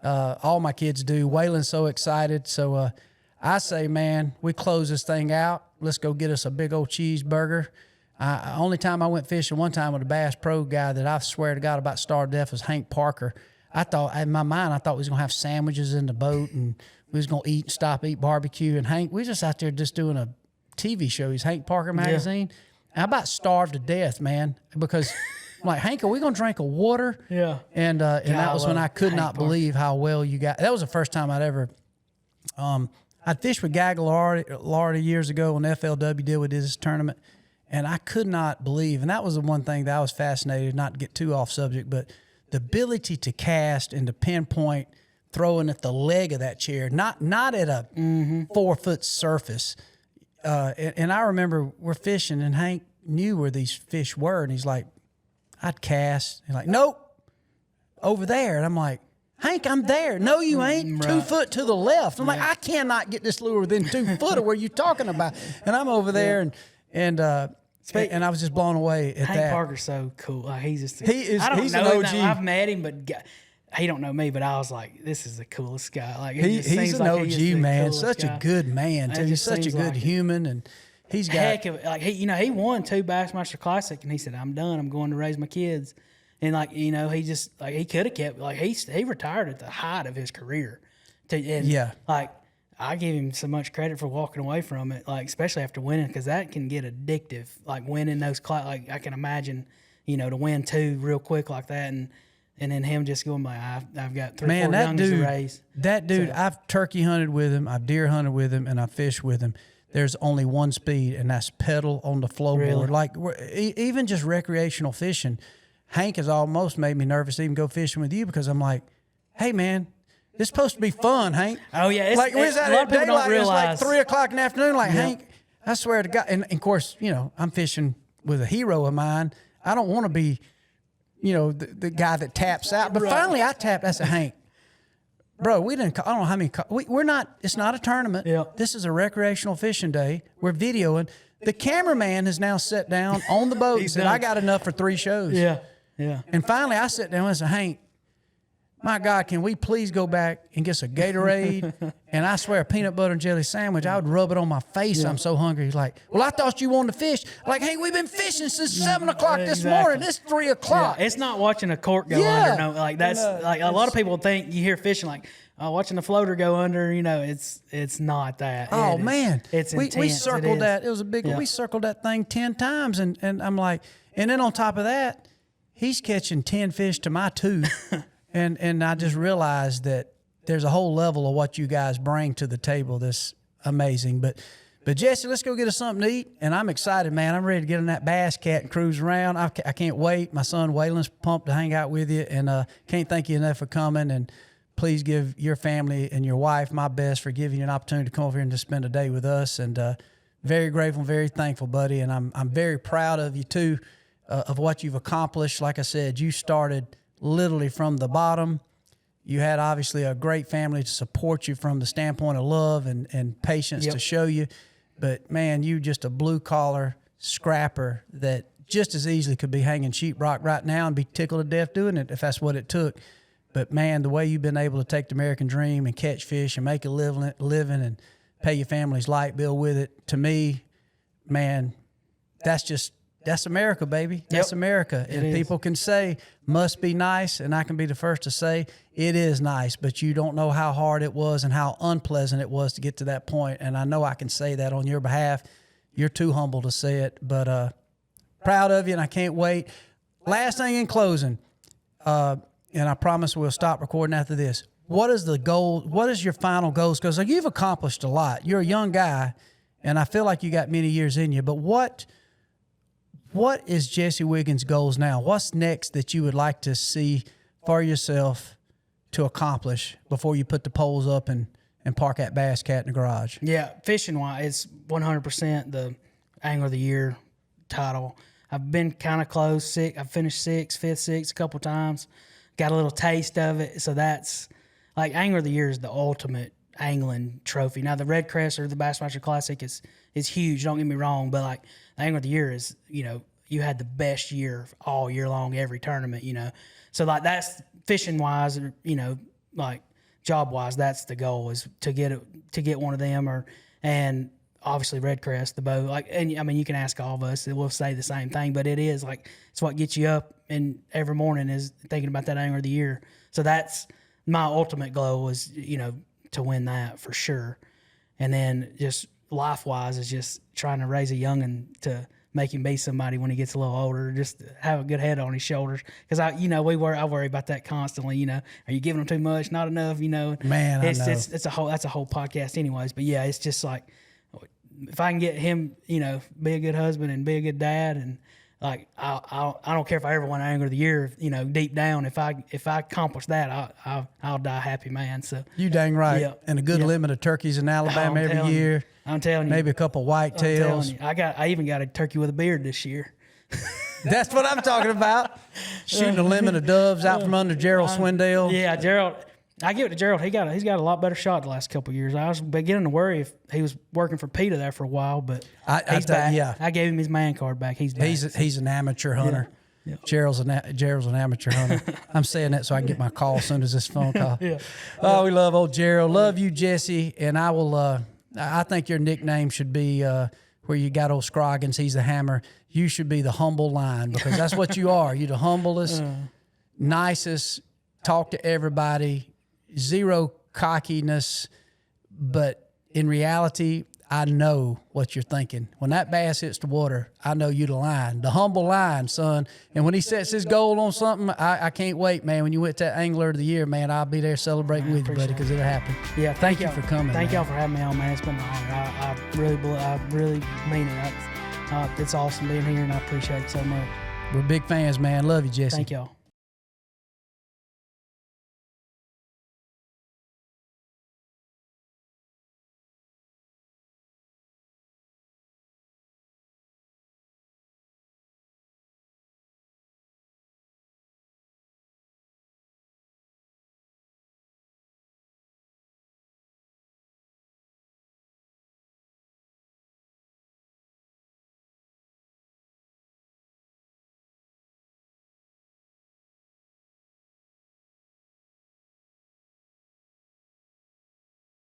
All my kids do. Waylon's so excited. So I say, man, we close this thing out. Let's go get us a big old cheeseburger. Only time I went fishing one time with a Bass Pro guy that I swear to God about starved to death was Hank Parker. in my mind, I thought we was going to have sandwiches in the boat and we was going to eat barbecue. And Hank, we was just out there just doing a TV show. He's Hank Parker Magazine. And I about starved to death, man, because I'm like, Hank, are we going to drink a water? Yeah. And that was when I could not believe how well you got. That was the first time I'd ever, I fished with Gaggallardi years ago when FLW did with this tournament. And I could not believe, and that was the one thing that I was fascinated, not to get too off subject, but the ability to cast and to pinpoint throwing at the leg of that chair, not at a 4-foot surface. And I remember we're fishing, and Hank knew where these fish were, and he's like, I'd cast. He's like, nope, over there. And I'm like, Hank, I'm there. No, you ain't. Right. 2 foot to the left. I'm like, I cannot get this lure within 2 foot of where you're talking about. And I'm over there, and I was just blown away at Hank that. Parker's so cool. Like, he's just he's know an him. OG. I've met him, but he don't know me. But I was like, this is the coolest guy. Like he's an OG, man. Such a good man too. He's such a good human, and he's got heck of like he won 2 Bassmaster Classic, and he said, I'm done. I'm going to raise my kids. And he just he could have kept he retired at the height of his career. I give him so much credit for walking away from it, especially after winning, because that can get addictive. Winning those I can imagine, to win 2 real quick like that, and then him just going I've got 3 or 4 youngs to raise. That dude, I've turkey hunted with him, I've deer hunted with him, and I fished with him. There's only one speed, and that's pedal on the flow board. Even just recreational fishing. Hank has almost made me nervous to even go fishing with you, because I'm like, hey man, this is supposed to be fun, Hank. Oh yeah, a lot of people don't realize. It's like 3:00 in the afternoon. Hank, I swear to God, and of course, I'm fishing with a hero of mine. I don't want to be, the guy that taps out. But finally, I tapped. I said, Hank, bro, we didn't. I don't know how many. We're not. It's not a tournament. Yeah. This is a recreational fishing day. We're videoing. The cameraman has now sat down on the boat and said, I got enough for 3 shows. Yeah. Yeah. And finally, I sat down and said, Hank, my God, can we please go back and get some Gatorade? And I swear, a peanut butter and jelly sandwich, I would rub it on my face. I'm so hungry. He's like, well, I thought you wanted to fish. Like, hey, we've been fishing since 7 o'clock this morning. It's 3 o'clock. Yeah, it's not watching a cork go under. No, that's a lot of people think you hear fishing watching the floater go under. It's not that. Oh man, it's intense. We circled that. It was a big. Yeah. We circled that thing 10 times, and I'm like, and then on top of that, he's catching 10 fish to my 2. And I just realized that there's a whole level of what you guys bring to the table that's amazing. But Jesse, let's go get us something to eat. And I'm excited, man. I'm ready to get on that Bass Cat and cruise around. I can't wait. My son Waylon's pumped to hang out with you. And can't thank you enough for coming. And please give your family and your wife my best for giving you an opportunity to come over here and just spend a day with us. And very grateful, very thankful, buddy. And I'm very proud of you, too, of what you've accomplished. Like I said, you started literally from the bottom. You had obviously a great family to support you from the standpoint of love and patience to show you. But man, you just a blue collar scrapper that just as easily could be hanging sheetrock right now and be tickled to death doing it if that's what it took. But man, the way you've been able to take the American dream and catch fish and make a living and pay your family's light bill with it, to me, man, that's America, baby. That's America. And people can say, must be nice, and I can be the first to say, it is nice, but you don't know how hard it was and how unpleasant it was to get to that point. And I know I can say that on your behalf. You're too humble to say it, but proud of you, and I can't wait. Last thing in closing, and I promise we'll stop recording after this. What is the goal? What is your final goals? Because you've accomplished a lot. You're a young guy, and I feel like you got many years in you, but what is Jesse Wiggins' goals now? What's next that you would like to see for yourself to accomplish before you put the poles up and park that Bass Cat in the garage? Yeah, fishing-wise, it's 100% the Angler of the Year title. I've been kind of close. I've finished 6th, 5th, 6th a couple times. Got a little taste of it. So that's Angler of the Year is the ultimate angling trophy. Now, the Red Crest or the Bassmaster Classic is huge. Don't get me wrong, but the Angler of the Year is, you had the best year all year long, every tournament, So that's fishing wise, job wise, that's the goal is to get one of them and obviously Red Crest, the bow. Like, and I mean, you can ask all of us, and we'll say the same thing. But it is like it's what gets you up and every morning is thinking about that angler of the year. So that's my ultimate goal is to win that for sure. And then just life-wise is just trying to raise a youngin' to make him be somebody when he gets a little older, just have a good head on his shoulders. Because I worry about that constantly. Are you giving them too much? Not enough? Man, I know. That's a whole podcast, anyways. But yeah, it's just like if I can get him, be a good husband and be a good dad, and like I don't care if I ever won Angler of the Year. Deep down, if I accomplish that, I'll die happy, man. So you dang right. Yeah, and a good limit of turkeys in Alabama every year. I'm telling you. Maybe a couple white tails. I even got a turkey with a beard this year. That's what I'm talking about. Shooting a limit of doves out from under Gerald Swindell. Yeah, Gerald. I give it to Gerald. He's got a lot better shot the last couple of years. I was beginning to worry if he was working for PETA there for a while, but he's back. Yeah. I gave him his man card back. He's back. He's an amateur hunter. Yeah. Gerald's an amateur hunter. I'm saying that so I can get my call as soon as this phone call. Yeah. Oh, we love old Gerald. Love you, Jesse. And I will. I think your nickname should be where you got old Scroggins. He's the hammer. You should be the humble lion because that's what you are. You're the humblest, nicest. Talk to everybody. Zero cockiness, but in reality, I know what you're thinking. When that bass hits the water, I know you the lion, the humble lion, son. And when he sets his goal on something, I can't wait, man. When you went to that Angler of the Year, man, I'll be there celebrating with you, buddy, because it'll happen. Yeah, thank you for coming. Thank y'all for having me on, man. It's been an honor. I really mean it. It's awesome being here, and I appreciate it so much. We're big fans, man. Love you, Jesse. Thank y'all.